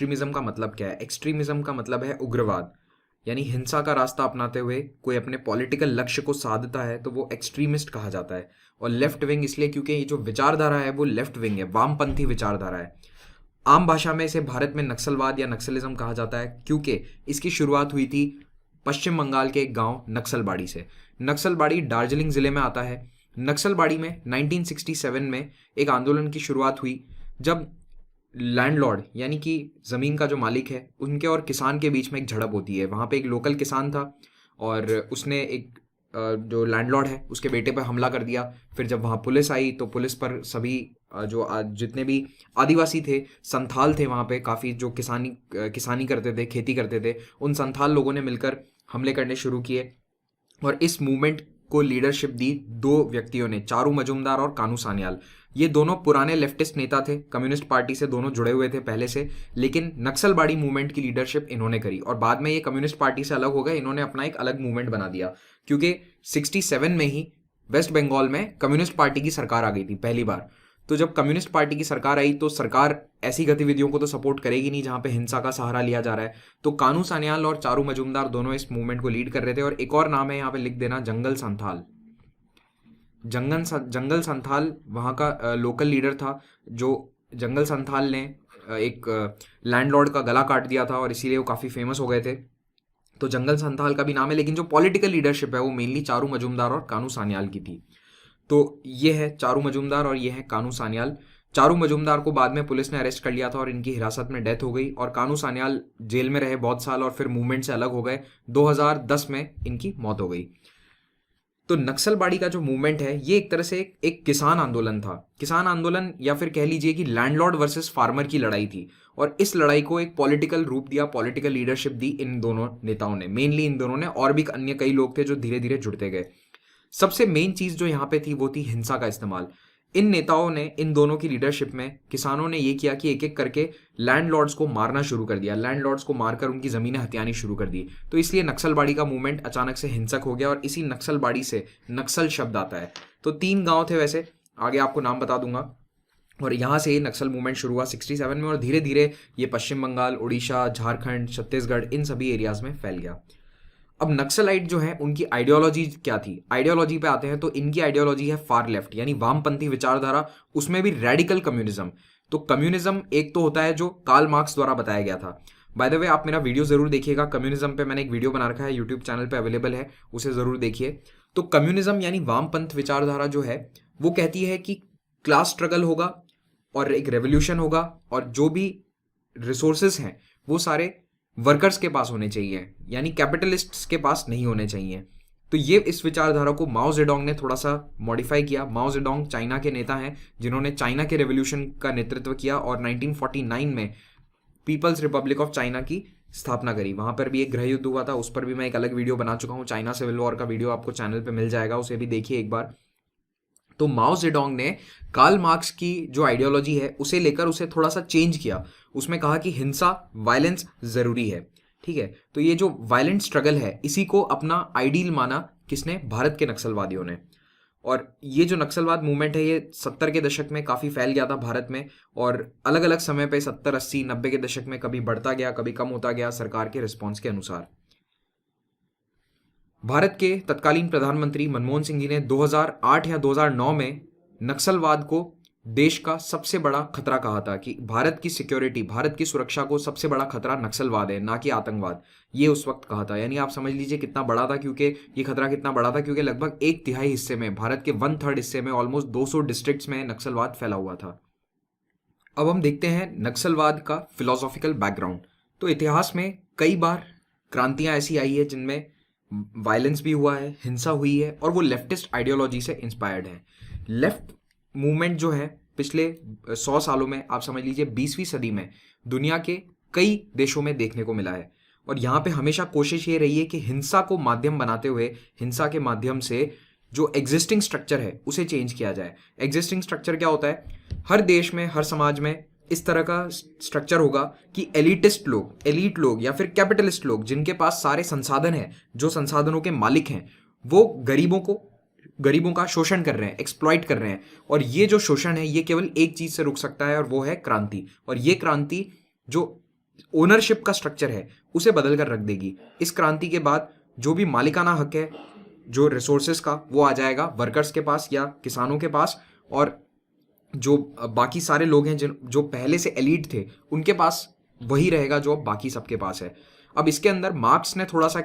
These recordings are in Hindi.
एक्सट्रीमिज्म का मतलब क्या है? एक्सट्रीमिज्म का मतलब है उग्रवाद, यानी हिंसा का रास्ता अपनाते हुए कोई अपने पॉलिटिकल लक्ष्य को साधता है तो वो एक्सट्रीमिस्ट कहा जाता है। और लेफ्ट विंग इसलिए क्योंकि ये जो विचारधारा है वो लेफ्ट विंग है, वामपंथी विचारधारा है। आम भाषा में इसे भारत में नक्सलवाद या नक्सलिज्म कहा जाता है क्योंकि इसकी शुरुआत हुई थी पश्चिम बंगाल के एक गांव नक्सलबाड़ी से। नक्सलबाड़ी दार्जिलिंग जिले में आता है। नक्सलबाड़ी में 1967 में एक आंदोलन की शुरुआत हुई जब लैंडलॉर्ड यानी कि ज़मीन का जो मालिक है उनके और किसान के बीच में एक झड़प होती है। वहाँ पे एक लोकल किसान था और उसने एक जो लैंडलॉर्ड है उसके बेटे पर हमला कर दिया। फिर जब वहाँ पुलिस आई तो पुलिस पर सभी जितने भी आदिवासी थे, संथाल थे वहाँ पे काफ़ी, जो किसानी करते थे, खेती करते थे, उन संथाल लोगों ने मिलकर हमले करने शुरू किए। और इस मूवमेंट को लीडरशिप दी दो व्यक्तियों ने, चारू मजूमदार और कानू सान्याल। ये दोनों पुराने लेफ्टिस्ट नेता थे, कम्युनिस्ट पार्टी से दोनों जुड़े हुए थे पहले से, लेकिन नक्सलबाड़ी मूवमेंट की लीडरशिप इन्होंने करी और बाद में ये कम्युनिस्ट पार्टी से अलग हो गए। इन्होंने अपना एक अलग मूवमेंट बना दिया क्योंकि 67 में ही वेस्ट बंगाल में कम्युनिस्ट पार्टी की सरकार आ गई थी पहली बार। तो जब कम्युनिस्ट पार्टी की सरकार आई तो सरकार ऐसी गतिविधियों को तो सपोर्ट करेगी नहीं जहां पे हिंसा का सहारा लिया जा रहा है। तो कानू सान्याल और चारू मजूमदार दोनों इस मूवमेंट को लीड कर रहे थे। और एक और नाम है यहाँ पे लिख देना, जंगल संथाल। जंगल संथाल वहाँ का लोकल लीडर था। जो जंगल संथाल ने एक लैंडलॉर्ड का गला काट दिया था और इसीलिए वो काफ़ी फेमस हो गए थे। तो जंगल संथाल का भी नाम है, लेकिन जो पॉलिटिकल लीडरशिप है वो मेनली चारू मजूमदार और कानू सान्याल की थी। तो ये है चारू मजूमदार और ये है कानू सान्याल। चारू मजूमदार को बाद में पुलिस ने अरेस्ट कर लिया था और इनकी हिरासत में डेथ हो गई। और कानू सान्याल जेल में रहे बहुत साल और फिर मूवमेंट से अलग हो गए। 2010 में इनकी मौत हो गई। तो नक्सलबाड़ी का जो मूवमेंट है ये एक तरह से एक किसान आंदोलन था। किसान आंदोलन या फिर कह लीजिए कि लैंडलॉर्ड वर्सेस फार्मर की लड़ाई थी। और इस लड़ाई को एक पॉलिटिकल रूप दिया, पॉलिटिकल लीडरशिप दी इन दोनों नेताओं ने, मेनली इन दोनों ने, और भी अन्य कई लोग थे जो धीरे धीरे जुड़ते गए। सबसे मेन चीज जो यहाँ पे थी वो थी हिंसा का इस्तेमाल। इन नेताओं ने, इन दोनों की लीडरशिप में किसानों ने ये किया कि एक एक करके लैंडलॉर्ड्स को मारना शुरू कर दिया, लैंडलॉर्ड्स को मारकर उनकी जमीनें हथियानी शुरू कर दी। तो इसलिए नक्सलबाड़ी का मूवमेंट अचानक से हिंसक हो गया और इसी नक्सलबाड़ी से नक्सल शब्द आता है। तो 3 गांव थे वैसे, आगे आपको नाम बता दूंगा। और यहाँ से नक्सल मूवमेंट शुरू हुआ 67 में और धीरे धीरे ये पश्चिम बंगाल, उड़ीसा, झारखंड, छत्तीसगढ़, इन सभी एरियाज में फैल गया। अब नक्सलाइट जो है उनकी आइडियोलॉजी क्या थी? आइडियोलॉजी पे आते हैं तो इनकी आइडियोलॉजी है फार लेफ्ट यानी वामपंथी विचारधारा, उसमें भी रेडिकल कम्युनिज्म। तो कम्युनिज्म एक तो होता है जो कार्ल मार्क्स द्वारा बताया गया था। बाय द वे आप मेरा वीडियो जरूर देखिएगा, कम्युनिज्म पे मैंने एक वीडियो बना रखा है, यूट्यूब चैनल पे अवेलेबल है, उसे जरूर देखिए। तो कम्युनिज्म यानी वामपंथ विचारधारा जो है वो कहती है कि क्लास स्ट्रगल होगा और एक रेवोल्यूशन होगा और जो भी रिसोर्सेस हैं वो सारे वर्कर्स के पास होने चाहिए, यानी कैपिटलिस्ट्स के पास नहीं होने चाहिए। तो ये इस विचारधारा को माओ जेडोंग ने थोड़ा सा मॉडिफाई किया। माओ जेडोंग चाइना के नेता हैं जिन्होंने चाइना के रेवोल्यूशन का नेतृत्व किया और 1949 में पीपल्स रिपब्लिक ऑफ चाइना की स्थापना करी। वहां पर भी एक गृह युद्ध हुआ था, उस पर भी मैं एक अलग वीडियो बना चुका हूँ। चाइना सिविल वॉर का वीडियो आपको चैनल पर मिल जाएगा, उसे भी देखिए एक बार। तो माओ जेडोंग ने कार्ल मार्क्स की जो आइडियोलॉजी है उसे लेकर उसे थोड़ा सा चेंज किया। उसमें कहा कि हिंसा, वायलेंस जरूरी है, ठीक है। तो ये जो वायलेंट स्ट्रगल है इसी को अपना आइडियल माना किसने? भारत के नक्सलवादियों ने। और ये जो नक्सलवाद मूवमेंट है ये 70 के दशक में काफी फैल गया था भारत में और अलग अलग समय पे 70, 80, 90 के दशक में कभी बढ़ता गया कभी कम होता गया सरकार के रिस्पॉन्स के अनुसार। भारत के तत्कालीन प्रधानमंत्री मनमोहन सिंह जी ने 2008 या 2009 में नक्सलवाद को देश का सबसे बड़ा खतरा कहा था कि भारत की सिक्योरिटी, भारत की सुरक्षा को सबसे बड़ा खतरा नक्सलवाद है, ना कि आतंकवाद। ये उस वक्त कहा था, यानी आप समझ लीजिए कितना बड़ा था, क्योंकि ये खतरा कितना बड़ा था क्योंकि लगभग 1/3 हिस्से में, भारत के 1/3 हिस्से में, ऑलमोस्ट 200 डिस्ट्रिक्ट्स में नक्सलवाद फैला हुआ था। अब हम देखते हैं नक्सलवाद का फिलोसॉफिकल बैकग्राउंड। तो इतिहास में कई बार क्रांतियां ऐसी आई है जिनमें वायलेंस भी हुआ है, हिंसा हुई है और वो लेफ्टिस्ट आइडियोलॉजी से इंस्पायर्ड है। लेफ्ट मूवमेंट जो है पिछले 100 सालों में, आप समझ लीजिए 20वीं सदी में दुनिया के कई देशों में देखने को मिला है। और यहाँ पे हमेशा कोशिश ये रही है कि हिंसा को माध्यम बनाते हुए, हिंसा के माध्यम से जो एग्जिस्टिंग स्ट्रक्चर है उसे चेंज किया जाए। एग्जिस्टिंग स्ट्रक्चर क्या होता है? हर देश में, हर समाज में इस तरह का स्ट्रक्चर होगा कि एलिटिस्ट लोग, एलीट लोग या फिर कैपिटलिस्ट लोग जिनके पास सारे संसाधन हैं, जो संसाधनों के मालिक हैं, वो गरीबों का शोषण कर रहे हैं, एक्सप्लॉइट कर रहे हैं। और ये जो शोषण है ये केवल एक चीज से रुक सकता है और वो है क्रांति। और ये क्रांति जो ओनरशिप का स्ट्रक्चर है उसे बदल कर रख देगी। इस क्रांति के बाद जो भी मालिकाना हक है जो रिसोर्सेस का, वो आ जाएगा वर्कर्स के पास या किसानों के पास, और जो बाकी सारे लोग हैं जिन जो पहले से एलीट थे उनके पास वही रहेगा जो अब बाकी सबके पास है। अब इसके अंदर मार्क्स ने थोड़ा सा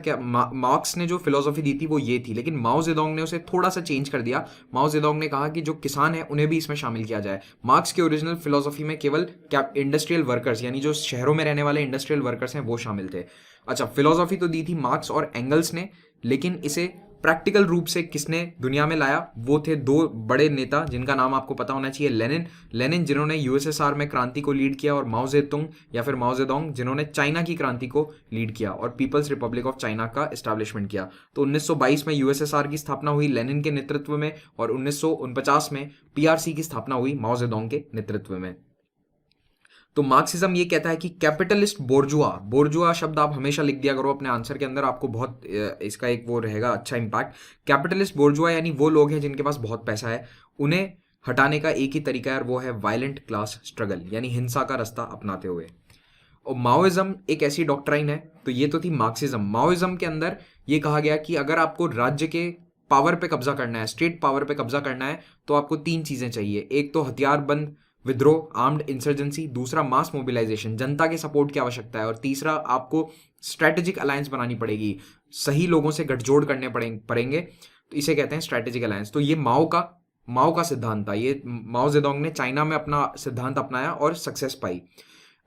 मार्क्स ने जो फिलोसफी दी थी वो ये थी, लेकिन माओ जेडोंग ने उसे थोड़ा सा चेंज कर दिया। माओ जेडोंग ने कहा कि जो किसान है उन्हें भी इसमें शामिल किया जाए। मार्क्स के ओरिजिनल फिलोसफी में केवल क्या इंडस्ट्रियल वर्कर्स यानी जो शहरों में रहने वाले इंडस्ट्रियल वर्कर्स हैं वो शामिल थे। अच्छा, फिलोसफी तो दी थी मार्क्स और एंगल्स ने, लेकिन इसे प्रैक्टिकल रूप से किसने दुनिया में लाया? वो थे दो बड़े नेता जिनका नाम आपको पता होना चाहिए। लेनिन जिन्होंने यूएसएसआर में क्रांति को लीड किया, और माओ जेतुंग या फिर माओ जेडोंग जिन्होंने चाइना की क्रांति को लीड किया और पीपल्स रिपब्लिक ऑफ चाइना का एस्टैब्लिशमेंट किया। तो 1922 में यूएसएसआर की स्थापना हुई लेनिन के नेतृत्व में, और 1949 में पीआरसी की स्थापना हुई माओ जेडोंग के नेतृत्व में। तो मार्क्सिज्म ये कहता है कि कैपिटलिस्ट बोर्जुआ, बोर्जुआ शब्द आप हमेशा लिख दिया करो अपने आंसर के अंदर, आपको बहुत इसका एक वो रहेगा अच्छा इंपैक्ट। कैपिटलिस्ट बोर्जुआ यानी वो लोग हैं जिनके पास बहुत पैसा है, उन्हें हटाने का एक ही तरीका है और वो है वायलेंट क्लास स्ट्रगल, यानी हिंसा का रास्ता अपनाते हुए। और माओइज्म एक ऐसी डॉक्ट्राइन है, तो ये तो थी मार्क्सिज्म। माओइज्म के अंदर ये कहा गया कि अगर आपको राज्य के पावर पे कब्जा करना है, स्टेट पावर पे कब्जा करना है, तो आपको तीन चीजें चाहिए। एक तो हथियारबंद विद्रोह, आर्म्ड इंसर्जेंसी, दूसरा मास मोबिलाइजेशन, जनता के सपोर्ट की आवश्यकता है, और तीसरा आपको स्ट्रैटेजिक अलायंस बनानी पड़ेगी, सही लोगों से गठजोड़ करने पड़ेंगे, तो इसे कहते हैं स्ट्रैटेजिक अलायंस। तो ये माओ का सिद्धांत था। ये माओ जेडोंग ने चाइना में अपना सिद्धांत अपनाया और सक्सेस पाई,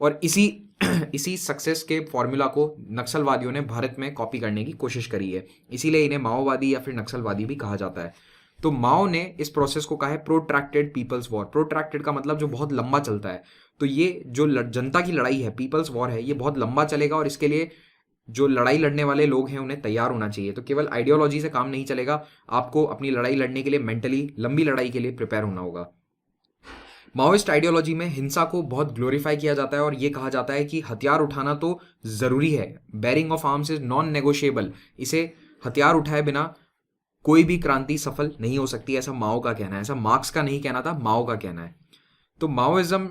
और इसी सक्सेस के फॉर्मूला को नक्सलवादियों ने भारत में कॉपी करने की कोशिश करी है, इसीलिए इन्हें माओवादी या फिर नक्सलवादी भी कहा जाता है। तो माओ ने इस प्रोसेस को कहा है प्रोट्रैक्टेड पीपल्स वॉर। प्रोट्रैक्टेड का मतलब जो बहुत लंबा चलता है। तो ये जो जनता की लड़ाई है, पीपल्स वॉर है, ये बहुत लंबा चलेगा, और इसके लिए जो लड़ाई लड़ने वाले लोग हैं उन्हें तैयार होना चाहिए। तो केवल आइडियोलॉजी से काम नहीं चलेगा, आपको अपनी लड़ाई लड़ने के लिए मेंटली लंबी लड़ाई के लिए प्रिपेयर होना होगा। माओइस्ट आइडियोलॉजी में हिंसा को बहुत ग्लोरीफाई किया जाता है, और ये कहा जाता है कि हथियार उठाना तो जरूरी है, bearing of arms is non negotiable. इसे हथियार उठाए बिना कोई भी क्रांति सफल नहीं हो सकती, ऐसा माओ का कहना है। ऐसा मार्क्स का नहीं कहना था, माओ का कहना है। तो माओइज्म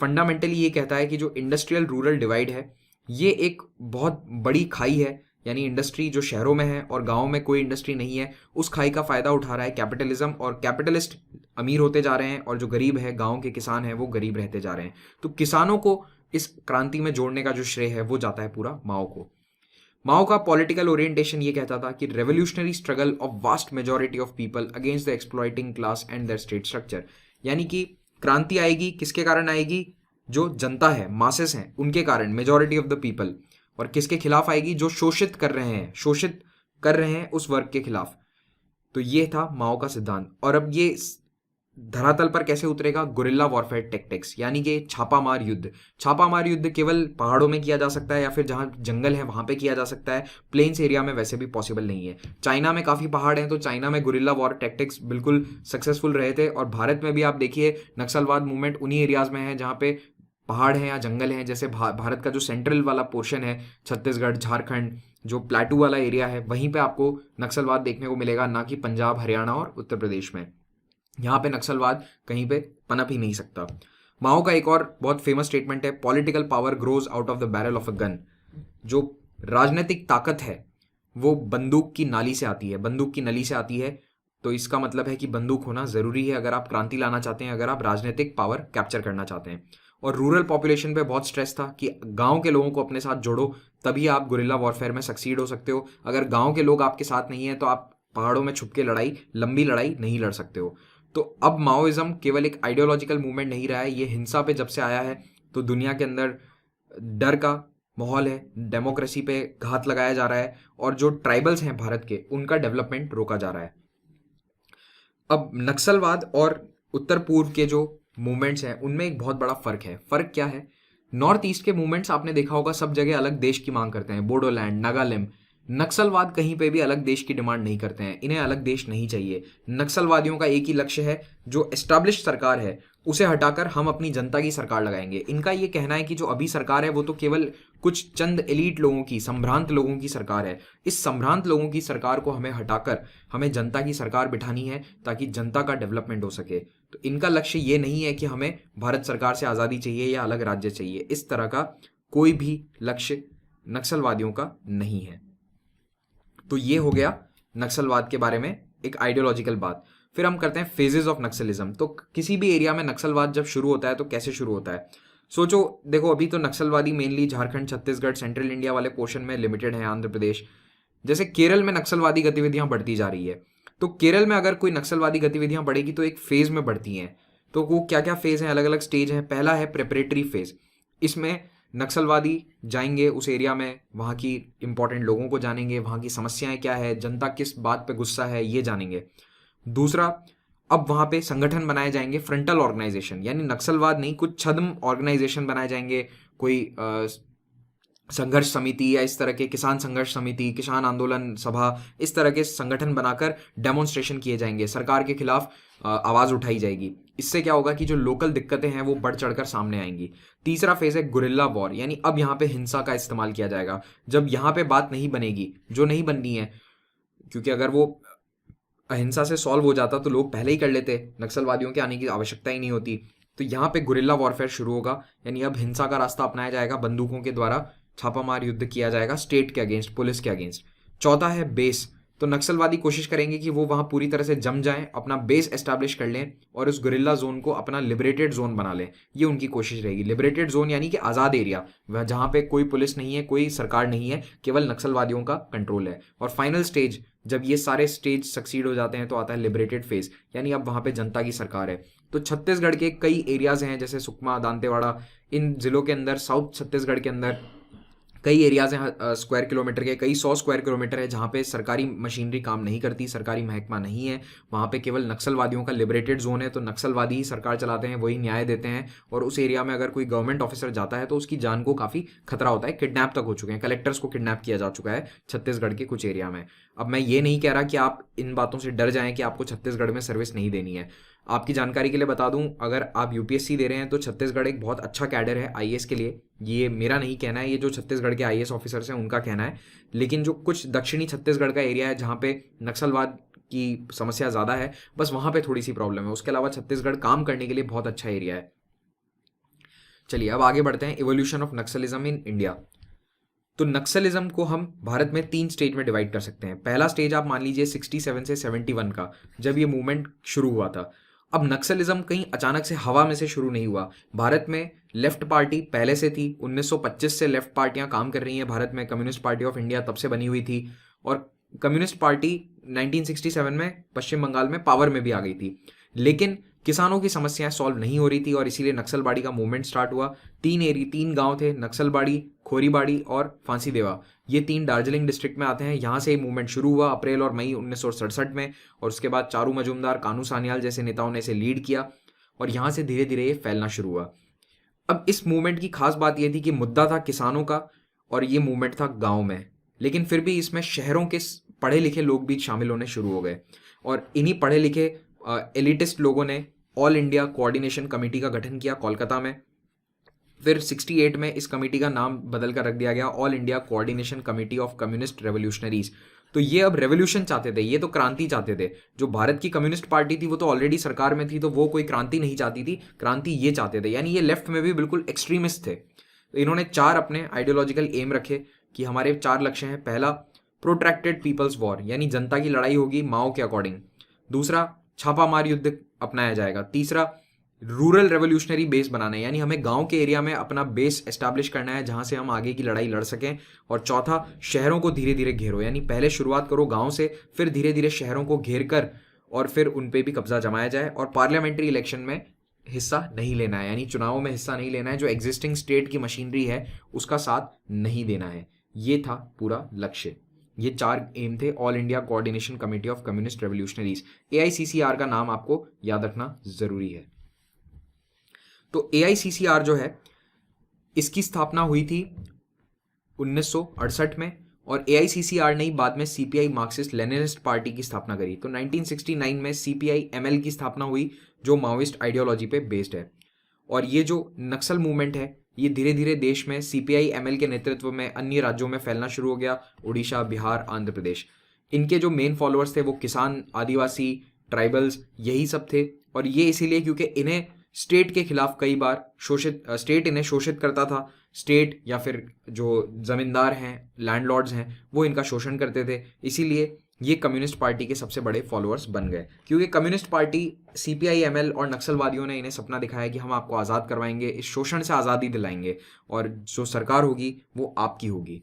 फंडामेंटली ये कहता है कि जो इंडस्ट्रियल रूरल डिवाइड है, ये एक बहुत बड़ी खाई है, यानी इंडस्ट्री जो शहरों में है और गाँव में कोई इंडस्ट्री नहीं है, उस खाई का फायदा उठा रहा है कैपिटलिज्म, और कैपिटलिस्ट अमीर होते जा रहे हैं और जो गरीब है, गाँव के किसान हैं, वो गरीब रहते जा रहे हैं। तो किसानों को इस क्रांति में जोड़ने का जो श्रेय है वो जाता है पूरा माओ को। माओ का पॉलिटिकल ओरिएंटेशन ये कहता था कि revolutionary struggle of vast majority of people against the exploiting class and there state structure, यानी कि क्रांति आएगी किसके कारण आएगी? जो जनता है, मासेस हैं, उनके कारण, मेजॉरिटी ऑफ द पीपल। और किसके खिलाफ आएगी? जो शोषित कर रहे हैं उस वर्ग के खिलाफ। तो ये था माओ का सिद्धांत। और अब ये धरातल पर कैसे उतरेगा? गुरिल्ला वॉरफेयर टेक्टिक्स, यानी कि छापामार युद्ध। छापामार युद्ध केवल पहाड़ों में किया जा सकता है या फिर जहां जंगल है वहां पे किया जा सकता है, प्लेन्स एरिया में वैसे भी पॉसिबल नहीं है। चाइना में काफी पहाड़ हैं, तो चाइना में गुरिल्ला वॉर टेक्टिक्स बिल्कुल सक्सेसफुल रहे थे। और भारत में भी आप देखिए नक्सलवाद मूवमेंट उन्हीं एरियाज में है जहाँ पे पहाड़ हैं या जंगल हैं। जैसे भारत का जो सेंट्रल वाला पोर्शन है, छत्तीसगढ़, झारखंड, जो प्लेटू वाला एरिया है, वहीं पे आपको नक्सलवाद देखने को मिलेगा, ना कि पंजाब, हरियाणा और उत्तर प्रदेश में। यहाँ पे नक्सलवाद कहीं पे पनप ही नहीं सकता। माओ का एक और बहुत फेमस स्टेटमेंट है, political power grows out of the barrel of a gun. जो राजनीतिक ताकत है वो बंदूक की नाली से आती है, बंदूक की नली से आती है। तो इसका मतलब है कि बंदूक होना जरूरी है अगर आप क्रांति लाना चाहते हैं, अगर आप राजनीतिक पावर कैप्चर करना चाहते हैं। और रूरल पॉपुलेशन पे बहुत स्ट्रेस था कि गांव के लोगों को अपने साथ जोड़ो, तभी आप गुरिल्ला वॉरफेयर में सक्सीड हो सकते हो। अगर गांव के लोग आपके साथ नहीं है तो आप पहाड़ों में छुप के लंबी लड़ाई नहीं लड़ सकते हो। तो अब माओइज्म केवल एक आइडियोलॉजिकल मूवमेंट नहीं रहा है, ये हिंसा पे जब से आया है तो दुनिया के अंदर डर का माहौल है, डेमोक्रेसी पे घात लगाया जा रहा है, और जो ट्राइबल्स हैं भारत के उनका डेवलपमेंट रोका जा रहा है। अब नक्सलवाद और उत्तर पूर्व के जो मूवमेंट्स हैं उनमें एक बहुत बड़ा फर्क है। फर्क क्या है? नॉर्थ ईस्ट के मूवमेंट्स आपने देखा होगा, सब जगह अलग देश की मांग करते हैं, बोडोलैंड, नागालैंड। नक्सलवाद कहीं पे भी अलग देश की डिमांड नहीं करते हैं, इन्हें अलग देश नहीं चाहिए। नक्सलवादियों का एक ही लक्ष्य है, जो एस्टैब्लिश सरकार है उसे हटाकर हम अपनी जनता की सरकार लगाएंगे। इनका ये कहना है कि जो अभी सरकार है वो तो केवल कुछ चंद एलीट लोगों की, संभ्रांत लोगों की सरकार है। इस संभ्रांत लोगों की सरकार को हमें हटाकर हमें जनता की सरकार बिठानी है, ताकि जनता का डेवलपमेंट हो सके। तो इनका लक्ष्य ये नहीं है कि हमें भारत सरकार से आज़ादी चाहिए या अलग राज्य चाहिए, इस तरह का कोई भी लक्ष्य नक्सलवादियों का नहीं है। तो ये हो गया नक्सलवाद के बारे में एक आइडियोलॉजिकल बात। फिर हम करते हैं फेजेस ऑफ नक्सलिज्म। तो किसी भी एरिया में नक्सलवाद जब शुरू होता है तो कैसे शुरू होता है? सोचो, देखो अभी तो नक्सलवादी mainly Jharkhand, Chhattisgarh, central India वाले पोर्शन में लिमिटेड है, आंध्र प्रदेश। जैसे केरल में नक्सलवादी गतिविधियां बढ़ती जा रही है, तो केरल में अगर कोई नक्सलवादी गतिविधियां बढ़ेगी तो एक फेज में बढ़ती हैं। तो वो क्या क्या फेज हैं, अलग अलग स्टेज हैं। पहला है प्रेपरेटरी फेज। इसमें नक्सलवादी जाएंगे उस एरिया में, वहाँ की इंपॉर्टेंट लोगों को जानेंगे, वहाँ की समस्याएं क्या है, जनता किस बात पे गुस्सा है, ये जानेंगे। दूसरा, अब वहाँ पे संगठन बनाए जाएंगे, फ्रंटल ऑर्गेनाइजेशन, यानी नक्सलवाद नहीं, कुछ छद्म ऑर्गेनाइजेशन बनाए जाएंगे, कोई संघर्ष समिति या इस तरह के किसान संघर्ष समिति, किसान आंदोलन सभा, इस तरह के संगठन बनाकर डेमोन्स्ट्रेशन किए जाएंगे, सरकार के खिलाफ आवाज उठाई जाएगी। इससे क्या होगा कि जो लोकल दिक्कतें हैं वो बढ़ चढ़कर सामने आएंगी। तीसरा फेज है गुरिल्ला वॉर, यानी अब यहाँ पे हिंसा का इस्तेमाल किया जाएगा। जब यहाँ पे बात नहीं बनेगी, जो नहीं बननी है, क्योंकि अगर वो अहिंसा से सॉल्व हो जाता तो लोग पहले ही कर लेते, नक्सलवादियों के आने की आवश्यकता ही नहीं होती। तो यहाँ पे गुरिल्ला वॉरफेयर शुरू होगा, यानी अब हिंसा का रास्ता अपनाया जाएगा, बंदूकों के द्वारा छापामार युद्ध किया जाएगा स्टेट के अगेंस्ट, पुलिस के अगेंस्ट। चौथा है बेस। तो नक्सलवादी कोशिश करेंगे कि वो वहां पूरी तरह से जम जाएं, अपना बेस एस्टैब्लिश कर लें और उस गुरिल्ला जोन को अपना लिबरेटेड जोन बना लें। ये उनकी कोशिश रहेगी। लिबरेटेड जोन यानी कि आज़ाद एरिया, वह जहां पे कोई पुलिस नहीं है, कोई सरकार नहीं है, केवल नक्सलवादियों का कंट्रोल है। और फाइनल स्टेज, जब ये सारे स्टेज सक्सीड हो जाते हैं तो आता है लिबरेटेड फेज, यानी अब वहां पे जनता की सरकार है। तो छत्तीसगढ़ के कई एरियाज हैं, जैसे सुकमा, दांतेवाड़ा, इन जिलों के अंदर, साउथ छत्तीसगढ़ के अंदर कई एरियाज हैं स्क्वायर किलोमीटर के, कई 100 स्क्वायर किलोमीटर है जहाँ पे सरकारी मशीनरी काम नहीं करती, सरकारी महकमा नहीं है, वहाँ पे केवल नक्सलवादियों का लिबरेटेड जोन है। तो नक्सलवादी ही सरकार चलाते हैं, वही न्याय देते हैं, और उस एरिया में अगर कोई गवर्नमेंट ऑफिसर जाता है तो उसकी जान को काफ़ी खतरा होता है। किडनैप तक हो चुके हैं, कलेक्टर्स को किडनैप किया जा चुका है छत्तीसगढ़ के कुछ एरिया में। अब मैं ये नहीं कह रहा कि आप इन बातों से डर जाएं कि आपको छत्तीसगढ़ में सर्विस नहीं देनी है। आपकी जानकारी के लिए बता दूं, अगर आप यूपीएससी दे रहे हैं तो छत्तीसगढ़ एक बहुत अच्छा कैडर है आईएएस के लिए। ये मेरा नहीं कहना है, ये जो छत्तीसगढ़ के आईएएस ऑफिसर्स हैं उनका कहना है। लेकिन जो कुछ दक्षिणी छत्तीसगढ़ का एरिया है जहाँ पे नक्सलवाद की समस्या ज़्यादा है, बस वहाँ पे थोड़ी सी प्रॉब्लम है। उसके अलावा छत्तीसगढ़ काम करने के लिए बहुत अच्छा एरिया है। चलिए अब आगे बढ़ते हैं, evolution of Naxalism in India. तो नक्सलिज्म को हम भारत में 3 स्टेज में डिवाइड कर सकते हैं। पहला स्टेज आप मान लीजिए 67 से 71 का, जब ये मूवमेंट शुरू हुआ था। अब नक्सलिज्म कहीं अचानक से हवा में से शुरू नहीं हुआ। भारत में लेफ्ट पार्टी पहले से थी, 1925 से लेफ्ट पार्टियां काम कर रही हैं भारत में। कम्युनिस्ट पार्टी ऑफ इंडिया तब से बनी हुई थी, और कम्युनिस्ट पार्टी 1967 में पश्चिम बंगाल में पावर में भी आ गई थी। लेकिन किसानों की समस्याएं सॉल्व नहीं हो रही थी और इसीलिए नक्सलबाड़ी का मूवमेंट स्टार्ट हुआ। 3 गांव थे, नक्सलबाड़ी, खोरीबाड़ी और फांसी देवा। ये 3 दार्जिलिंग डिस्ट्रिक्ट में आते हैं। यहाँ से मूवमेंट शुरू हुआ अप्रैल और मई 1967 में, और उसके बाद चारू मजूमदार, कानू सान्याल जैसे नेताओं ने इसे लीड किया और यहाँ से धीरे धीरे ये फैलना शुरू हुआ। अब इस मूवमेंट की खास बात यह थी कि मुद्दा था किसानों का और ये मूवमेंट था गाँव में, लेकिन फिर भी इसमें शहरों के पढ़े लिखे लोग भी शामिल होने शुरू हो गए। और इन्हीं पढ़े लिखे एलिटिस्ट लोगों ने ऑल इंडिया कोऑर्डिनेशन कमेटी का गठन किया कोलकाता में। फिर 68 में इस कमेटी का नाम बदल कर रख दिया गया all India coordination committee of communist revolutionaries. तो ये अब रेवोल्यूशन चाहते थे, ये तो क्रांति चाहते थे। जो भारत की कम्युनिस्ट पार्टी थी वो तो ऑलरेडी सरकार में थी, तो वो कोई क्रांति नहीं चाहती थी, क्रांति ये चाहते थे। यानी ये लेफ्ट में भी बिल्कुल एक्सट्रीमिस्ट थे। तो इन्होंने 4 अपने आइडियोलॉजिकल एम रखे कि हमारे 4 लक्ष्य हैं। पहला, प्रोट्रैक्टेड पीपल्स वॉर, यानी जनता की लड़ाई होगी माओ के अकॉर्डिंग। दूसरा, छापामार युद्ध अपनाया जाएगा। तीसरा, रूरल रेवोल्यूशनरी बेस बनाना है, यानी हमें गांव के एरिया में अपना बेस एस्टैब्लिश करना है जहां से हम आगे की लड़ाई लड़ सकें। और चौथा, शहरों को धीरे धीरे घेरो, यानी पहले शुरुआत करो गांव से, फिर धीरे धीरे शहरों को घेर कर और फिर उन पे भी कब्जा जमाया जाए। और पार्लियामेंट्री इलेक्शन में हिस्सा नहीं लेना है, यानी चुनावों में हिस्सा नहीं लेना है। जो एग्जिस्टिंग स्टेट की मशीनरी है उसका साथ नहीं देना है। ये था पूरा लक्ष्य। ये 4 एम थे all India coordination committee of communist revolutionaries. AICCR का नाम आपको याद रखना जरूरी है। तो AICCR जो है, इसकी स्थापना हुई थी 1968 में, और AICCR ने बाद में CPI मार्क्सिस्ट लेनिनिस्ट पार्टी की स्थापना करी। तो 1969 में CPI ML की स्थापना हुई, जो माओइस्ट आइडियोलॉजी पे बेस्ड है। और ये जो नक्सल मूवमेंट है ये धीरे धीरे देश में CPI ML के नेतृत्व में अन्य राज्यों में फैलना शुरू हो गया, उड़ीसा, बिहार, आंध्र प्रदेश। इनके जो मेन फॉलोअर्स थे वो किसान, आदिवासी, ट्राइबल्स, यही सब थे। और ये इसीलिए क्योंकि इन्हें स्टेट के खिलाफ कई बार स्टेट इन्हें शोषित करता था, स्टेट या फिर जो ज़मींदार हैं, लैंडलॉर्ड्स हैं, वो इनका शोषण करते थे। इसीलिए ये कम्युनिस्ट पार्टी के सबसे बड़े फॉलोअर्स बन गए, क्योंकि कम्युनिस्ट पार्टी, सीपीआई-एमएल और नक्सलवादियों ने इन्हें सपना दिखाया कि हम आपको आज़ाद करवाएंगे, इस शोषण से आज़ादी दिलाएंगे और जो सरकार होगी वो आपकी होगी।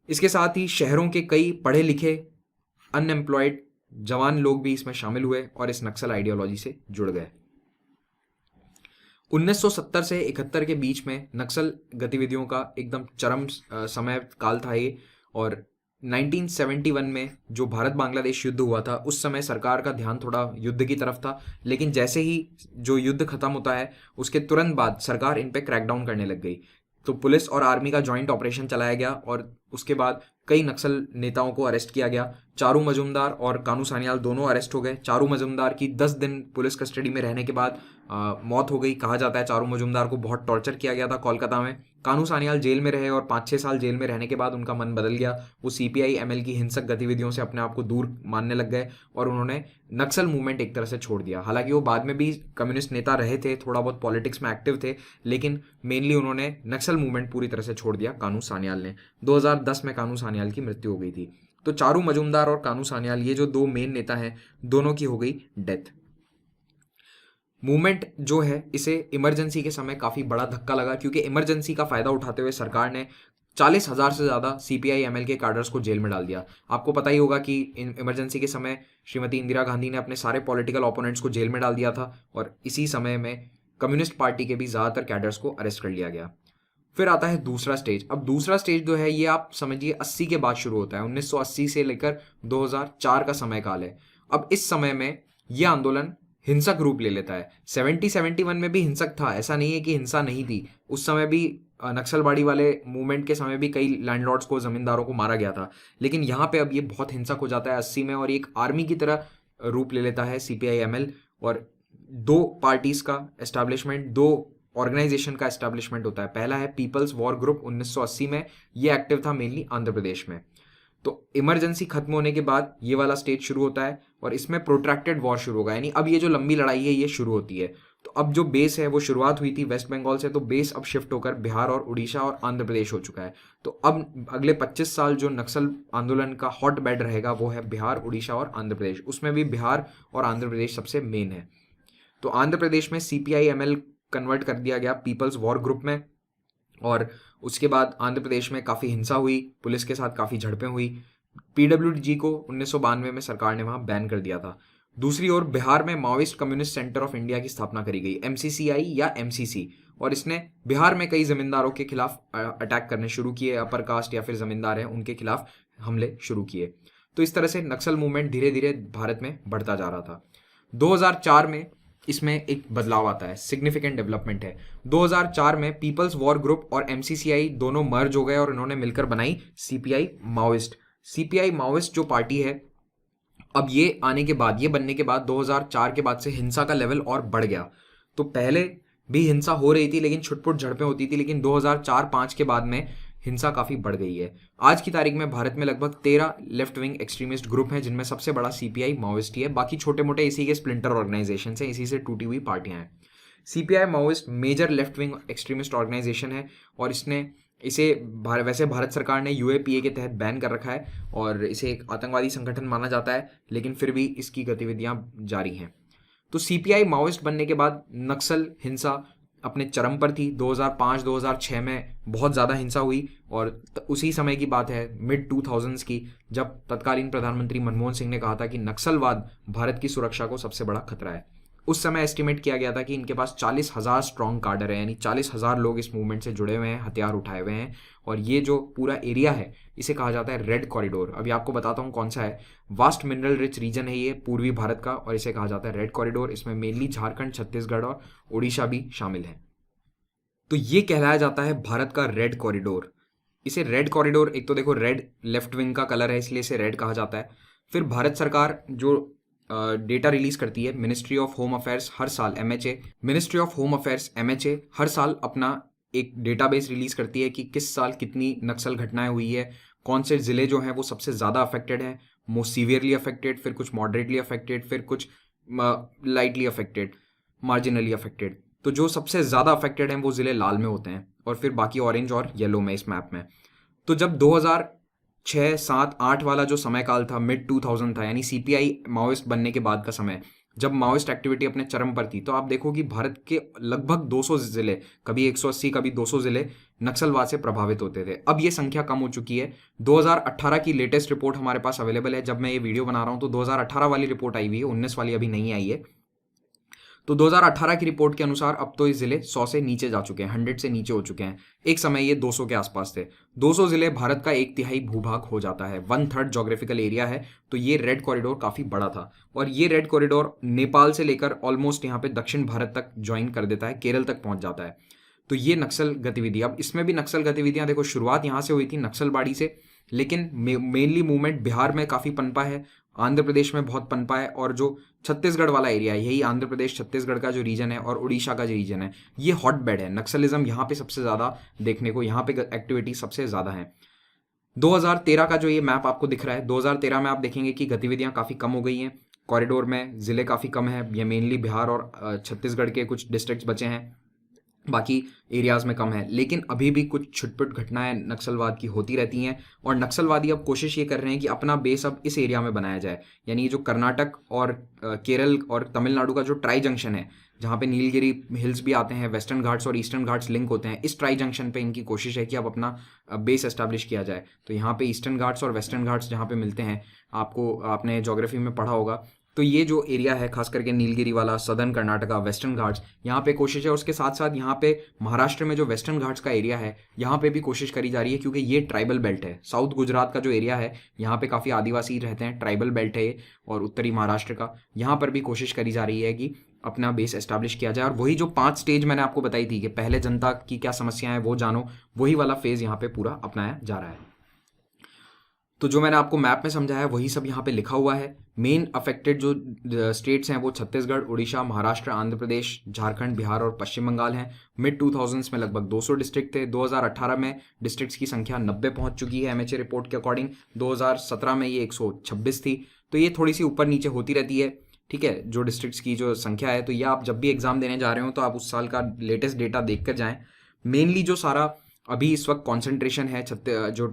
इसके साथ ही शहरों के कई पढ़े लिखे अनएम्प्लॉयड जवान लोग भी इसमें शामिल हुए और इस नक्सल आइडियोलॉजी से जुड़ गए। 1970 से 71 के बीच में नक्सल गतिविधियों का एकदम चरम समय काल था ये। और 1971 में जो भारत बांग्लादेश युद्ध हुआ था, उस समय सरकार का ध्यान थोड़ा युद्ध की तरफ था, लेकिन जैसे ही जो युद्ध खत्म होता है उसके तुरंत बाद सरकार इन पे क्रैकडाउन करने लग गई। तो पुलिस और आर्मी का जॉइंट ऑपरेशन चलाया गया और उसके बाद कई नक्सल नेताओं को अरेस्ट किया गया। चारू मजुमदार और कानू सान्याल दोनों अरेस्ट हो गए। चारू मजुमदार की 10 दिन पुलिस कस्टडी में रहने के बाद मौत हो गई। कहा जाता है चारू मजुमदार को बहुत टॉर्चर किया गया था कोलकाता में। कानू सान्याल जेल में रहे और 5-6 साल जेल में रहने के बाद उनका मन बदल गया। वो सीपीआई-एमएल की हिंसक गतिविधियों से अपने आप को दूर मानने लग गए और उन्होंने नक्सल मूवमेंट एक तरह से छोड़ दिया। हालांकि वो बाद में भी कम्युनिस्ट नेता रहे थे, थोड़ा बहुत पॉलिटिक्स में एक्टिव थे, लेकिन मेनली उन्होंने नक्सल मूवमेंट पूरी तरह से छोड़ दिया कानू सान्याल ने। 2010 में कानू सान्याल की मृत्यु हो गई थी। तो चारू मजुमदार और कानू सान्याल, ये जो दो मेन नेता हैं, दोनों की हो गई डेथ। मूवमेंट जो है इसे इमरजेंसी के समय काफ़ी बड़ा धक्का लगा, क्योंकि इमरजेंसी का फ़ायदा उठाते हुए सरकार ने 40,000 से ज़्यादा सीपीआई-एमएल के कैडर्स को जेल में डाल दिया। आपको पता ही होगा कि इमरजेंसी के समय श्रीमती इंदिरा गांधी ने अपने सारे पॉलिटिकल ओपोनेंट्स को जेल में डाल दिया था और इसी समय में कम्युनिस्ट पार्टी के भी ज़्यादातर कैडर्स को अरेस्ट कर लिया गया। फिर आता है दूसरा स्टेज। अब दूसरा स्टेज जो है ये आप समझिए 80 के बाद शुरू होता है। 1980 से लेकर 2004 का समय काल है। अब इस समय में ये आंदोलन हिंसक रूप ले लेता है। 71 में भी हिंसक था, ऐसा नहीं है कि हिंसा नहीं थी। उस समय भी नक्सलवाड़ी वाले मूवमेंट के समय भी कई लैंडलॉर्ड्स को, जमींदारों को मारा गया था। लेकिन यहाँ पे अब ये बहुत हिंसक हो जाता है 80 में और एक आर्मी की तरह रूप ले लेता है सीपीआई-एमएल। और दो पार्टीज का एस्टैब्लिशमेंट, दो ऑर्गेनाइजेशन का एस्टैब्लिशमेंट होता है। पहला है पीपल्स वॉर ग्रुप 1980 में, ये एक्टिव था मेनली आंध्र प्रदेश में। तो इमरजेंसी खत्म होने के बाद ये वाला स्टेज शुरू होता है और इसमें प्रोट्रैक्टेड वॉर शुरू होगा, यानी अब ये जो लंबी लड़ाई है ये शुरू होती है। तो अब जो बेस है वो शुरुआत हुई थी वेस्ट बंगाल से, तो बेस अब शिफ्ट होकर बिहार और उड़ीसा और आंध्र प्रदेश हो चुका है। तो अब अगले 25 साल जो नक्सल आंदोलन का हॉट बेड रहेगा वो है बिहार, उड़ीसा और आंध्र प्रदेश। उसमें भी बिहार और आंध्र प्रदेश सबसे मेन है। तो आंध्र प्रदेश में सीपीआई-एमएल कन्वर्ट कर दिया गया पीपल्स वॉर ग्रुप में और उसके बाद आंध्र प्रदेश में काफ़ी हिंसा हुई, पुलिस के साथ काफ़ी झड़पें हुई। पीडब्ल्यूडी को 1992 में सरकार ने वहाँ बैन कर दिया था। दूसरी ओर बिहार में Maoist communist centre of India की स्थापना करी गई, एमसीसीआई या एमसीसी, और इसने बिहार में कई जमींदारों के खिलाफ अटैक करने शुरू किए। अपर कास्ट या फिर जमींदार हैं उनके खिलाफ हमले शुरू किए। तो इस तरह से नक्सल मूवमेंट धीरे धीरे भारत में बढ़ता जा रहा था। 2004 में इसमें एक बदलाव आता है, सिग्निफिकेंट डेवलपमेंट है। 2004 में पीपल्स वॉर ग्रुप और एमसीसीआई दोनों मर्ज हो गए और इन्होंने मिलकर बनाई सीपीआई माओइस्ट। सीपीआई माओइस्ट जो पार्टी है, अब ये आने के बाद, ये बनने के बाद 2004 के बाद से हिंसा का लेवल और बढ़ गया। तो पहले भी हिंसा हो रही थी लेकिन छुटपुट झड़पें होती थी, लेकिन 2004-05 के बाद में हिंसा काफ़ी बढ़ गई है। आज की तारीख में भारत में लगभग 13 लेफ्ट विंग एक्सट्रीमिस्ट ग्रुप हैं, जिनमें सबसे बड़ा सीपीआई माओइस्ट ही है। बाकी छोटे मोटे इसी के स्प्लिंटर ऑर्गेनाइजेशन हैं, इसी से टूटी हुई पार्टियां हैं। CPI Maoist major left wing extremist organisation है और इसे वैसे भारत सरकार ने यूएपीए के तहत बैन कर रखा है और इसे एक आतंकवादी संगठन माना जाता है, लेकिन फिर भी इसकी गतिविधियां जारी हैं। तो सीपीआई माओइस्ट बनने के बाद नक्सल हिंसा अपने चरम पर थी। 2005-2006 में बहुत ज़्यादा हिंसा हुई और उसी समय की बात है, मिड 2000s की, जब तत्कालीन प्रधानमंत्री मनमोहन सिंह ने कहा था कि नक्सलवाद भारत की सुरक्षा को सबसे बड़ा खतरा है। उस समय एस्टिमेट किया गया था कि इनके पास 40,000 स्ट्रॉन्ग कार्डर है, यानी 40,000 लोग इस मूवमेंट से जुड़े हुए हैं, हथियार उठाए हुए हैं। और ये जो पूरा एरिया है इसे कहा जाता है रेड कॉरिडोर। अभी आपको बताता हूँ कौन सा है। वास्ट मिनरल रिच रीजन है ये पूर्वी भारत का और इसे कहा जाता है रेड कॉरिडोर। इसमें मेनली झारखंड, छत्तीसगढ़ और उड़ीसा भी शामिल है। तो ये कहलाया जाता है भारत का रेड कॉरिडोर। इसे रेड कॉरिडोर, एक तो देखो रेड लेफ्ट विंग का कलर है इसलिए इसे रेड कहा जाता है। फिर भारत सरकार जो डेटा रिलीज करती है, मिनिस्ट्री ऑफ होम अफेयर्स हर साल, ministry of home affairs MHA हर साल अपना एक डेटाबेस रिलीज करती है कि किस साल कितनी नक्सल घटनाएं हुई है, कौन से जिले जो हैं वो सबसे ज़्यादा अफेक्टेड हैं, मोस्ट सीवियरली अफेक्टेड, फिर कुछ मॉडरेटली अफेक्टेड, फिर कुछ लाइटली अफेक्टेड, मार्जिनली अफेक्टेड। तो जो सबसे ज़्यादा अफेक्टेड हैं वो ज़िले लाल में होते हैं और फिर बाकी ऑरेंज और येलो में इस मैप में। तो जब 2006, 7, 8 वाला जो समय काल था, मिड 2000 था, यानी सीपीआई माओइस्ट बनने के बाद का समय, जब माओइस्ट एक्टिविटी अपने चरम पर थी, तो आप देखो कि भारत के लगभग 200 जिले, कभी 180, कभी 200 जिले नक्सलवाद से प्रभावित होते थे। अब ये संख्या कम हो चुकी है। 2018 की लेटेस्ट रिपोर्ट हमारे पास अवेलेबल है, जब मैं ये वीडियो बना रहा हूँ तो 2018 वाली रिपोर्ट आई हुई है, 19 वाली अभी नहीं आई है। तो 2018 की रिपोर्ट के अनुसार अब तो ये जिले 100 से नीचे जा चुके हैं, 100 से नीचे हो चुके हैं। एक समय ये 200 के आसपास थे। 200 जिले भारत का 1/3 भूभाग हो जाता है, 1/3 जोग्राफिकल एरिया है। तो ये रेड कॉरिडोर काफी बड़ा था और ये रेड कॉरिडोर नेपाल से लेकर ऑलमोस्ट यहाँ पे दक्षिण भारत तक ज्वाइन कर देता है, केरल तक पहुंच जाता है। तो ये नक्सल गतिविधि, अब इसमें भी नक्सल गतिविधियां देखो, शुरुआत यहाँ से हुई थी नक्सलबाड़ी से, लेकिन मेनली मूवमेंट बिहार में काफी पनपा है, आंध्र प्रदेश में बहुत पनपा है, और जो छत्तीसगढ़ वाला एरिया है, यही आंध्र प्रदेश छत्तीसगढ़ का जो रीजन है और उड़ीसा का जो रीजन है, ये हॉट बेड है। नक्सलिज्म यहाँ पे सबसे ज्यादा देखने को, यहाँ पे एक्टिविटी सबसे ज्यादा है। 2013 का जो ये मैप आपको दिख रहा है, 2013 में आप देखेंगे कि गतिविधियां काफी कम हो गई हैं कॉरिडोर में, जिले काफी कम है, ये मेनली बिहार और छत्तीसगढ़ के कुछ डिस्ट्रिक्ट्स बचे हैं, बाकी एरियाज में कम है। लेकिन अभी भी कुछ छुटपुट घटनाएं नक्सलवाद की होती रहती हैं और नक्सलवादी अब कोशिश ये कर रहे हैं कि अपना बेस अब इस एरिया में बनाया जाए, यानी ये जो कर्नाटक और केरल और तमिलनाडु का जो ट्राई जंक्शन है, जहाँ पे नीलगिरी हिल्स भी आते हैं, वेस्टर्न घाट्स और ईस्टर्न घाट्स लिंक होते हैं, इस ट्राई जंक्शन पे इनकी कोशिश है कि अब अपना बेस एस्टैब्लिश किया जाए। तो यहाँ पे ईस्टर्न घाट्स और वेस्टर्न घाट्स जहाँ पे मिलते हैं, आपको आपने ज्योग्राफी में पढ़ा होगा, तो ये जो एरिया है खास करके नीलगिरी वाला, सदर्न कर्नाटका, वेस्टर्न घाट्स, यहाँ पे कोशिश है। उसके साथ साथ यहाँ पे महाराष्ट्र में जो वेस्टर्न घाट्स का एरिया है, यहाँ पे भी कोशिश करी जा रही है, क्योंकि ये ट्राइबल बेल्ट है। साउथ गुजरात का जो एरिया है, यहाँ पे काफ़ी आदिवासी रहते हैं, ट्राइबल बेल्ट है ये, और उत्तरी महाराष्ट्र का, यहाँ पर भी कोशिश करी जा रही है कि अपना बेस एस्टैब्लिश किया जाए। और वही जो 5 स्टेज मैंने आपको बताई थी कि पहले जनता की क्या समस्याएं हैं वो जानो, वही वाला फेज यहाँ पे पूरा अपनाया जा रहा है। तो जो मैंने आपको मैप में समझाया वही सब यहाँ पे लिखा हुआ है। मेन अफेक्टेड जो स्टेट्स हैं वो छत्तीसगढ़, उड़ीसा, महाराष्ट्र, आंध्र प्रदेश, झारखंड, बिहार और पश्चिम बंगाल हैं। मिड 2000s में लगभग 200 डिस्ट्रिक्ट थे। 2018 में डिस्ट्रिक्ट्स की संख्या 90 पहुंच चुकी है एमएचए रिपोर्ट के अकॉर्डिंग। 2017 में ये 126 थी। तो ये थोड़ी सी ऊपर नीचे होती रहती है, ठीक है, जो डिस्ट्रिक्ट्स की जो संख्या है। तो ये आप जब भी एग्जाम देने जा रहे हो तो आप उस साल का लेटेस्ट डेटा देख कर जाएं। मेनली जो सारा अभी इस वक्त कॉन्सेंट्रेशन है जो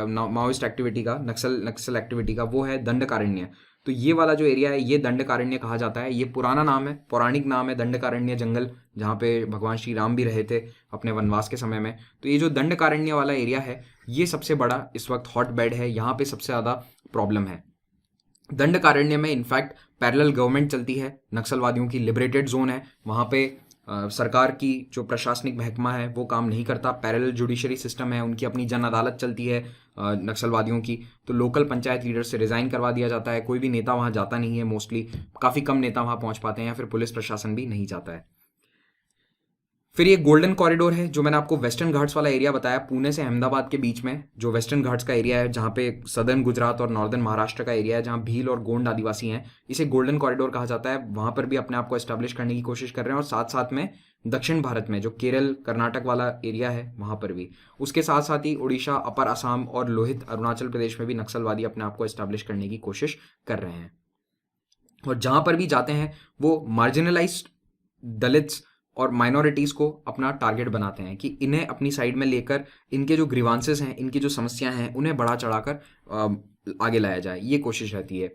माओइस्ट एक्टिविटी का, नक्सल एक्टिविटी का, वो है दंडकारण्य। तो ये वाला जो एरिया है ये दंडकारण्य कहा जाता है। ये पुराना नाम है, पौराणिक नाम है दंडकारण्य जंगल, जहाँ पे भगवान श्री राम भी रहे थे अपने वनवास के समय में। तो ये जो दंडकारण्य वाला एरिया है ये सबसे बड़ा इस वक्त हॉट बेड है, यहाँ पे सबसे ज़्यादा प्रॉब्लम है। दंडकारण्य में इनफैक्ट पैरेलल गवर्नमेंट चलती है, नक्सलवादियों की लिबरेटेड जोन है, वहाँ पे सरकार की जो प्रशासनिक महकमा है वो काम नहीं करता। पैरेलल जुडिशरी सिस्टम है, उनकी अपनी जन अदालत चलती है नक्सलवादियों की। तो लोकल पंचायत लीडर से रिजाइन करवा दिया जाता है, कोई भी नेता वहाँ जाता नहीं है, मोस्टली काफ़ी कम नेता वहाँ पहुँच पाते हैं, या फिर पुलिस प्रशासन भी नहीं जाता है। फिर ये गोल्डन कॉरिडोर है जो मैंने आपको वेस्टर्न घाट्स वाला एरिया बताया, पुणे से अहमदाबाद के बीच में जो वेस्टर्न घाट्स का एरिया है, जहाँ पे सदर्न गुजरात और नॉर्दर्न महाराष्ट्र का एरिया है, जहाँ भील और गोंड आदिवासी हैं, इसे गोल्डन कॉरिडोर कहा जाता है। वहाँ पर भी अपने आप को एस्टैब्लिश करने की कोशिश कर रहे हैं, और साथ साथ में दक्षिण भारत में जो केरल कर्नाटक वाला एरिया है वहाँ पर भी, उसके साथ साथ ही उड़ीसा, अपर असम और लोहित अरुणाचल प्रदेश में भी नक्सलवादी अपने आप को एस्टैब्लिश करने की कोशिश कर रहे हैं। और जहाँ पर भी जाते हैं वो मार्जिनलाइज्ड दलित्स और माइनॉरिटीज़ को अपना टारगेट बनाते हैं कि इन्हें अपनी साइड में लेकर इनके जो ग्रीवांसेस हैं, इनकी जो समस्याएं हैं, उन्हें बढ़ा चढ़ाकर आगे लाया जाए, ये कोशिश रहती है।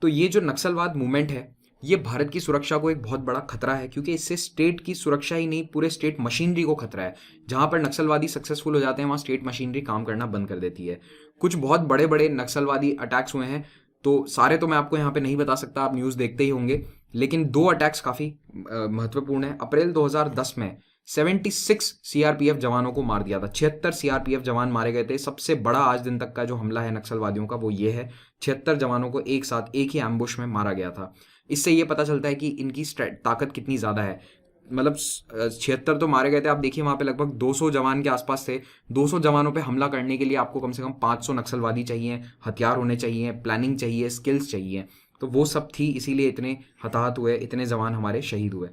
तो ये जो नक्सलवाद मूवमेंट है ये भारत की सुरक्षा को एक बहुत बड़ा खतरा है, क्योंकि इससे स्टेट की सुरक्षा ही नहीं, पूरे स्टेट मशीनरी को खतरा है। जहां पर नक्सलवादी सक्सेसफुल हो जाते हैं वहां स्टेट मशीनरी काम करना बंद कर देती है। कुछ बहुत बड़े बड़े नक्सलवादी अटैक्स हुए हैं, तो सारे तो मैं आपको यहाँ पे नहीं बता सकता, आप न्यूज़ देखते ही होंगे, लेकिन 2 अटैक्स काफ़ी महत्वपूर्ण है। अप्रैल 2010 में 76 सीआरपीएफ जवानों को मार दिया था, 76 सीआरपीएफ जवान मारे गए थे। सबसे बड़ा आज दिन तक का जो हमला है नक्सलवादियों का वो ये है, 76 जवानों को एक साथ एक ही एम्बुश में मारा गया था। इससे ये पता चलता है कि इनकी ताकत कितनी ज़्यादा है। मतलब 76 तो मारे गए थे, आप देखिए वहाँ पे लगभग 200 जवान के आसपास थे। 200 जवानों पे हमला करने के लिए आपको कम से कम 500 नक्सलवादी चाहिए, हथियार होने चाहिए, प्लानिंग चाहिए, स्किल्स चाहिए। तो वो सब थी, इसीलिए इतने हताहत हुए, इतने जवान हमारे शहीद हुए।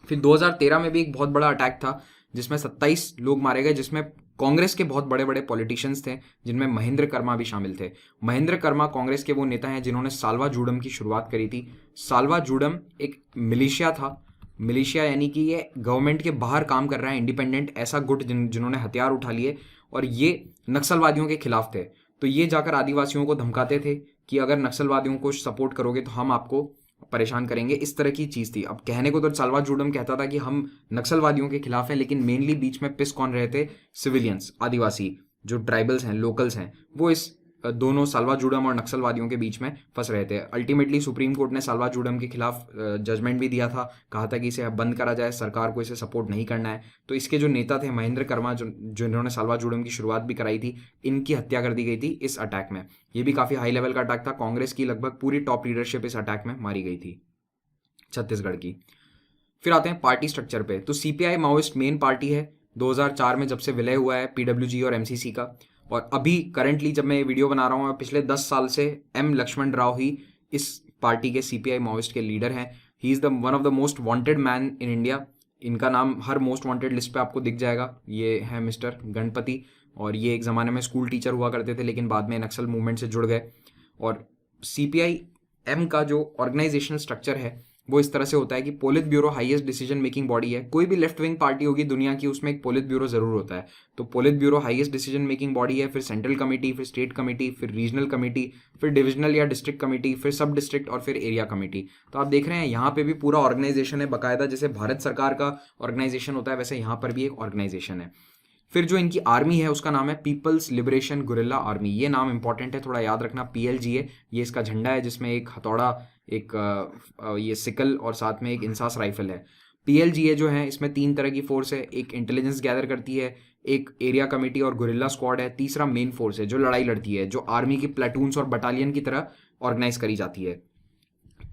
फिर 2013 में भी एक बहुत बड़ा अटैक था जिसमें 27 लोग मारे गए, जिसमें कांग्रेस के बहुत बड़े बड़े पॉलिटिशियंस थे, जिनमें महेंद्र कर्मा भी शामिल थे। महेंद्र कर्मा कांग्रेस के वो नेता हैं जिन्होंने साल्वा जुडम की शुरुआत करी थी। साल्वा जुडम एक मिलिशिया था मिलिशिया यानी कि ये गवर्नमेंट के बाहर काम कर रहा है, इंडिपेंडेंट ऐसा गुट जिन्होंने हथियार उठा लिए और ये नक्सलवादियों के खिलाफ थे। तो ये जाकर आदिवासियों को धमकाते थे कि अगर नक्सलवादियों को सपोर्ट करोगे तो हम आपको परेशान करेंगे, इस तरह की चीज़ थी। अब कहने को तो साल्वाजुडम कहता था कि हम नक्सलवादियों के खिलाफ हैं, लेकिन मेनली बीच में पिस कौन रहे थे? सिविलियंस, आदिवासी जो ट्राइबल्स हैं, लोकल्स हैं, वो इस दोनों साल्वाजुडम और नक्सलवादियों के बीच में फंस रहे थे। अल्टीमेटली सुप्रीम कोर्ट ने साल्वाजुडम के खिलाफ जजमेंट भी दिया था, कहा था कि इसे अब बंद करा जाए, सरकार को इसे सपोर्ट नहीं करना है। तो इसके जो नेता थे महेंद्र कर्मा, जो इन्होंने साल्वाजुडम की शुरुआत भी कराई थी, इनकी हत्या कर दी गई थी इस अटैक में। ये भी काफ़ी हाई लेवल का अटैक था। कांग्रेस की लगभग पूरी टॉप लीडरशिप इस अटैक में मारी गई थी, छत्तीसगढ़ की। फिर आते हैं पार्टी स्ट्रक्चर पे। तो सीपीआई माओइस्ट मेन पार्टी है, 2004 में जब से विलय हुआ है पीडब्ल्यूजी और एमसीसी का। और अभी करंटली जब मैं ये वीडियो बना रहा हूँ, पिछले 10 साल से एम लक्ष्मण राव ही इस पार्टी के सीपीआई माओइस्ट के लीडर हैं। He is the one of the most wanted man in India. इनका नाम हर मोस्ट वांटेड लिस्ट पे आपको दिख जाएगा। ये है मिस्टर गणपति, और ये एक ज़माने में स्कूल टीचर हुआ करते थे, लेकिन बाद में नक्सल मूवमेंट से जुड़ गए। और सीपीआई एम का जो ऑर्गेनाइजेशनल स्ट्रक्चर है वो इस तरह से होता है कि polit bureau highest decision making body है। कोई भी लेफ्ट विंग पार्टी होगी दुनिया की, उसमें एक पोलित ब्यूरो जरूर होता है। तो polit bureau highest decision making body है, फिर सेंट्रल कमेटी, फिर स्टेट कमेटी, फिर रीजनल कमेटी, फिर डिविजनल या डिस्ट्रिक्ट कमेटी, फिर सब डिस्ट्रिक्ट और फिर एरिया कमेटी। तो आप देख रहे हैं यहाँ पे भी पूरा ऑर्गेनाइजेशन है बाकायदा। जैसे भारत सरकार का ऑर्गेनाइजेशन होता है वैसे यहाँ पर भी एक ऑर्गेनाइजेशन है। फिर जो इनकी आर्मी है उसका नाम है पीपल्स लिबरेशन गुरिल्ला आर्मी। ये नाम इंपॉर्टेंट है, थोड़ा याद रखना। पीएलजीए ये इसका झंडा है, जिसमें एक हथौड़ा, एक ये सिकल और साथ में एक इंसास राइफल है। पीएलजीए जो है इसमें 3 तरह की फोर्स है। एक इंटेलिजेंस गैदर करती है, एक एरिया कमेटी और गुरिल्ला स्क्वाड है, तीसरा मेन फोर्स है जो लड़ाई लड़ती है, जो आर्मी की प्लेटून्स और बटालियन की तरह ऑर्गेनाइज करी जाती है।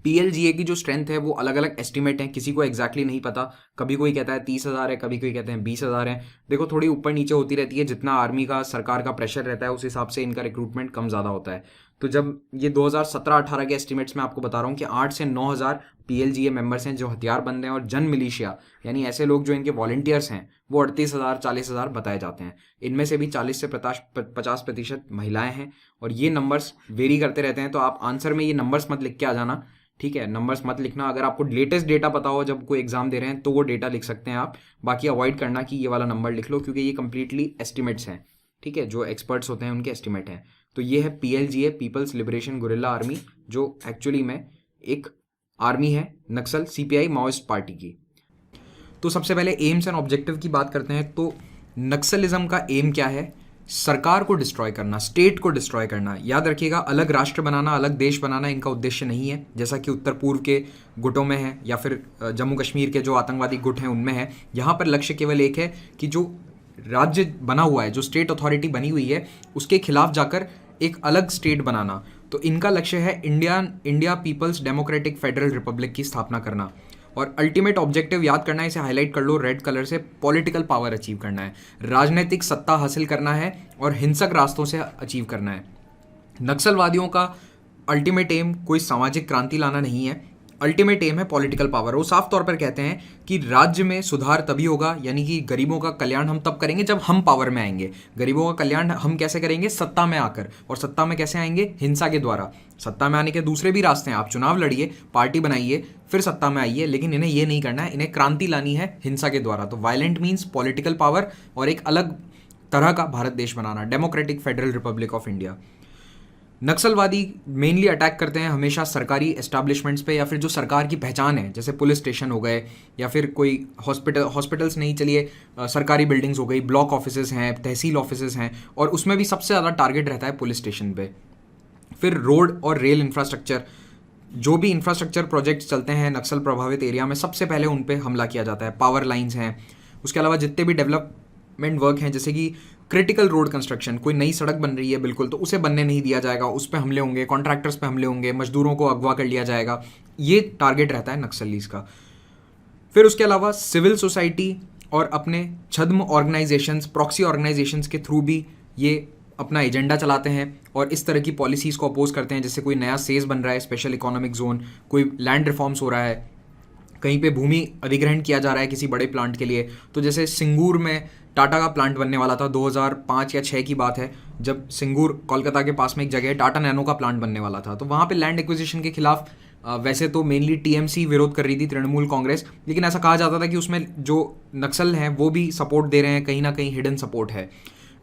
पीएलजीए की जो स्ट्रेंथ है वो अलग अलग एस्टिमेट है, किसी को एग्जैक्टली नहीं पता। कभी कोई कहता है 30,000 है, कभी कोई कहते हैं 20,000 है। देखो थोड़ी ऊपर नीचे होती रहती है, जितना आर्मी का सरकार का प्रेशर रहता है उस हिसाब से इनका रिक्रूटमेंट कम ज़्यादा होता है। तो जब ये 2017-18 के एस्टिमेट्स में आपको बता रहा हूँ कि 8 से 9,000 पीएलजीए मेंबर्स हैं जो हथियारबंद हैं, और जन मिलिशिया यानी ऐसे लोग जो इनके वॉलंटियर्स हैं वो 38,000 40,000 बताए जाते हैं। इनमें से भी 40 से 50% महिलाएं हैं, और ये नंबर्स वेरी करते रहते हैं। तो आप आंसर में ये नंबर्स मत लिख के आ जाना, ठीक है? नंबर्स मत लिखना। अगर आपको लेटेस्ट डेटा पता हो जब कोई एग्जाम दे रहे हैं तो वो डेटा लिख सकते हैं आप, बाकी अवॉइड करना कि ये वाला नंबर लिख लो, क्योंकि ये कंप्लीटली एस्टिमेट्स हैं, ठीक है? जो एक्सपर्ट्स होते हैं उनके एस्टिमेट हैं। तो ये है PLGA, people's liberation guerrilla army, जो एक्चुअली में एक आर्मी है नक्सल सीपीआई माओइस्ट पार्टी की। तो सबसे पहले एम्स एंड ऑब्जेक्टिव की बात करते हैं। तो नक्सलिज्म का एम क्या है? सरकार को डिस्ट्रॉय करना, स्टेट को डिस्ट्रॉय करना। याद रखिएगा, अलग राष्ट्र बनाना, अलग देश बनाना इनका उद्देश्य नहीं है, जैसा कि उत्तर पूर्व के गुटों में है या फिर जम्मू कश्मीर के जो आतंकवादी गुट हैं उनमें है। यहाँ पर लक्ष्य केवल एक है कि जो राज्य बना हुआ है, जो स्टेट अथॉरिटी बनी हुई है, उसके खिलाफ जाकर एक अलग स्टेट बनाना। तो इनका लक्ष्य है India people's democratic federal republic की स्थापना करना। और अल्टीमेट ऑब्जेक्टिव याद करना है, इसे हाईलाइट कर लो रेड कलर से, पॉलिटिकल पावर अचीव करना है, राजनीतिक सत्ता हासिल करना है और हिंसक रास्तों से अचीव करना है। नक्सलवादियों का अल्टीमेट एम कोई सामाजिक क्रांति लाना नहीं है, अल्टीमेट एम है पॉलिटिकल पावर। वो साफ तौर पर कहते हैं कि राज्य में सुधार तभी होगा, यानी कि गरीबों का कल्याण हम तब करेंगे जब हम पावर में आएंगे। गरीबों का कल्याण हम कैसे करेंगे? सत्ता में आकर। और सत्ता में कैसे आएंगे? हिंसा के द्वारा। सत्ता में आने के दूसरे भी रास्ते हैं, आप चुनाव लड़िए, पार्टी बनाइए, फिर सत्ता में आइए, लेकिन इन्हें ये नहीं करना है, इन्हें क्रांति लानी है हिंसा के द्वारा। तो वायलेंट मीन्स पॉलिटिकल पावर और एक अलग तरह का भारत देश बनाना, democratic federal republic of India. नक्सलवादी मेनली अटैक करते हैं हमेशा सरकारी एस्टैब्लिशमेंट्स पे, या फिर जो सरकार की पहचान है, जैसे पुलिस स्टेशन हो गए, या फिर कोई हॉस्पिटल्स नहीं, चलिए सरकारी बिल्डिंग्स हो गई, ब्लॉक ऑफिसेज हैं, तहसील ऑफिसेज हैं, और उसमें भी सबसे ज़्यादा टारगेट रहता है पुलिस स्टेशन पे। फिर रोड और रेल इंफ्रास्ट्रक्चर, जो भी इंफ्रास्ट्रक्चर प्रोजेक्ट्स चलते हैं नक्सल प्रभावित एरिया में, सबसे पहले उन पे हमला किया जाता है। पावर लाइन्स हैं, उसके अलावा जितने भी डेवलपमेंट वर्क हैं, जैसे कि क्रिटिकल रोड कंस्ट्रक्शन, कोई नई सड़क बन रही है बिल्कुल, तो उसे बनने नहीं दिया जाएगा, उस पर हमले होंगे, कॉन्ट्रैक्टर्स पे हमले होंगे, मजदूरों को अगवा कर लिया जाएगा। ये टारगेट रहता है नक्सलीज का। फिर उसके अलावा सिविल सोसाइटी और अपने छद्म ऑर्गेनाइजेशंस, प्रॉक्सी ऑर्गेनाइजेशंस के थ्रू भी ये अपना एजेंडा चलाते हैं और इस तरह की पॉलिसीज़ को अपोज करते हैं। जैसे कोई नया सेज बन रहा है, स्पेशल इकोनॉमिक जोन, कोई लैंड रिफॉर्म्स हो रहा है, कहीं पे भूमि अधिग्रहण किया जा रहा है किसी बड़े प्लांट के लिए। तो जैसे सिंगूर में टाटा का प्लांट बनने वाला था, 2005 या 6 की बात है, जब सिंगूर कोलकाता के पास में एक जगह है, टाटा नैनो का प्लांट बनने वाला था। तो वहाँ पे लैंड एक्विजिशन के खिलाफ वैसे तो मेनली टीएमसी विरोध कर रही थी, तृणमूल कांग्रेस, लेकिन ऐसा कहा जाता था कि उसमें जो नक्सल हैं वो भी सपोर्ट दे रहे हैं, कहीं ना कहीं हिडन सपोर्ट है।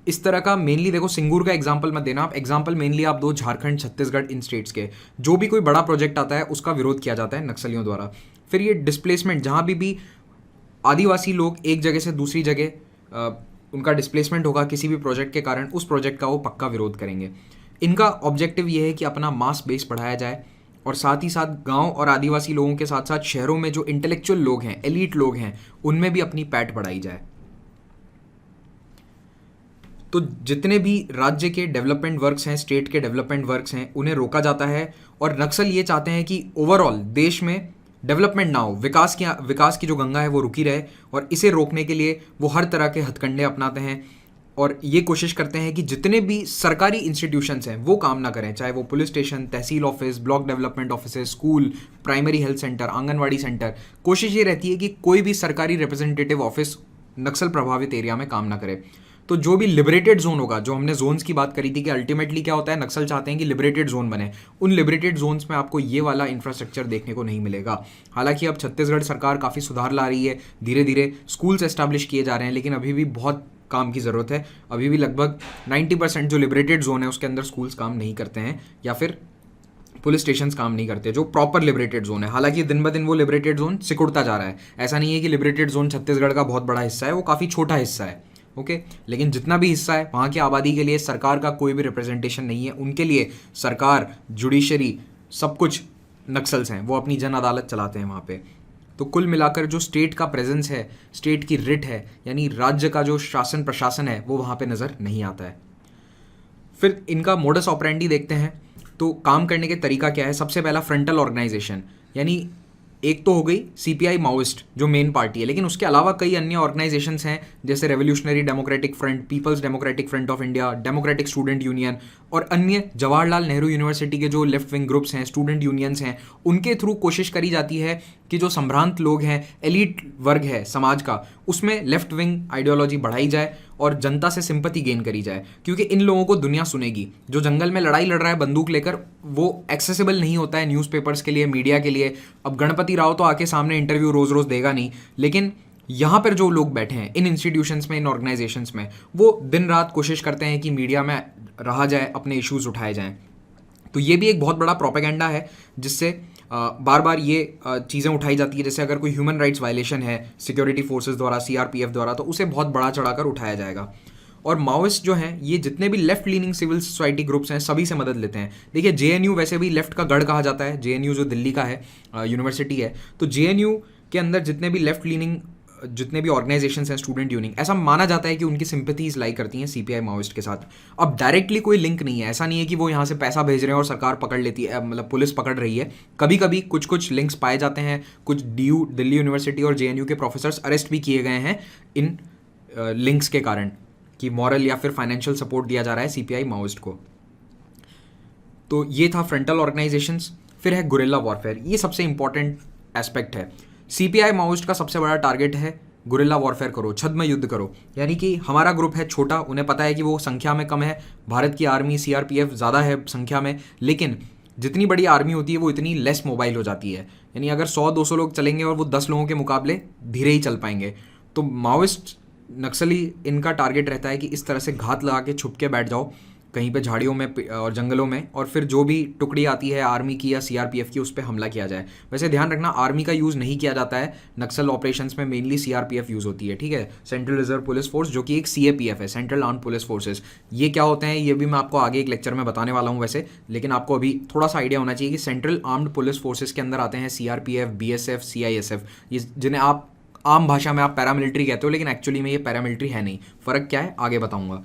इस तरह का मेनली देखो, सिंगूर का एग्जाम्पल मत देना आप, एग्जाम्पल मेनली आप दो झारखंड छत्तीसगढ़ इन स्टेट्स के। जो भी कोई बड़ा प्रोजेक्ट आता है उसका विरोध किया जाता है नक्सलियों द्वारा। फिर ये डिस्प्लेसमेंट, जहाँ भी आदिवासी लोग एक जगह से दूसरी जगह उनका डिस्प्लेसमेंट होगा किसी भी प्रोजेक्ट के कारण, उस प्रोजेक्ट का वो पक्का विरोध करेंगे। इनका ऑब्जेक्टिव ये है कि अपना मास बेस बढ़ाया जाए और साथ ही साथ गांव और आदिवासी लोगों के साथ साथ शहरों में जो इंटेलेक्चुअल लोग हैं, एलीट लोग हैं, उनमें भी अपनी पैठ बढ़ाई जाए। तो जितने भी राज्य के डेवलपमेंट वर्क्स हैं, स्टेट के डेवलपमेंट वर्क्स हैं, उन्हें रोका जाता है। और नक्सल ये चाहते हैं कि ओवरऑल देश में डेवलपमेंट ना हो, विकास की जो गंगा है वो रुकी रहे, और इसे रोकने के लिए वो हर तरह के हथकंडे अपनाते हैं और ये कोशिश करते हैं कि जितने भी सरकारी इंस्टीट्यूशंस हैं वो काम ना करें, चाहे वो police station, tehsil office, block development office, school, primary health centre, anganwadi centre. कोशिश ये रहती है कि कोई भी सरकारी रिप्रेजेंटेटिव ऑफिस नक्सल प्रभावित एरिया में काम ना करे। तो जो भी लिबरेटेड जोन होगा, जो हमने जोन्स की बात करी थी कि अल्टीमेटली क्या होता है, नक्सल चाहते हैं कि लिबरेटेड जोन बने, उन लिबरेटेड जोन्स में आपको ये वाला इंफ्रास्ट्रक्चर देखने को नहीं मिलेगा। हालांकि अब छत्तीसगढ़ सरकार काफ़ी सुधार ला रही है, धीरे धीरे स्कूल्स एस्टैब्लिश किए जा रहे हैं, लेकिन अभी भी बहुत काम की ज़रूरत है। अभी भी लगभग 90% जो लिबरेटेड जोन है उसके अंदर स्कूल्स काम नहीं करते हैं, या फिर पुलिस स्टेशंस काम नहीं करते जो प्रॉपर लिबरेटेड जोन है। हालांकि दिन ब दिन वो लिबरेटेड जोन सिकुड़ता जा रहा है। ऐसा नहीं है कि लिबरेटेड जोन छत्तीसगढ़ का बहुत बड़ा हिस्सा है, वो काफ़ी छोटा हिस्सा है। ओके, लेकिन जितना भी हिस्सा है वहाँ की आबादी के लिए सरकार का कोई भी रिप्रेजेंटेशन नहीं है। उनके लिए सरकार, जुडिशरी, सब कुछ नक्सल्स हैं, वो अपनी जन अदालत चलाते हैं वहाँ पे। तो कुल मिलाकर जो स्टेट का प्रेजेंस है, स्टेट की रिट है, यानी राज्य का जो शासन प्रशासन है, वो वहाँ पे नज़र नहीं आता है। फिर इनका मोडस ऑपरेंडी देखते हैं। तो काम करने के तरीका क्या है? सबसे पहला फ्रंटल ऑर्गेनाइजेशन, यानी एक तो हो गई सीपीआई माओइस्ट जो मेन पार्टी है, लेकिन उसके अलावा कई अन्य ऑर्गेनाइजेशंस हैं, जैसे revolutionary democratic front, people's democratic front of India, democratic student union और अन्य जवाहरलाल नेहरू यूनिवर्सिटी के जो लेफ्ट विंग ग्रुप्स हैं, स्टूडेंट यूनियंस हैं। उनके थ्रू कोशिश करी जाती है कि जो संभ्रांत लोग हैं, एलीट वर्ग है समाज का, उसमें लेफ्ट विंग आइडियोलॉजी बढ़ाई जाए और जनता से सिंपैथी गेन करी जाए, क्योंकि इन लोगों को दुनिया सुनेगी। जो जंगल में लड़ाई लड़ रहा है बंदूक लेकर, वो एक्सेसिबल नहीं होता है न्यूज़पेपर्स के लिए, मीडिया के लिए। अब गणपति राव तो आके सामने इंटरव्यू रोज़ रोज़ देगा नहीं, लेकिन यहाँ पर जो लोग बैठे हैं इन इंस्टीट्यूशंस में, इन ऑर्गेनाइजेशंस में, वो दिन रात कोशिश करते हैं कि मीडिया में रहा जाए, अपने इश्यूज़ उठाए जाएँ। तो ये भी एक बहुत बड़ा प्रोपेगेंडा है, जिससे बार बार ये चीज़ें उठाई जाती है। जैसे अगर कोई ह्यूमन राइट्स वायलेशन है सिक्योरिटी फोर्सेस द्वारा, सीआरपीएफ द्वारा, तो उसे बहुत बड़ा चढ़ाकर उठाया जाएगा। और माओइस्ट जो हैं, ये जितने भी left leaning civil society groups हैं, सभी से मदद लेते हैं। देखिए, जेएनयू वैसे भी लेफ्ट का गढ़ कहा जाता है, जेएनयू जो दिल्ली का है यूनिवर्सिटी है, तो जेएनयू के अंदर जितने भी लेफ्ट लीनिंग जितने भी ऑर्गेनाइजेशंस हैं, स्टूडेंट यूनियन, ऐसा माना जाता है कि उनकी सिंपैथीज लाई करती हैं सीपीआई माओइस्ट के साथ। अब डायरेक्टली कोई लिंक नहीं है, ऐसा नहीं है कि वो यहाँ से पैसा भेज रहे हैं और सरकार पकड़ लेती है, मतलब पुलिस पकड़ रही है। कभी कभी कुछ कुछ लिंक्स पाए जाते हैं, कुछ डीयू, दिल्ली यूनिवर्सिटी और जेएनयू के प्रोफेसर्स अरेस्ट भी किए गए हैं इन लिंक्स के कारण, कि मॉरल या फिर फाइनेंशियल सपोर्ट दिया जा रहा है सीपीआई माओइस्ट को। तो ये था फ्रंटल ऑर्गेनाइजेशंस। फिर है गुरिल्ला वॉरफेयर, ये सबसे इंपॉर्टेंट एस्पेक्ट है। सीपीआई माओइस्ट का सबसे बड़ा टारगेट है गुरिल्ला वॉरफेयर करो, छद्म युद्ध करो। यानी कि हमारा ग्रुप है छोटा, उन्हें पता है कि वो संख्या में कम है, भारत की आर्मी सीआरपीएफ ज़्यादा है संख्या में, लेकिन जितनी बड़ी आर्मी होती है वो इतनी लेस मोबाइल हो जाती है। यानी अगर 100-200 लोग चलेंगे और वो 10 लोगों के मुकाबले धीरे ही चल पाएंगे। तो माओइस्ट नक्सली, इनका टारगेट रहता है कि इस तरह से घात लगा के छुप के बैठ जाओ कहीं पे झाड़ियों में और जंगलों में, और फिर जो भी टुकड़ी आती है आर्मी की या सीआरपीएफ की, उस पर हमला किया जाए। वैसे ध्यान रखना, आर्मी का यूज़ नहीं किया जाता है नक्सल ऑपरेशंस में, मेनली सीआरपीएफ यूज़ होती है, ठीक है, सेंट्रल रिजर्व पुलिस फोर्स, जो कि एक सीएपीएफ है, सेंट्रल आर्म्ड पुलिस फोर्सेज। ये क्या होते हैं ये भी मैं आपको आगे एक लेक्चर में बताने वाला हूँ वैसे, लेकिन आपको अभी थोड़ा सा आइडिया होना चाहिए कि सेंट्रल आर्म्ड पुलिस फोर्सेज के अंदर आते हैं सीआरपीएफ, बीएसएफ, सीआईएसएफ, ये जिन्हें आप आम भाषा में आप पैरामिलिट्री कहते हो, लेकिन एक्चुअली में ये पैरामिलिट्री है नहीं। फ़र्क क्या है आगे बताऊंगा।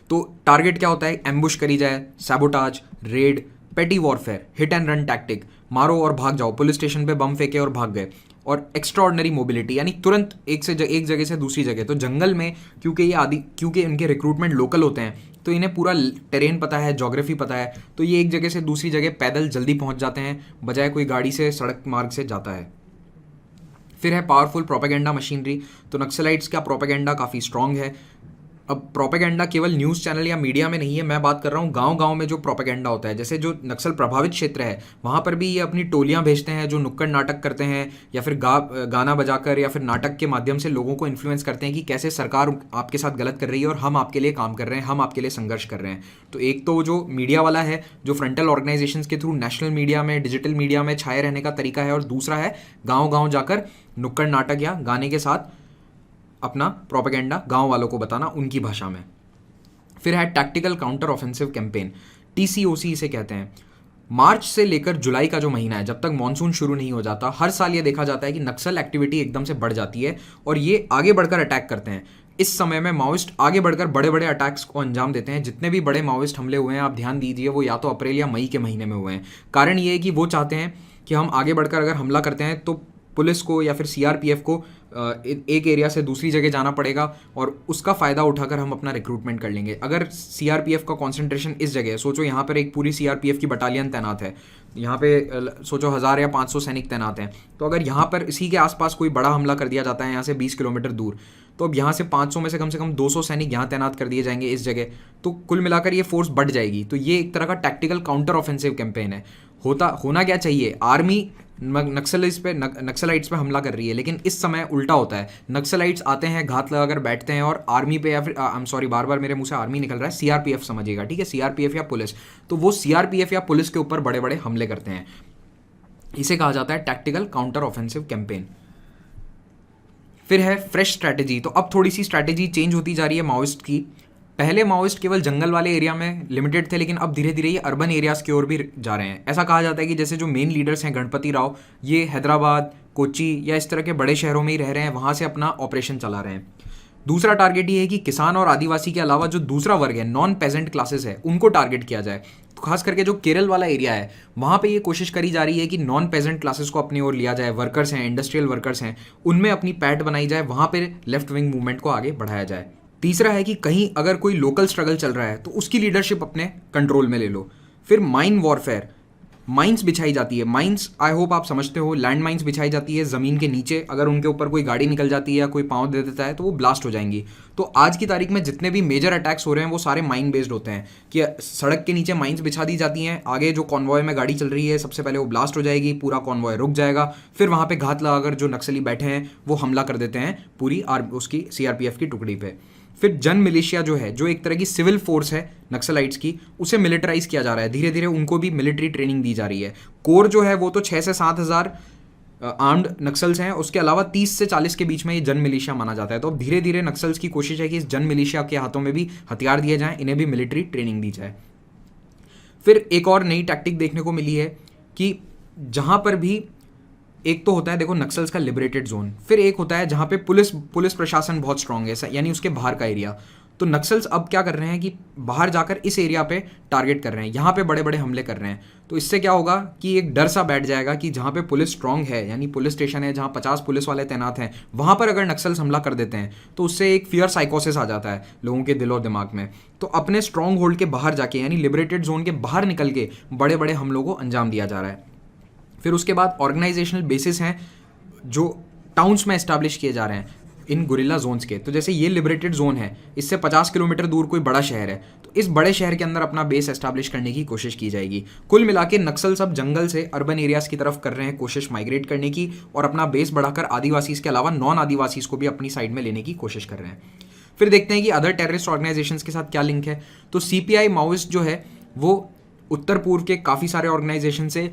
तो टारगेट क्या होता है? एम्बुश करी जाए, सैबोटाज, रेड, पेटी warfare, hit and run tactic, मारो और भाग जाओ, पुलिस स्टेशन पे बम फेंके और भाग गए, और एक्स्ट्राऑर्डिनरी मोबिलिटी, यानी तुरंत एक जगह से दूसरी जगह। तो जंगल में क्योंकि इनके रिक्रूटमेंट लोकल होते हैं, तो इन्हें पूरा टेरेन पता है, ज्योग्राफी पता है, तो ये एक जगह से दूसरी जगह पैदल जल्दी पहुंच जाते हैं, बजाय कोई गाड़ी से, सड़क मार्ग से जाता है। फिर है पावरफुल प्रोपेगेंडा मशीनरी। तो नक्सलाइट्स का प्रोपेगेंडा काफ़ी स्ट्रांग है। अब प्रोपेगेंडा केवल न्यूज़ चैनल या मीडिया में नहीं है, मैं बात कर रहा हूँ गांव-गांव में जो प्रोपेगेंडा होता है। जैसे जो नक्सल प्रभावित क्षेत्र है वहाँ पर भी ये अपनी टोलियाँ भेजते हैं जो नुक्कड़ नाटक करते हैं या फिर गाना बजाकर या फिर नाटक के माध्यम से लोगों को इन्फ्लुएंस करते हैं कि कैसे सरकार आपके साथ गलत कर रही है और हम आपके लिए काम कर रहे हैं, हम आपके लिए संघर्ष कर रहे हैं। तो एक तो जो मीडिया वाला है जो फ्रंटल ऑर्गेनाइजेशंस के थ्रू नेशनल मीडिया में, डिजिटल मीडिया में छाए रहने का तरीका है, और दूसरा है गाँव-गाँव जाकर नुक्कड़ नाटक या गाने के साथ अपना प्रोपेगेंडा गाँव वालों को बताना उनकी भाषा में। फिर है tactical counter offensive campaign, TCOC इसे कहते हैं। मार्च से लेकर जुलाई का जो महीना है, जब तक मानसून शुरू नहीं हो जाता, हर साल ये देखा जाता है कि नक्सल एक्टिविटी एकदम से बढ़ जाती है और ये आगे बढ़कर अटैक करते हैं। इस समय में माओइस्ट आगे बढ़कर बड़े बड़े अटैक्स को अंजाम देते हैं। जितने भी बड़े माओइस्ट हमले हुए हैं आप ध्यान दीजिए वो या तो अप्रैल या मई के महीने में हुए हैं। कारण ये है कि वो चाहते हैं कि हम आगे बढ़कर अगर हमला करते हैं तो पुलिस को या फिर CRPF को एक एरिया से दूसरी जगह जाना पड़ेगा और उसका फ़ायदा उठाकर हम अपना रिक्रूटमेंट कर लेंगे। अगर CRPF का कॉन्सेंट्रेशन इस जगह है, सोचो यहाँ पर एक पूरी CRPF की बटालियन तैनात है, यहाँ पे सोचो 1000 या 500 सैनिक तैनात हैं, तो अगर यहाँ पर इसी के आसपास कोई बड़ा हमला कर दिया जाता है यहाँ से 20 किलोमीटर दूर, तो अब यहाँ से 500 में से कम 200 सैनिक यहाँ तैनात कर दिए जाएंगे इस जगह, तो कुल मिलाकर ये फोर्स बढ़ जाएगी। तो ये एक तरह का टैक्टिकल काउंटर ऑफेंसिव कैंपेन है। होना क्या चाहिए, आर्मी नक्सलाइट्स पे हमला कर रही है, लेकिन इस समय उल्टा होता है। नक्सलाइट्स आते हैं, घात लगाकर बैठते हैं और आर्मी पे या फिर आई एम सॉरी बार बार मेरे मुंह से आर्मी निकल रहा है, CRPF समझिएगा, ठीक है, CRPF या पुलिस, तो वो CRPF या पुलिस के ऊपर बड़े बड़े हमले करते हैं। इसे कहा जाता है टैक्टिकल काउंटर ऑफेंसिव कैंपेन। फिर है फ्रेश स्ट्रैटेजी। तो अब थोड़ी सी स्ट्रैटेजी चेंज होती जा रही है माओइस्ट की। पहले माओइस्ट केवल जंगल वाले एरिया में लिमिटेड थे, लेकिन अब धीरे धीरे ये अर्बन एरियाज की ओर भी जा रहे हैं। ऐसा कहा जाता है कि जैसे जो मेन लीडर्स हैं गणपति राव, ये हैदराबाद, कोच्चि या इस तरह के बड़े शहरों में ही रह रहे हैं, वहाँ से अपना ऑपरेशन चला रहे हैं। दूसरा टारगेट ये है कि किसान और आदिवासी के अलावा जो दूसरा वर्ग है, नॉन पेजेंट क्लासेस है, उनको टारगेट किया जाए। तो खास करके जो केरल वाला एरिया है वहाँ पे ये कोशिश करी जा रही है कि नॉन पेजेंट क्लासेस को अपनी ओर लिया जाए, वर्कर्स हैं, इंडस्ट्रियल वर्कर्स हैं, उनमें अपनी पैठ बनाई जाए, वहाँ पे लेफ्ट विंग मूवमेंट को आगे बढ़ाया जाए। तीसरा है कि कहीं अगर कोई लोकल स्ट्रगल चल रहा है तो उसकी लीडरशिप अपने कंट्रोल में ले लो। फिर माइन वॉरफेयर, माइंस बिछाई जाती है। माइंस आई होप आप समझते हो, लैंड माइंस बिछाई जाती है ज़मीन के नीचे, अगर उनके ऊपर कोई गाड़ी निकल जाती है या कोई पाँव दे देता है तो वो ब्लास्ट हो जाएंगी। तो आज की तारीख में जितने भी मेजर अटैक्स हो रहे हैं वो सारे माइन बेस्ड होते हैं कि सड़क के नीचे माइंस बिछा दी जाती हैं, आगे जो कॉन्वॉय में गाड़ी चल रही है सबसे पहले वो ब्लास्ट हो जाएगी, पूरा कॉन्वॉय रुक जाएगा, फिर वहाँ पे घात लगाकर जो नक्सली बैठे हैं वो हमला कर देते हैं पूरी उसकी CRPF की टुकड़ी पे। फिर जन मिलिशिया जो है, जो एक तरह की सिविल फोर्स है नक्सलाइट्स की, उसे मिलिटराइज किया जा रहा है। धीरे धीरे उनको भी मिलिट्री ट्रेनिंग दी जा रही है। कोर जो है वो तो 6 से 7 हज़ार आर्म्ड नक्सल्स हैं, उसके अलावा 30 से 40 के बीच में ये जन मिलिशिया माना जाता है। तो अब धीरे धीरे नक्सल्स की कोशिश है कि इस जन मिलिशिया के हाथों में भी हथियार दिए जाएं, इन्हें भी मिलिट्री ट्रेनिंग दी जाए। फिर एक और नई टैक्टिक देखने को मिली है कि जहाँ पर भी एक तो होता है देखो नक्सल्स का लिबरेटेड जोन, फिर एक होता है जहाँ पे पुलिस प्रशासन बहुत स्ट्रांग है, यानी उसके बाहर का एरिया। तो नक्सल्स अब क्या कर रहे हैं कि बाहर जाकर इस एरिया पे टारगेट कर रहे हैं, यहाँ पे बड़े बड़े हमले कर रहे हैं। तो इससे क्या होगा कि एक डर सा बैठ जाएगा कि जहाँ पे पुलिस स्ट्रांग है, यानी पुलिस स्टेशन है जहाँ 50 पुलिस वाले तैनात हैं, वहाँ पर अगर नक्सल्स हमला कर देते हैं तो उससे एक फियर साइकोसिस आ जाता है लोगों के दिल और दिमाग में। तो अपने स्ट्रांग होल्ड के बाहर जाके, यानी लिबरेटेड जोन के बाहर निकल के बड़े बड़े हमलों को अंजाम दिया जा रहा है। फिर उसके बाद ऑर्गेनाइजेशनल बेसिस हैं जो टाउन्स में एस्टैब्लिश किए जा रहे हैं इन गुरिल्ला जोन्स के। तो जैसे ये लिबरेटेड जोन है, इससे 50 किलोमीटर दूर कोई बड़ा शहर है, तो इस बड़े शहर के अंदर अपना बेस एस्टैब्लिश करने की कोशिश की जाएगी। कुल मिला के नक्सल सब जंगल से अर्बन एरियाज की तरफ कर रहे हैं कोशिश माइग्रेट करने की, और अपना बेस बढ़ाकर आदिवासीज के अलावा नॉन आदिवासीज को भी अपनी साइड में लेने की कोशिश कर रहे हैं। फिर देखते हैं कि अदर टेररिस्ट ऑर्गेनाइजेशंस के साथ क्या लिंक है। तो CPI माओइस्ट जो है वो उत्तर पूर्व के काफ़ी सारे ऑर्गेनाइजेशन से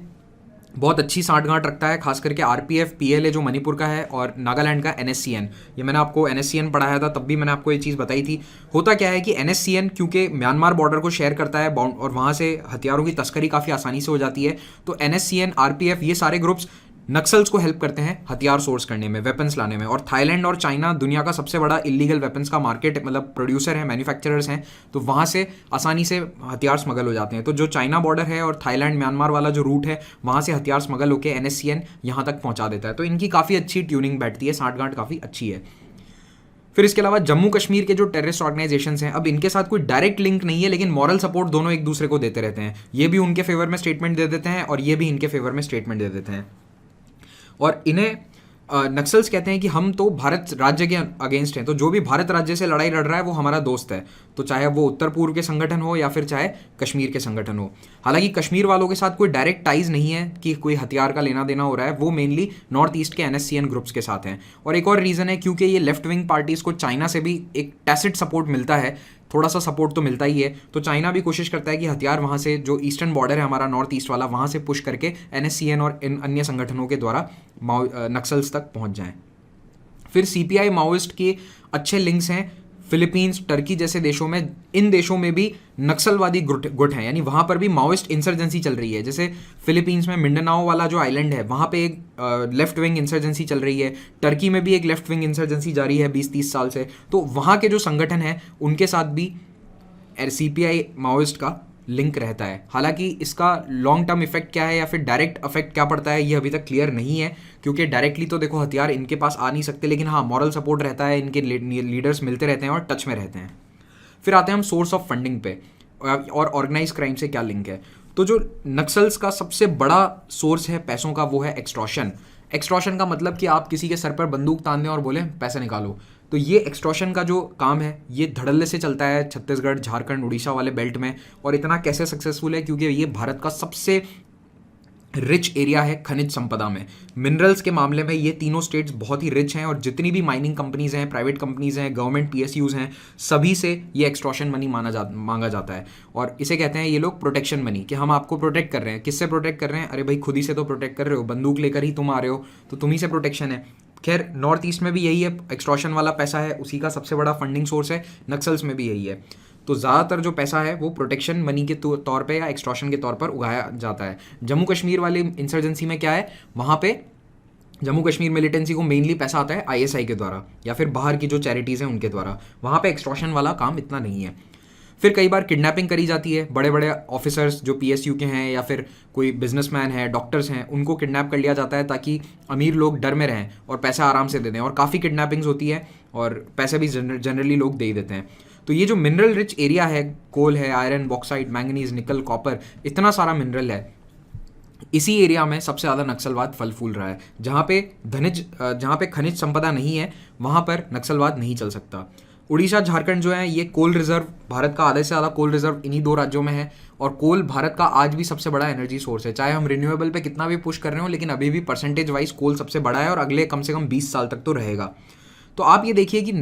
बहुत अच्छी सांठगांठ रखता है, खास करके RPF, PLA जो मणिपुर का है, और नागालैंड का NSCN। ये मैंने आपको NSCN पढ़ाया था, तब भी मैंने आपको ये चीज़ बताई थी। होता क्या है कि NSCN क्योंकि म्यांमार बॉर्डर को शेयर करता है और वहाँ से हथियारों की तस्करी काफ़ी आसानी से हो जाती है, तो NSCN, RPF ये सारे ग्रुप्स नक्सल्स को हेल्प करते हैं हथियार सोर्स करने में, वेपन्स लाने में। और थाईलैंड और चाइना दुनिया का सबसे बड़ा इलीगल वेपन्स का मार्केट, मतलब प्रोड्यूसर है, मैन्युफैक्चरर्स हैं, तो वहाँ से आसानी से हथियार स्मगल हो जाते हैं। तो जो चाइना बॉर्डर है और थाईलैंड म्यांमार वाला जो रूट है, वहाँ से हथियार स्मगल होकर NSCN यहाँ तक पहुँचा देता है। तो इनकी काफ़ी अच्छी ट्यूनिंग बैठती है, सांठगांठ काफ़ी अच्छी है। फिर इसके अलावा जम्मू कश्मीर के जो टेररिस्ट ऑर्गेनाइजेशंस हैं, अब इनके साथ कोई डायरेक्ट लिंक नहीं है, लेकिन मॉरल सपोर्ट दोनों एक दूसरे को देते रहते हैं। ये भी उनके फेवर में स्टेटमेंट दे देते हैं और ये भी इनके फेवर में स्टेटमेंट दे देते हैं। और इन्हें नक्सल्स कहते हैं कि हम तो भारत राज्य के अगेंस्ट हैं, तो जो भी भारत राज्य से लड़ाई लड़ रहा है वो हमारा दोस्त है, तो चाहे वो उत्तर पूर्व के संगठन हो या फिर चाहे कश्मीर के संगठन हो। हालांकि कश्मीर वालों के साथ कोई डायरेक्ट टाइज नहीं है कि कोई हथियार का लेना देना हो रहा है, वो मेनली नॉर्थ ईस्ट के NSCN ग्रुप्स के साथ हैं। और एक और रीज़न है क्योंकि ये लेफ्ट विंग पार्टीज़ को चाइना से भी एक टैसिट सपोर्ट मिलता है, थोड़ा सा सपोर्ट तो मिलता ही है, तो चाइना भी कोशिश करता है कि हथियार वहाँ से, जो ईस्टर्न बॉर्डर है हमारा नॉर्थ ईस्ट वाला, वहाँ से पुश करके NSCN और इन अन्य संगठनों के द्वारा नक्सल्स तक पहुँच जाएँ। फिर CPI माओइस्ट के अच्छे लिंक्स हैं फिलीपींस, टर्की जैसे देशों में। इन देशों में भी नक्सलवादी गुट हैं, यानी वहाँ पर भी माओइस्ट इंसर्जेंसी चल रही है। जैसे फिलीपींस में मिंडनाओ वाला जो आइलैंड है, वहाँ पे एक लेफ्ट विंग इंसर्जेंसी चल रही है। टर्की में भी एक लेफ्ट विंग इंसर्जेंसी जारी है 20-30 साल से। तो वहाँ के जो संगठन हैं उनके साथ भी CPI माओइस्ट का लिंक रहता है। हालांकि इसका लॉन्ग टर्म इफेक्ट क्या है या फिर डायरेक्ट इफेक्ट क्या पड़ता है ये अभी तक क्लियर नहीं है, क्योंकि डायरेक्टली तो देखो हथियार इनके पास आ नहीं सकते, लेकिन हाँ मॉरल सपोर्ट रहता है, इनके लीडर्स मिलते रहते हैं और टच में रहते हैं। फिर आते हैं हम सोर्स ऑफ फंडिंग पे और ऑर्गेनाइज क्राइम से क्या लिंक है। तो जो नक्सल्स का सबसे बड़ा सोर्स है पैसों का वो है एक्सटॉर्शन। एक्सटॉर्शन का मतलब कि आप किसी के सर पर बंदूक तान दें और बोले पैसे निकालो। तो ये एक्सटॉर्शन का जो काम है ये धड़ल्ले से चलता है छत्तीसगढ़, झारखंड, उड़ीसा वाले बेल्ट में। और इतना कैसे सक्सेसफुल है, क्योंकि ये भारत का सबसे रिच एरिया है खनिज संपदा में। मिनरल्स के मामले में ये तीनों स्टेट्स बहुत ही रिच हैं, और जितनी भी माइनिंग कंपनीज हैं, प्राइवेट कंपनीज हैं, गवर्नमेंट PSUs हैं, सभी से ये एक्सटॉर्शन मनी मांगा जाता है। और इसे कहते हैं ये लोग प्रोटेक्शन मनी, कि हम आपको प्रोटेक्ट कर रहे हैं। किससे प्रोटेक्ट कर रहे हैं? अरे भाई खुद ही से तो प्रोटेक्ट कर रहे हो, बंदूक लेकर ही तुम आ रहे हो, तो तुम ही से प्रोटेक्शन है। खैर नॉर्थ ईस्ट में भी यही है, एक्सटॉर्शन वाला पैसा है, उसी का सबसे बड़ा फंडिंग सोर्स है। नक्सल्स में भी यही है। तो ज़्यादातर जो पैसा है वो प्रोटेक्शन मनी के तौर पे या एक्सटॉर्शन के तौर पर उगाया जाता है। जम्मू कश्मीर वाली इंसर्जेंसी में क्या है, वहाँ पे जम्मू कश्मीर मिलिटेंसी को मेनली पैसा आता है ISI के द्वारा या फिर बाहर की जो चैरिटीज़ हैं उनके द्वारा। वहाँ पे एक्सटॉर्शन वाला काम इतना नहीं है। फिर कई बार किडनैपिंग करी जाती है। बड़े बड़े ऑफिसर्स जो PSU के हैं या फिर कोई बिजनेसमैन है, डॉक्टर्स हैं, उनको किडनैप कर लिया जाता है ताकि अमीर लोग डर में रहें और पैसा आराम से दे दें। और काफ़ी किडनैपिंग्स होती है और पैसे भी जनरली लोग दे ही देते हैं। तो ये जो मिनरल रिच एरिया है, कोल है, आयरन, बॉक्साइट, मैंगनीज, निकल, कॉपर, इतना सारा मिनरल है, इसी एरिया में सबसे ज़्यादा नक्सलवाद फल फूल रहा है। जहाँ पे खनिज संपदा नहीं है वहाँ पर नक्सलवाद नहीं चल सकता। उड़ीसा, झारखंड जो है ये कोल रिजर्व, भारत का आधे से ज़्यादा कोल रिजर्व इन्हीं दो राज्यों में है। और कोल भारत का आज भी सबसे बड़ा एनर्जी सोर्स है। चाहे हम रिन्यूएबल पे कितना भी पुश कर रहे हो, लेकिन अभी भी परसेंटेज वाइज कोल सबसे बड़ा है और अगले कम से कम 20 साल तक तो रहेगा। तो आप ये देखिए कि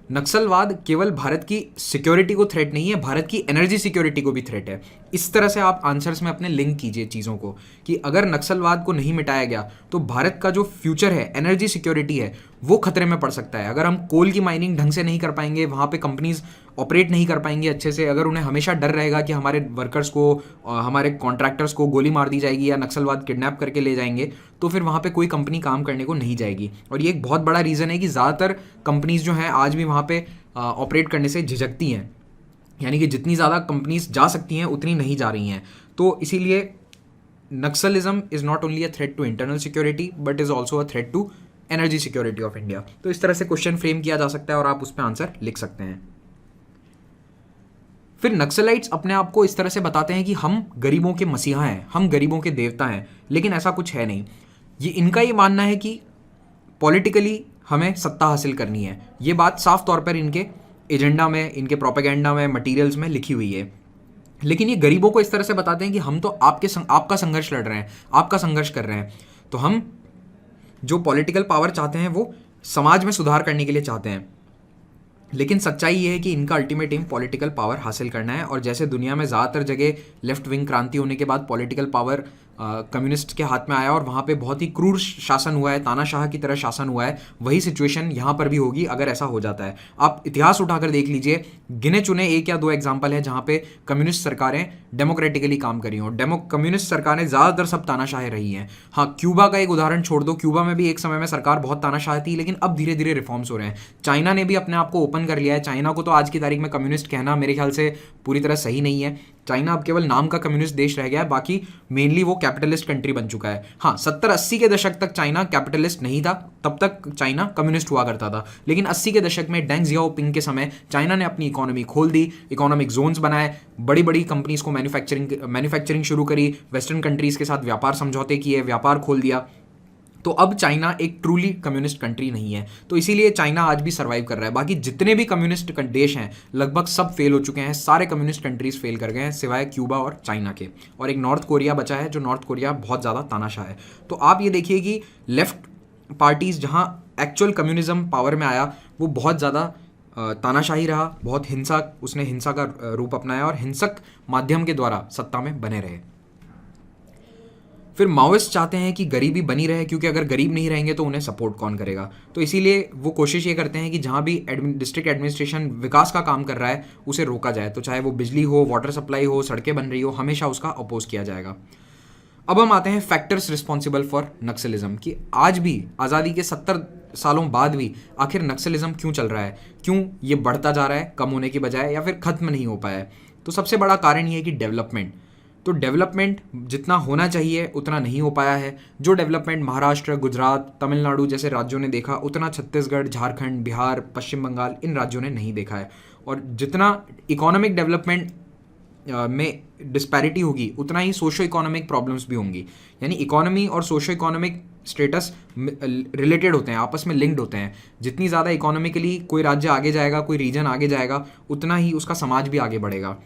नक्सलवाद केवल भारत की सिक्योरिटी को थ्रेट नहीं है, भारत की एनर्जी सिक्योरिटी को भी थ्रेट है। इस तरह से आप आंसर्स में अपने लिंक कीजिए चीज़ों को, कि अगर नक्सलवाद को नहीं मिटाया गया तो भारत का जो फ्यूचर है, एनर्जी सिक्योरिटी है, वो खतरे में पड़ सकता है। अगर हम कोल की माइनिंग ढंग से नहीं कर पाएंगे, वहाँ पे कंपनीज ऑपरेट नहीं कर पाएंगे अच्छे से, अगर उन्हें हमेशा डर रहेगा कि हमारे वर्कर्स को, हमारे कॉन्ट्रैक्टर्स को गोली मार दी जाएगी या नक्सलवाद किडनैप करके ले जाएंगे, तो फिर वहाँ पे कोई कंपनी काम करने को नहीं जाएगी। और ये एक बहुत बड़ा रीज़न है कि ज़्यादातर कंपनीज जो हैं आज भी वहाँ पे ऑपरेट करने से झिझकती हैं, यानी कि जितनी ज़्यादा कंपनीज जा सकती हैं उतनी नहीं जा रही हैं। तो इसीलिए Naxalism is not only a threat to internal security but is also a threat to energy security of India. तो इस तरह से क्वेश्चन फ्रेम किया जा सकता है और आप उस पर आंसर लिख सकते हैं। फिर नक्सलाइट्स अपने आप को इस तरह से बताते हैं कि हम गरीबों के मसीहा हैं, हम गरीबों के देवता हैं, लेकिन ऐसा कुछ है नहीं। इनका ये मानना है कि पॉलिटिकली हमें सत्ता हासिल करनी है। ये बात साफ तौर पर इनके एजेंडा में, इनके प्रोपेगेंडा में, मटेरियल्स में लिखी हुई है। लेकिन ये गरीबों को इस तरह से बताते हैं कि हम तो आपका संघर्ष लड़ रहे हैं, आपका संघर्ष कर रहे हैं। तो हम जो पॉलिटिकल पावर चाहते हैं वो समाज में सुधार करने के लिए चाहते हैं, लेकिन सच्चाई ये है कि इनका अल्टीमेट एम पॉलिटिकल पावर हासिल करना है। और जैसे दुनिया में ज़्यादातर जगह लेफ्ट विंग क्रांति होने के बाद पॉलिटिकल पावर कम्युनिस्ट के हाथ में आया और वहाँ पे बहुत ही क्रूर शासन हुआ है, तानाशाह की तरह शासन हुआ है, वही सिचुएशन यहाँ पर भी होगी अगर ऐसा हो जाता है। आप इतिहास उठाकर देख लीजिए, गिने चुने 1 या 2 एग्जाम्पल है जहाँ पे कम्युनिस्ट सरकारें डेमोक्रेटिकली काम करी हों। कम्युनिस्ट सरकारें ज़्यादातर सब तानाशाह रही हैं। हाँ, क्यूबा का एक उदाहरण छोड़ दो, क्यूबा में भी एक समय में सरकार बहुत तानाशाह थी, लेकिन अब धीरे धीरे रिफॉर्म्स हो रहे हैं। चाइना ने भी अपने आप को ओपन कर लिया है। चाइना को तो आज की तारीख में कम्युनिस्ट कहना मेरे ख्याल से पूरी तरह सही नहीं है। चाइना अब केवल नाम का कम्युनिस्ट देश रह गया है, बाकी मेनली वो कैपिटलिस्ट कंट्री बन चुका है। हाँ, 70-80 के दशक तक चाइना कैपिटलिस्ट नहीं था, तब तक चाइना कम्युनिस्ट हुआ करता था। लेकिन 80 के दशक में डेंग जियाओपिंग के समय चाइना ने अपनी इकोनॉमी खोल दी, इकोनॉमिक जोन्स बनाए, बड़ी बड़ी कंपनीज को मैन्युफैक्चरिंग शुरू करी, वेस्टर्न कंट्रीज के साथ व्यापार समझौते किए, व्यापार खोल दिया। तो अब चाइना एक ट्रूली कम्युनिस्ट कंट्री नहीं है, तो इसीलिए चाइना आज भी सर्वाइव कर रहा है। बाकी जितने भी कम्युनिस्ट देश हैं लगभग सब फेल हो चुके हैं, सारे कम्युनिस्ट कंट्रीज फेल कर गए हैं सिवाय क्यूबा और चाइना के, और एक नॉर्थ कोरिया बचा है, जो नॉर्थ कोरिया बहुत ज़्यादा तानाशाह है। तो आप ये देखिए कि लेफ्ट पार्टीज जहाँ एक्चुअल कम्युनिज्म पावर में आया वो बहुत ज़्यादा तानाशाही रहा, बहुत उसने हिंसा का रूप अपनाया और हिंसक माध्यम के द्वारा सत्ता में बने रहे। फिर माओइस्ट चाहते हैं कि गरीबी बनी रहे, क्योंकि अगर गरीब नहीं रहेंगे तो उन्हें सपोर्ट कौन करेगा। तो इसीलिए वो कोशिश ये करते हैं कि जहाँ भी डिस्ट्रिक्ट एडमिनिस्ट्रेशन विकास का काम कर रहा है उसे रोका जाए, तो चाहे वो बिजली हो, वाटर सप्लाई हो, सड़कें बन रही हो, हमेशा उसका अपोज किया जाएगा। अब हम आते हैं फैक्टर्स रिस्पॉन्सिबल फॉर नक्सलिज्म, कि आज भी आज़ादी के 70 सालों बाद भी आखिर नक्सलिज्म क्यों चल रहा है, क्यों ये बढ़ता जा रहा है कम होने की बजाय, या फिर ख़त्म नहीं हो पाया है। तो सबसे बड़ा कारण ये है कि डेवलपमेंट। तो डेवलपमेंट जितना होना चाहिए उतना नहीं हो पाया है। जो डेवलपमेंट महाराष्ट्र, गुजरात, तमिलनाडु जैसे राज्यों ने देखा उतना छत्तीसगढ़, झारखंड, बिहार, पश्चिम बंगाल इन राज्यों ने नहीं देखा है। और जितना इकोनॉमिक डेवलपमेंट में डिस्पैरिटी होगी उतना ही सोशो इकोनॉमिक प्रॉब्लम्स भी होंगी। यानी इकोनॉमी और सोशो इकोनॉमिक स्टेटस रिलेटेड होते हैं, आपस में लिंक्ड होते हैं। जितनी ज़्यादा इकोनॉमिकली कोई राज्य आगे जाएगा, कोई रीजन आगे जाएगा, उतना ही उसका समाज भी आगे बढ़ेगा।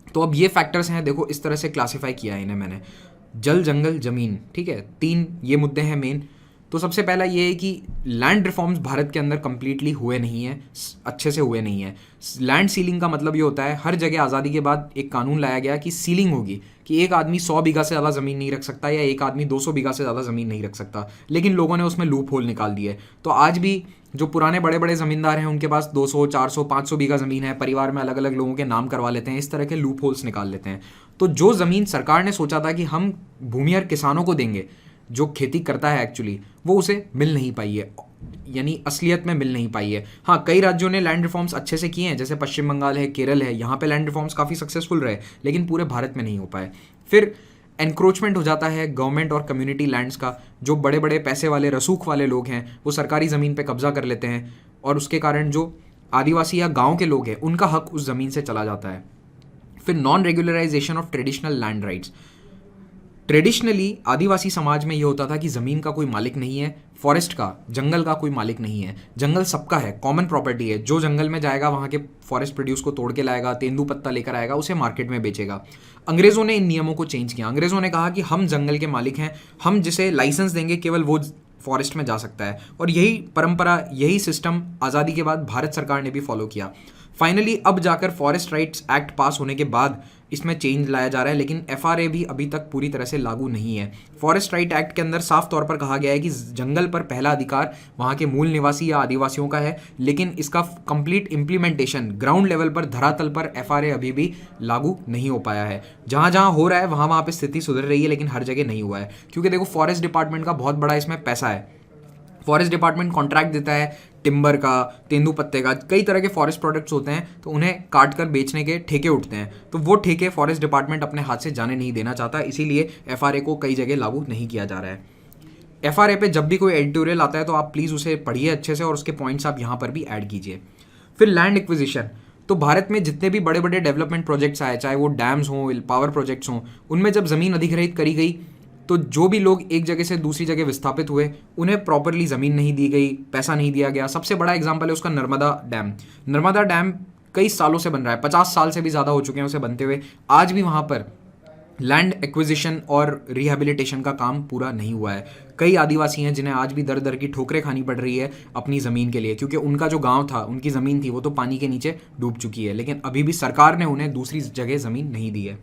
तो अब ये फैक्टर्स हैं, देखो इस तरह से क्लासिफाई किया है इन्हें मैंने, जल, जंगल, जमीन, ठीक है, 3 ये मुद्दे हैं मेन। तो सबसे पहला ये है कि लैंड रिफॉर्म्स भारत के अंदर कम्प्लीटली हुए नहीं हैं, अच्छे से हुए नहीं हैं। लैंड सीलिंग का मतलब ये होता है हर जगह आज़ादी के बाद एक कानून लाया गया कि सीलिंग होगी, कि एक आदमी 100 बीघा से ज़्यादा ज़मीन नहीं रख सकता, या एक आदमी 200 बीघा से ज़्यादा ज़मीन नहीं रख सकता। लेकिन लोगों ने उसमें लूप होल निकाल दिए। तो आज भी जो पुराने बड़े बड़े ज़मींदार हैं उनके पास 200, 400, 500 बीघा ज़मीन है, परिवार में अलग अलग लोगों के नाम करवा लेते हैं, इस तरह के लूप होल्स निकाल लेते हैं। तो जो ज़मीन सरकार ने सोचा था कि हम भूमिहीन किसानों को देंगे, जो खेती करता है एक्चुअली, वो उसे मिल नहीं पाई है, यानी असलियत में मिल नहीं पाई है। हाँ, कई राज्यों ने लैंड रिफॉर्म्स अच्छे से किए हैं, जैसे पश्चिम बंगाल है, केरल है, यहाँ पे लैंड रिफॉर्म्स काफ़ी सक्सेसफुल रहे, लेकिन पूरे भारत में नहीं हो पाए। फिर एनक्रोचमेंट हो जाता है गवर्नमेंट और कम्युनिटी लैंड्स का। जो बड़े बड़े पैसे वाले, रसूख वाले लोग हैं वो सरकारी ज़मीन पे कब्जा कर लेते हैं, और उसके कारण जो आदिवासी या गाँव के लोग हैं उनका हक उस ज़मीन से चला जाता है। फिर non regularisation of traditional land rights. Traditionally Adivasi समाज में ये होता था कि ज़मीन का कोई मालिक नहीं है, फॉरेस्ट का, जंगल का कोई मालिक नहीं है, जंगल सबका है, कॉमन प्रॉपर्टी है। जो जंगल में जाएगा वहाँ के फॉरेस्ट प्रोड्यूस को तोड़ के लाएगा, तेंदूपत्ता लेकर आएगा, उसे मार्केट में बेचेगा। अंग्रेज़ों ने इन नियमों को चेंज किया। अंग्रेज़ों ने कहा कि हम जंगल के मालिक हैं, हम जिसे लाइसेंस देंगे केवल वो फॉरेस्ट में जा सकता है। और यही परंपरा, यही सिस्टम आज़ादी के बाद भारत सरकार ने भी फॉलो किया। फाइनली अब जाकर फॉरेस्ट राइट्स एक्ट पास होने के बाद इसमें चेंज लाया जा रहा है, लेकिन एफआरए भी अभी तक पूरी तरह से लागू नहीं है। फॉरेस्ट राइट एक्ट के अंदर साफ तौर पर कहा गया है कि जंगल पर पहला अधिकार वहाँ के मूल निवासी या आदिवासियों का है, लेकिन इसका कंप्लीट इम्प्लीमेंटेशन ग्राउंड लेवल पर, धरातल पर एफआरए अभी भी लागू नहीं हो पाया है। जहाँ जहाँ हो रहा है वहाँ पे स्थिति सुधर रही है, लेकिन हर जगह नहीं हुआ है, क्योंकि देखो फॉरेस्ट डिपार्टमेंट का बहुत बड़ा इसमें पैसा है। फॉरेस्ट डिपार्टमेंट कॉन्ट्रैक्ट देता है टिम्बर का, तेंदूपत्ते का, कई तरह के फॉरेस्ट प्रोडक्ट्स होते हैं, तो उन्हें काट कर बेचने के ठेके उठते हैं। तो वो ठेके फॉरेस्ट डिपार्टमेंट अपने हाथ से जाने नहीं देना चाहता, इसीलिए एफआरए को कई जगह लागू नहीं किया जा रहा है। एफआरए पे जब भी कोई एडिटोरियल आता है तो आप प्लीज़ उसे पढ़िए अच्छे से, और उसके पॉइंट्स आप यहाँ पर भी ऐड कीजिए। फिर लैंड एक्विजिशन। तो भारत में जितने भी बड़े बड़े डेवलपमेंट प्रोजेक्ट्स आए, चाहे वो डैम्स हों, पावर प्रोजेक्ट्स हों, उनमें जब ज़मीन अधिग्रहित करी गई तो जो भी लोग एक जगह से दूसरी जगह विस्थापित हुए उन्हें प्रॉपरली ज़मीन नहीं दी गई, पैसा नहीं दिया गया। सबसे बड़ा एग्जांपल है उसका नर्मदा डैम। नर्मदा डैम कई सालों से बन रहा है, 50 साल से भी ज़्यादा हो चुके हैं उसे बनते हुए। आज भी वहाँ पर लैंड एक्विजिशन और रिहेबिलिटेशन का काम पूरा नहीं हुआ है। कई आदिवासी हैं जिन्हें आज भी दर दर की ठोकरें खानी पड़ रही है अपनी ज़मीन के लिए, क्योंकि उनका जो गांव था, उनकी ज़मीन थी, वो तो पानी के नीचे डूब चुकी है, लेकिन अभी भी सरकार ने उन्हें दूसरी जगह ज़मीन नहीं दी है।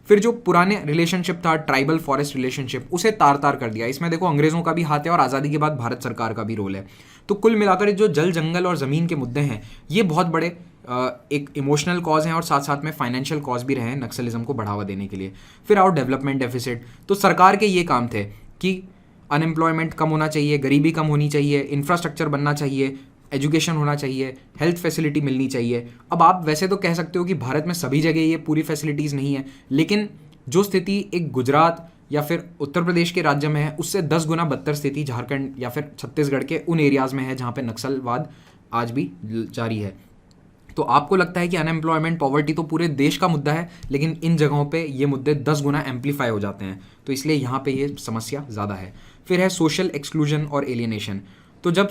फिर जो पुराने रिलेशनशिप था, ट्राइबल फॉरेस्ट रिलेशनशिप, उसे तार तार कर दिया। इसमें देखो अंग्रेज़ों का भी हाथ है और आज़ादी के बाद भारत सरकार का भी रोल है। तो कुल मिलाकर जो जल, जंगल और ज़मीन के मुद्दे हैं ये बहुत बड़े एक इमोशनल कॉज हैं और साथ साथ में फाइनेंशियल कॉज भी रहे हैं नक्सलिज्म को बढ़ावा देने के लिए। फिर आओ डेवलपमेंट डेफिसिट। तो सरकार के ये काम थे कि अनएम्प्लॉयमेंट कम होना चाहिए, गरीबी कम होनी चाहिए, इंफ्रास्ट्रक्चर बनना चाहिए, एजुकेशन होना चाहिए, हेल्थ फैसिलिटी मिलनी चाहिए। अब आप वैसे तो कह सकते हो कि भारत में सभी जगह ये पूरी फैसिलिटीज़ नहीं है, लेकिन जो स्थिति एक गुजरात या फिर उत्तर प्रदेश के राज्य में है उससे 10 गुना बदतर स्थिति झारखंड या फिर छत्तीसगढ़ के उन एरियाज़ में है जहाँ पे नक्सलवाद आज भी जारी है। तो आपको लगता है कि अनएम्प्लॉयमेंट, पॉवर्टी तो पूरे देश का मुद्दा है, लेकिन इन जगहों पे ये मुद्दे 10 गुना एम्पलीफाई हो जाते हैं, तो इसलिए यहाँ पे ये समस्या ज़्यादा है। फिर है सोशल एक्सक्लूजन और एलियनेशन। तो जब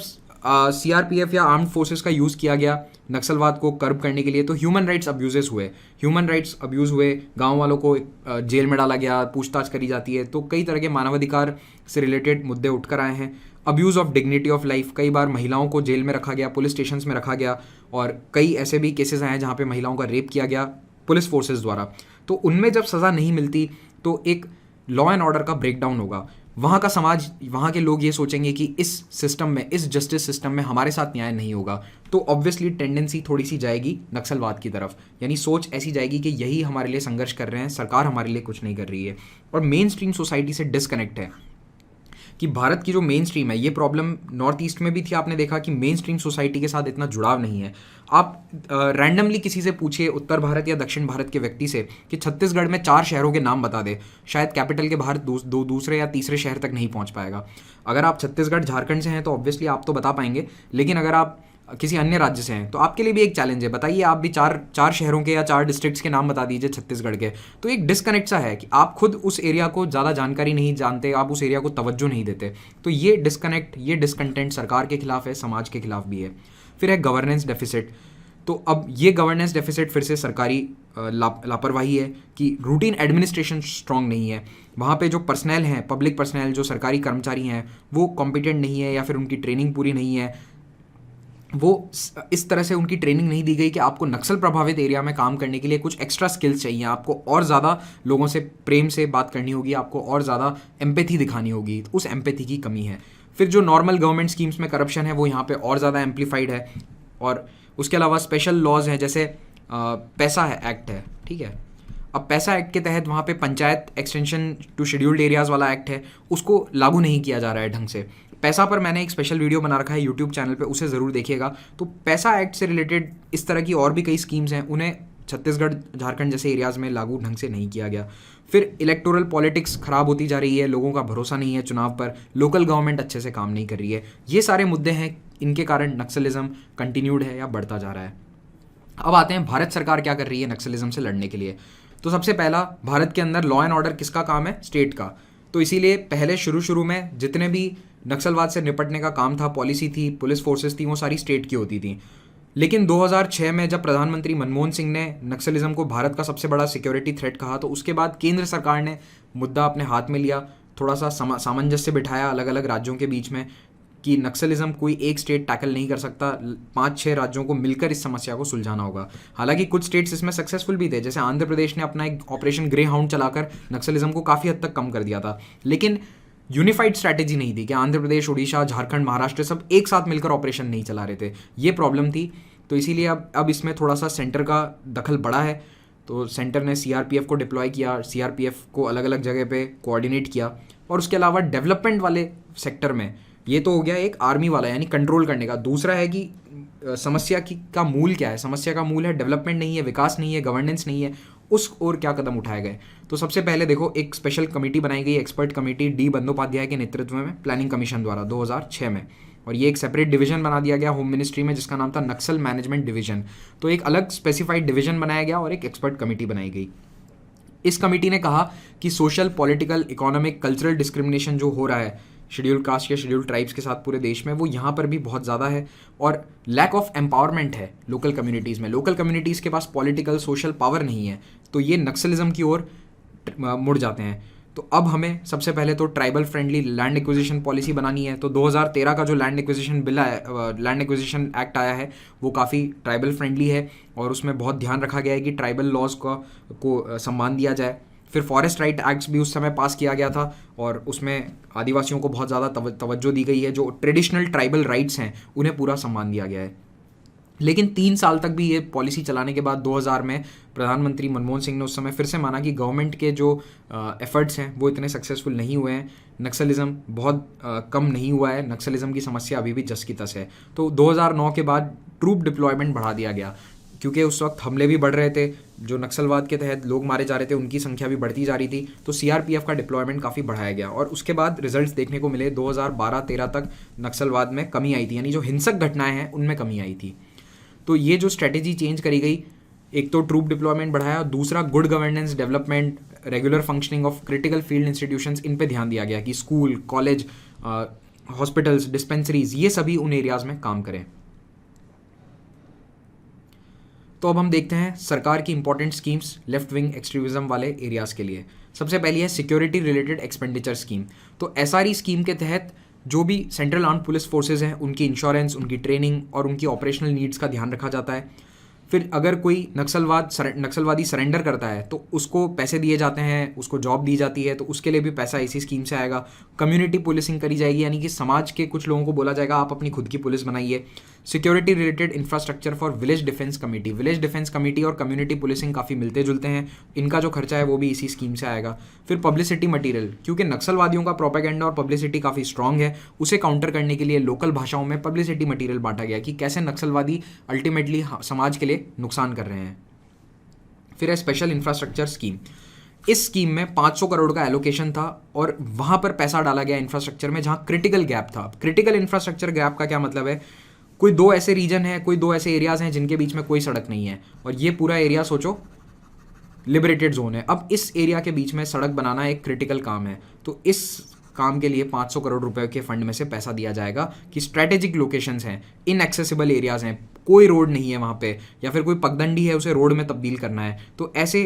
सीआरपीएफ या आर्म्ड फोर्सेस का यूज़ किया गया नक्सलवाद को कर्ब करने के लिए तो ह्यूमन राइट्स अब्यूज़ हुए, गांव वालों को जेल में डाला गया, पूछताछ करी जाती है। तो कई तरह के मानवाधिकार से रिलेटेड मुद्दे उठकर आए हैं। Abuse of dignity of life, कई बार महिलाओं को जेल में रखा गया, पुलिस स्टेशंस में रखा गया, और कई ऐसे भी केसेस आए हैं जहाँ पे महिलाओं का रेप किया गया पुलिस फोर्सेस द्वारा। तो उनमें जब सज़ा नहीं मिलती तो एक लॉ एंड ऑर्डर का ब्रेकडाउन होगा। वहाँ का समाज, वहाँ के लोग ये सोचेंगे कि इस सिस्टम में, इस जस्टिस सिस्टम में हमारे साथ न्याय नहीं होगा। तो ऑब्वियसली टेंडेंसी थोड़ी सी जाएगी नक्सलवाद की तरफ, यानी सोच ऐसी जाएगी कि यही हमारे लिए संघर्ष कर रहे हैं, सरकार हमारे लिए कुछ नहीं कर रही है। और मेन स्ट्रीम सोसाइटी से डिस्कनेक्ट है कि भारत की जो मेन स्ट्रीम है, ये प्रॉब्लम नॉर्थ ईस्ट में भी थी। आपने देखा कि मेन स्ट्रीम सोसाइटी के साथ इतना जुड़ाव नहीं है। आप रैंडमली किसी से पूछिए उत्तर भारत या दक्षिण भारत के व्यक्ति से कि छत्तीसगढ़ में 4 शहरों के नाम बता दे, शायद कैपिटल के बाहर दूसरे या तीसरे शहर तक नहीं पहुंच पाएगा। अगर आप छत्तीसगढ़ झारखंड से हैं तो ऑब्वियसली आप तो बता पाएंगे, लेकिन अगर आप किसी अन्य राज्य से हैं तो आपके लिए भी एक चैलेंज है। बताइए आप भी चार शहरों के या 4 डिस्ट्रिक्ट्स के नाम बता दीजिए छत्तीसगढ़ के। तो एक डिस्कनेक्ट सा है कि आप खुद उस एरिया को ज़्यादा जानकारी नहीं जानते, आप उस एरिया को तवज्जो नहीं देते। तो ये डिस्कनेक्ट, ये डिसकंटेंट सरकार के खिलाफ है, समाज के खिलाफ भी है। फिर है गवर्नेंस डेफिसिट। तो अब ये गवर्नेंस डेफिसिट फिर से सरकारी लापरवाही है कि रूटीन एडमिनिस्ट्रेशन स्ट्रांग नहीं है। वहाँ पे जो पर्सनल हैं, पब्लिक पर्सनल, जो सरकारी कर्मचारी हैं, वो कॉम्पिटेंट नहीं है या फिर उनकी ट्रेनिंग पूरी नहीं है। वो इस तरह से उनकी ट्रेनिंग नहीं दी गई कि आपको नक्सल प्रभावित एरिया में काम करने के लिए कुछ एक्स्ट्रा स्किल्स चाहिए, आपको और ज़्यादा लोगों से प्रेम से बात करनी होगी, आपको और ज़्यादा एम्पैथी दिखानी होगी। उस एम्पैथी की कमी है। फिर जो नॉर्मल गवर्नमेंट स्कीम्स में करप्शन है वो यहाँ पे और ज़्यादा एम्पलीफाइड है। और उसके अलावा स्पेशल लॉज हैं, जैसे पैसा एक्ट है, ठीक है। अब पैसा एक्ट के तहत वहाँ पे panchayat extension to scheduled areas वाला एक्ट है, उसको लागू नहीं किया जा रहा है ढंग से। पैसा पर मैंने एक स्पेशल वीडियो बना रखा है यूट्यूब चैनल पे, उसे ज़रूर देखिएगा। तो पैसा एक्ट से रिलेटेड इस तरह की और भी कई स्कीम्स हैं, उन्हें छत्तीसगढ़ झारखंड जैसे एरियाज़ में लागू ढंग से नहीं किया गया। फिर इलेक्टोरल पॉलिटिक्स ख़राब होती जा रही है, लोगों का भरोसा नहीं है चुनाव पर, लोकल गवर्नमेंट अच्छे से काम नहीं कर रही है। ये सारे मुद्दे हैं, इनके कारण नक्सलिज्म कंटिन्यूड है या बढ़ता जा रहा है। अब आते हैं भारत सरकार क्या कर रही है नक्सलिज्म से लड़ने के लिए। तो सबसे पहला, भारत के अंदर लॉ एंड ऑर्डर किसका काम है? स्टेट का। तो इसीलिए पहले शुरू में जितने भी नक्सलवाद से निपटने का काम था, पॉलिसी थी, पुलिस फोर्सेस थी, वो सारी स्टेट की होती थी। लेकिन 2006 में जब प्रधानमंत्री मनमोहन सिंह ने नक्सलिज्म को भारत का सबसे बड़ा सिक्योरिटी थ्रेट कहा, तो उसके बाद केंद्र सरकार ने मुद्दा अपने हाथ में लिया, थोड़ा सा सामंजस्य बिठाया अलग अलग राज्यों के बीच में कि नक्सलिज्म कोई एक स्टेट टैकल नहीं कर सकता, 5-6 राज्यों को मिलकर इस समस्या को सुलझाना होगा। हालांकि कुछ स्टेट्स इसमें सक्सेसफुल भी थे, जैसे आंध्र प्रदेश ने अपना एक ऑपरेशन ग्रे हाउंड चलाकर नक्सलिज्म को काफ़ी हद तक कम कर दिया था। लेकिन यूनिफाइड स्ट्रैटेजी नहीं थी कि आंध्र प्रदेश, उड़ीसा, झारखंड, महाराष्ट्र सब एक साथ मिलकर ऑपरेशन नहीं चला रहे थे, ये प्रॉब्लम थी। तो इसीलिए अब इसमें थोड़ा सा सेंटर का दखल बड़ा है। तो सेंटर ने सीआरपीएफ को डिप्लॉय किया, सीआरपीएफ को अलग अलग जगह पे कोऑर्डिनेट किया। और उसके अलावा डेवलपमेंट वाले सेक्टर में, ये तो हो गया एक आर्मी वाला यानी कंट्रोल करने का। दूसरा है कि समस्या का मूल क्या है? समस्या का मूल है डेवलपमेंट नहीं है, विकास नहीं है, गवर्नेंस नहीं है, उस और क्या कदम उठाए गए। तो सबसे पहले देखो, एक स्पेशल कमेटी बनाई गई, एक्सपर्ट कमेटी डी बंदोपाध्याय के नेतृत्व में प्लानिंग कमीशन द्वारा 2006 में, और ये एक सेपरेट डिवीजन बना दिया गया होम मिनिस्ट्री में जिसका नाम था नक्सल मैनेजमेंट डिवीजन। तो एक अलग स्पेसिफाइड डिवीजन बनाया गया और एक एक्सपर्ट कमेटी बनाई गई। इस कमेटी ने कहा कि social, political, economic, cultural discrimination जो हो रहा है शेड्यूल कास्ट या शेड्यूल ट्राइब्स के साथ पूरे देश में, वो यहाँ पर भी बहुत ज़्यादा है। और लैक ऑफ एम्पावरमेंट है लोकल कम्युनिटीज़ में, लोकल कम्युनिटीज़ के पास पॉलिटिकल, सोशल पावर नहीं है, तो ये नक्सलिज्म की ओर मुड़ जाते हैं। तो अब हमें सबसे पहले तो tribal friendly land acquisition policy बनानी है। तो 2013 का जो लैंड एक्विजिशन बिल आया, लैंड एक्विजिशन एक्ट आया है, वो काफ़ी ट्राइबल फ्रेंडली है और उसमें बहुत ध्यान रखा गया है कि ट्राइबल लॉज को सम्मान दिया जाए। फिर फॉरेस्ट राइट एक्ट्स भी उस समय पास किया गया था और उसमें आदिवासियों को बहुत ज़्यादा तवज्जो दी गई है, जो ट्रेडिशनल ट्राइबल राइट्स हैं उन्हें पूरा सम्मान दिया गया है। लेकिन 3 साल तक भी ये पॉलिसी चलाने के बाद 2000 में प्रधानमंत्री मनमोहन सिंह ने उस समय फिर से माना कि गवर्नमेंट के जो एफर्ट्स हैं वो इतने सक्सेसफुल नहीं हुए हैं, नक्सलिज्म बहुत कम नहीं हुआ है, नक्सलिज्म की समस्या अभी भी जस की तस है। तो 2009 के बाद ट्रूप डिप्लॉयमेंट बढ़ा दिया गया, क्योंकि उस वक्त हमले भी बढ़ रहे थे, जो नक्सलवाद के तहत लोग मारे जा रहे थे उनकी संख्या भी बढ़ती जा रही थी। तो सीआरपीएफ का डिप्लॉयमेंट काफ़ी बढ़ाया गया और उसके बाद रिजल्ट्स देखने को मिले। 2012-13 तक नक्सलवाद में कमी आई थी, यानी जो हिंसक घटनाएं हैं उनमें कमी आई थी। तो ये जो स्ट्रेटेजी चेंज करी गई, एक तो ट्रूप डिप्लॉयमेंट बढ़ाया, दूसरा good governance, development, regular functioning of critical field institutions, इन पे ध्यान दिया गया कि स्कूल, कॉलेज, हॉस्पिटल्स, डिस्पेंसरीज, ये सभी उन एरियाज में काम करें। तो अब हम देखते हैं सरकार की important schemes left wing extremism वाले एरियाज के लिए। सबसे पहली है सिक्योरिटी रिलेटेड एक्सपेंडिचर स्कीम। तो एसआरई स्कीम के तहत जो भी सेंट्रल आर्म्ड पुलिस फोर्सेज हैं उनकी इंश्योरेंस, उनकी ट्रेनिंग और उनकी ऑपरेशनल नीड्स का ध्यान रखा जाता है। फिर अगर कोई नक्सलवादी सरेंडर करता है तो उसको पैसे दिए जाते हैं, उसको जॉब दी जाती है, तो उसके लिए भी पैसा इसी स्कीम से आएगा। कम्युनिटी पुलिसिंग करी जाएगी, यानी कि समाज के कुछ लोगों को बोला जाएगा आप अपनी खुद की पुलिस बनाइए। Security related infrastructure for village defence committee, village defence committee और कम्युनिटी पुलिसिंग काफ़ी मिलते जुलते हैं, इनका जो खर्चा है वो भी इसी स्कीम से आएगा। फिर पब्लिसिटी मटीरियल, क्योंकि नक्सलवादियों का प्रोपेगेंडा और पब्लिसिटी काफ़ी स्ट्रांग है, उसे काउंटर करने के लिए लोकल भाषाओं में पब्लिसिटी मटीरियल बांटा गया कि कैसे नक्सलवादी अल्टीमेटली समाज के लिए नुकसान कर रहे हैं। फिर है स्पेशल इंफ्रास्ट्रक्चर स्कीम। इस स्कीम में 500 करोड़ का एलोकेशन था और वहां पर पैसा डाला गया इंफ्रास्ट्रक्चर में जहां क्रिटिकल गैप था। क्रिटिकल इंफ्रास्ट्रक्चर गैप का क्या मतलब है, कोई दो ऐसे रीजन है, कोई दो ऐसे एरियाज हैं जिनके बीच में कोई सड़क नहीं है और ये पूरा एरिया सोचो लिबरेटेड जोन है। अब इस एरिया के बीच में सड़क बनाना एक क्रिटिकल काम है, तो इस काम के लिए 500 करोड़ रुपए के फंड में से पैसा दिया जाएगा कि स्ट्रैटेजिक लोकेशंस हैं, इनएक्सेसिबल एरियाज हैं, कोई रोड नहीं है वहाँ पे, या फिर कोई पगडंडी है उसे रोड में तब्दील करना है, तो ऐसे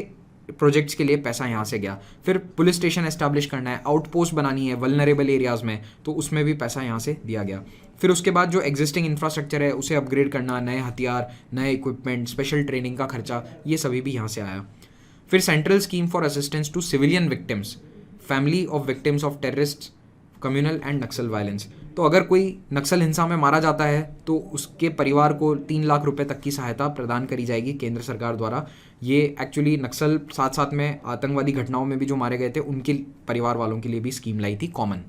प्रोजेक्ट्स के लिए पैसा यहाँ से गया। फिर पुलिस स्टेशन एस्टैब्लिश करना है, आउटपोस्ट बनानी है वल्नरेबल एरियाज में, तो उसमें भी पैसा यहाँ से दिया गया। फिर उसके बाद जो एग्जिस्टिंग इंफ्रास्ट्रक्चर है उसे अपग्रेड करना, नए हथियार, नए इक्विपमेंट, स्पेशल ट्रेनिंग का खर्चा, ये सभी भी यहाँ से आया। फिर central scheme for assistance to civilian victims, family of victims of terrorist, communal and Naxal violence. तो अगर कोई नक्सल हिंसा में मारा जाता है तो उसके परिवार को 3 लाख रुपए तक की सहायता प्रदान करी जाएगी केंद्र सरकार द्वारा। ये एक्चुअली नक्सल साथ साथ में आतंकवादी घटनाओं में भी जो मारे गए थे उनके परिवार वालों के लिए भी स्कीम लाई थी कॉमन।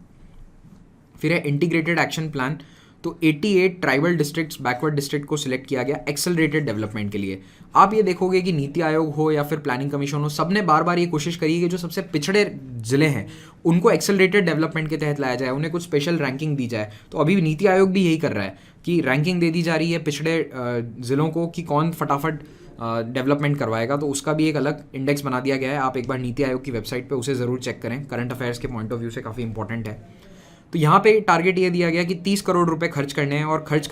फिर है इंटीग्रेटेड एक्शन प्लान। तो 88 ट्राइबल डिस्ट्रिक्ट्स, बैकवर्ड डिस्ट्रिक्ट को सिलेक्ट किया गया एक्सेलरेटेड डेवलपमेंट के लिए। आप ये देखोगे कि नीति आयोग हो या फिर प्लानिंग कमीशन हो, सबने बार बार ये कोशिश करी है कि जो सबसे पिछड़े जिले हैं उनको एक्सेलरेटेड डेवलपमेंट के तहत लाया जाए, उन्हें कुछ स्पेशल रैंकिंग दी जाए। तो अभी नीति आयोग भी यही कर रहा है कि रैंकिंग दे दी जा रही है पिछड़े जिलों को कि कौन फटाफट डेवलपमेंट करवाएगा, तो उसका भी एक अलग इंडेक्स बना दिया गया है। आप एक बार नीति आयोग की वेबसाइट पर उसे ज़रूर चेक करें, करंट अफेयर्स के पॉइंट ऑफ व्यू से काफ़ी इंपॉर्टेंट है। तो यहाँ पे टारगेट ये दिया गया कि 30 करोड़ रुपए खर्च करने हैं, और खर्च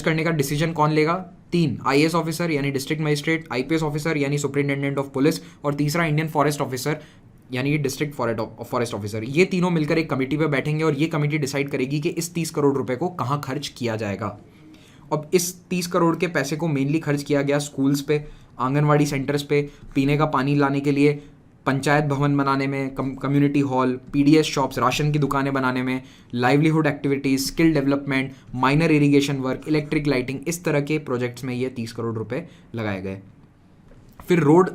करने का डिसीजन कौन लेगा, 3 आईएएस ऑफिसर यानी डिस्ट्रिक्ट मजिस्ट्रेट, आईपीएस ऑफिसर यानी सुपरिटेंडेंट ऑफ पुलिस, और तीसरा इंडियन फॉरेस्ट ऑफिसर यानी डिस्ट्रिक्ट फॉरेस्ट ऑफिसर। ये तीनों मिलकर एक कमेटी पे बैठेंगे और ये कमेटी डिसाइड करेगी कि इस 30 करोड़ रुपए को कहाँ खर्च किया जाएगा। अब इस 30 करोड़ के पैसे को मेनली खर्च किया गया स्कूल्स पे, आंगनवाड़ी सेंटर्स पे, पीने का पानी लाने के लिए, पंचायत भवन बनाने में, community hall, PDS shops, ration की दुकानें बनाने में, livelihood activities, skill development, minor irrigation work, electric lighting, इस तरह के प्रोजेक्ट्स में ये 30 करोड़ रुपए लगाए गए। फिर रोड,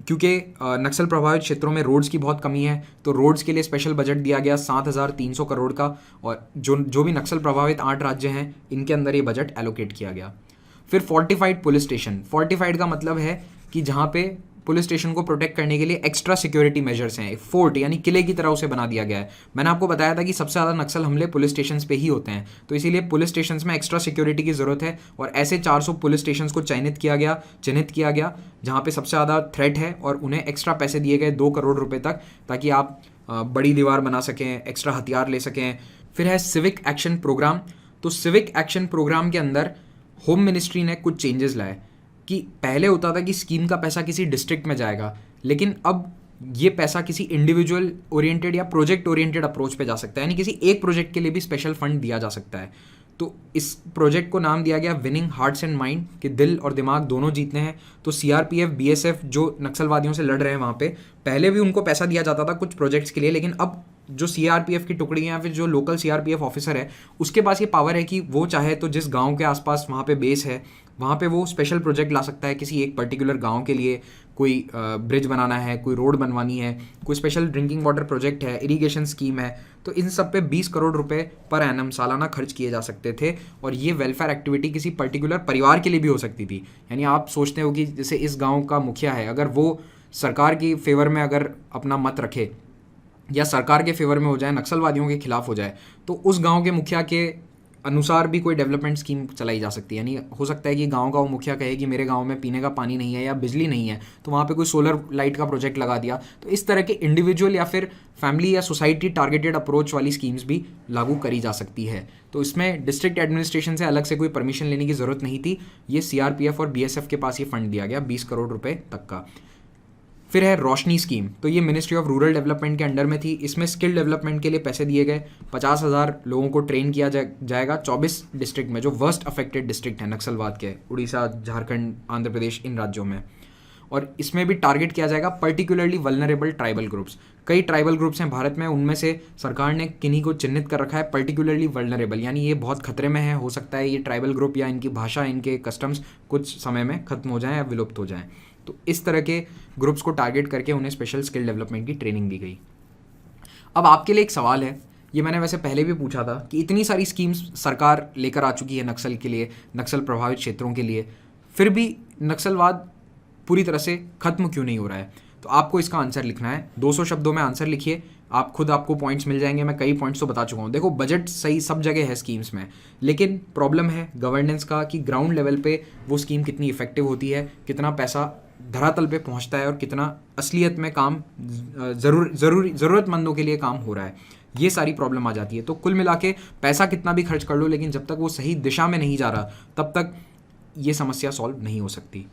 क्योंकि नक्सल प्रभावित क्षेत्रों में रोड्स की बहुत कमी है, तो रोड्स के लिए स्पेशल बजट दिया गया 7,300 करोड़ का, और जो भी नक्सल प्रभावित 8 राज्य हैं इनके अंदर ये बजट एलोकेट किया गया। फिर फोर्टिफाइड पुलिस स्टेशन। फोर्टिफाइड का मतलब है कि जहाँ पे पुलिस स्टेशन को प्रोटेक्ट करने के लिए एक्स्ट्रा सिक्योरिटी मेजर्स हैं, फोर्ट यानी किले की तरह उसे बना दिया गया है। मैंने आपको बताया था कि सबसे ज़्यादा नक्सल हमले पुलिस स्टेशन पे ही होते हैं, तो इसीलिए पुलिस स्टेशन में एक्स्ट्रा सिक्योरिटी की ज़रूरत है, और ऐसे 400 पुलिस स्टेशन को चिन्हित किया गया जहाँ पे सबसे ज़्यादा थ्रेट है, और उन्हें एक्स्ट्रा पैसे दिए गए 2 करोड़ रुपये तक, ताकि आप बड़ी दीवार बना सकें, एक्स्ट्रा हथियार ले सकें। फिर है सिविक एक्शन प्रोग्राम। तो सिविक एक्शन प्रोग्राम के अंदर होम मिनिस्ट्री ने कुछ चेंजेस लाए कि पहले होता था कि स्कीम का पैसा किसी डिस्ट्रिक्ट में जाएगा, लेकिन अब ये पैसा किसी इंडिविजुअल ओरिएंटेड या प्रोजेक्ट ओरिएंटेड अप्रोच पे जा सकता है, यानी किसी एक प्रोजेक्ट के लिए भी स्पेशल फंड दिया जा सकता है। तो इस प्रोजेक्ट को नाम दिया गया विनिंग हार्ट्स एंड माइंड, कि दिल और दिमाग दोनों जीतने हैं। तो सीआरपीएफ, बीएसएफ जो नक्सलवादियों से लड़ रहे हैं वहाँ पे, पहले भी उनको पैसा दिया जाता था कुछ प्रोजेक्ट्स के लिए, लेकिन अब जो सीआरपीएफ की टुकड़ी है या फिर जो लोकल सीआरपीएफ ऑफिसर है उसके पास ये पावर है कि वो चाहे तो जिस गांव के आसपास वहाँ पे बेस है वहाँ पे वो स्पेशल प्रोजेक्ट ला सकता है किसी एक पर्टिकुलर गांव के लिए। कोई ब्रिज बनाना है, कोई रोड बनवानी है, कोई स्पेशल ड्रिंकिंग वाटर प्रोजेक्ट है, इरिगेशन स्कीम है, तो इन सब पे 20 करोड़ रुपए पर एनम सालाना खर्च किए जा सकते थे। और ये वेलफेयर एक्टिविटी किसी पर्टिकुलर परिवार के लिए भी हो सकती थी। यानी आप सोचते हो कि जैसे इस गाँव का मुखिया है, अगर वो सरकार की फेवर में अगर अपना मत रखे या सरकार के फेवर में हो जाए, नक्सलवादियों के खिलाफ हो जाए, तो उस गांव के मुखिया के अनुसार भी कोई डेवलपमेंट स्कीम चलाई जा सकती है। यानी हो सकता है कि गांव का वो मुखिया कहे कि मेरे गांव में पीने का पानी नहीं है या बिजली नहीं है, तो वहाँ पे कोई सोलर लाइट का प्रोजेक्ट लगा दिया। तो इस तरह के इंडिविजुअल या फिर फैमिली या सोसाइटी टारगेटेड अप्रोच वाली स्कीम्स भी लागू करी जा सकती है। तो इसमें डिस्ट्रिक्ट एडमिनिस्ट्रेशन से अलग से कोई परमिशन लेने की ज़रूरत नहीं थी। ये सीआरपीएफ और बीएसएफ के पास ये फंड दिया गया 20 करोड़ रुपए तक का। फिर है रोशनी स्कीम। तो ये मिनिस्ट्री ऑफ रूरल डेवलपमेंट के अंडर में थी। इसमें स्किल डेवलपमेंट के लिए पैसे दिए गए। 50,000 लोगों को ट्रेन किया जाएगा 24 डिस्ट्रिक्ट में, जो वर्स्ट अफेक्टेड डिस्ट्रिक्ट हैं नक्सलवाद के, उड़ीसा, झारखंड, आंध्र प्रदेश, इन राज्यों में। और इसमें भी टारगेट किया जाएगा पर्टिकुलरली वल्नरेबल ट्राइबल ग्रुप्स। कई ट्राइबल ग्रुप्स हैं भारत में, उनमें से सरकार ने किन्हीं को चिन्हित कर रखा है पर्टिकुलरली वल्नरेबल, यानी ये बहुत खतरे में है। हो सकता है ये ट्राइबल ग्रुप या इनकी भाषा, इनके कस्टम्स कुछ समय में खत्म हो जाएं या विलुप्त हो जाएं। तो इस तरह के ग्रुप्स को टारगेट करके उन्हें स्पेशल स्किल डेवलपमेंट की ट्रेनिंग दी गई। अब आपके लिए एक सवाल है, ये मैंने वैसे पहले भी पूछा था कि इतनी सारी स्कीम्स सरकार लेकर आ चुकी है नक्सल के लिए, नक्सल प्रभावित क्षेत्रों के लिए, फिर भी नक्सलवाद पूरी तरह से खत्म क्यों नहीं हो रहा है? तो आपको इसका आंसर लिखना है। 200 शब्दों में आंसर लिखिए, आपको पॉइंट्स मिल जाएंगे। मैं कई पॉइंट्स तो बता चुका हूँ। देखो, बजट सही सब जगह है स्कीम्स में, लेकिन प्रॉब्लम है गवर्नेंस का कि ग्राउंड लेवल पे वो स्कीम कितनी इफेक्टिव होती है, कितना पैसा धरातल पे पहुंचता है और कितना असलियत में काम ज़रूरतमंदों के लिए काम हो रहा है। ये सारी प्रॉब्लम आ जाती है। तो कुल मिला के पैसा कितना भी खर्च कर लो, लेकिन जब तक वो सही दिशा में नहीं जा रहा तब तक ये समस्या सॉल्व नहीं हो सकती।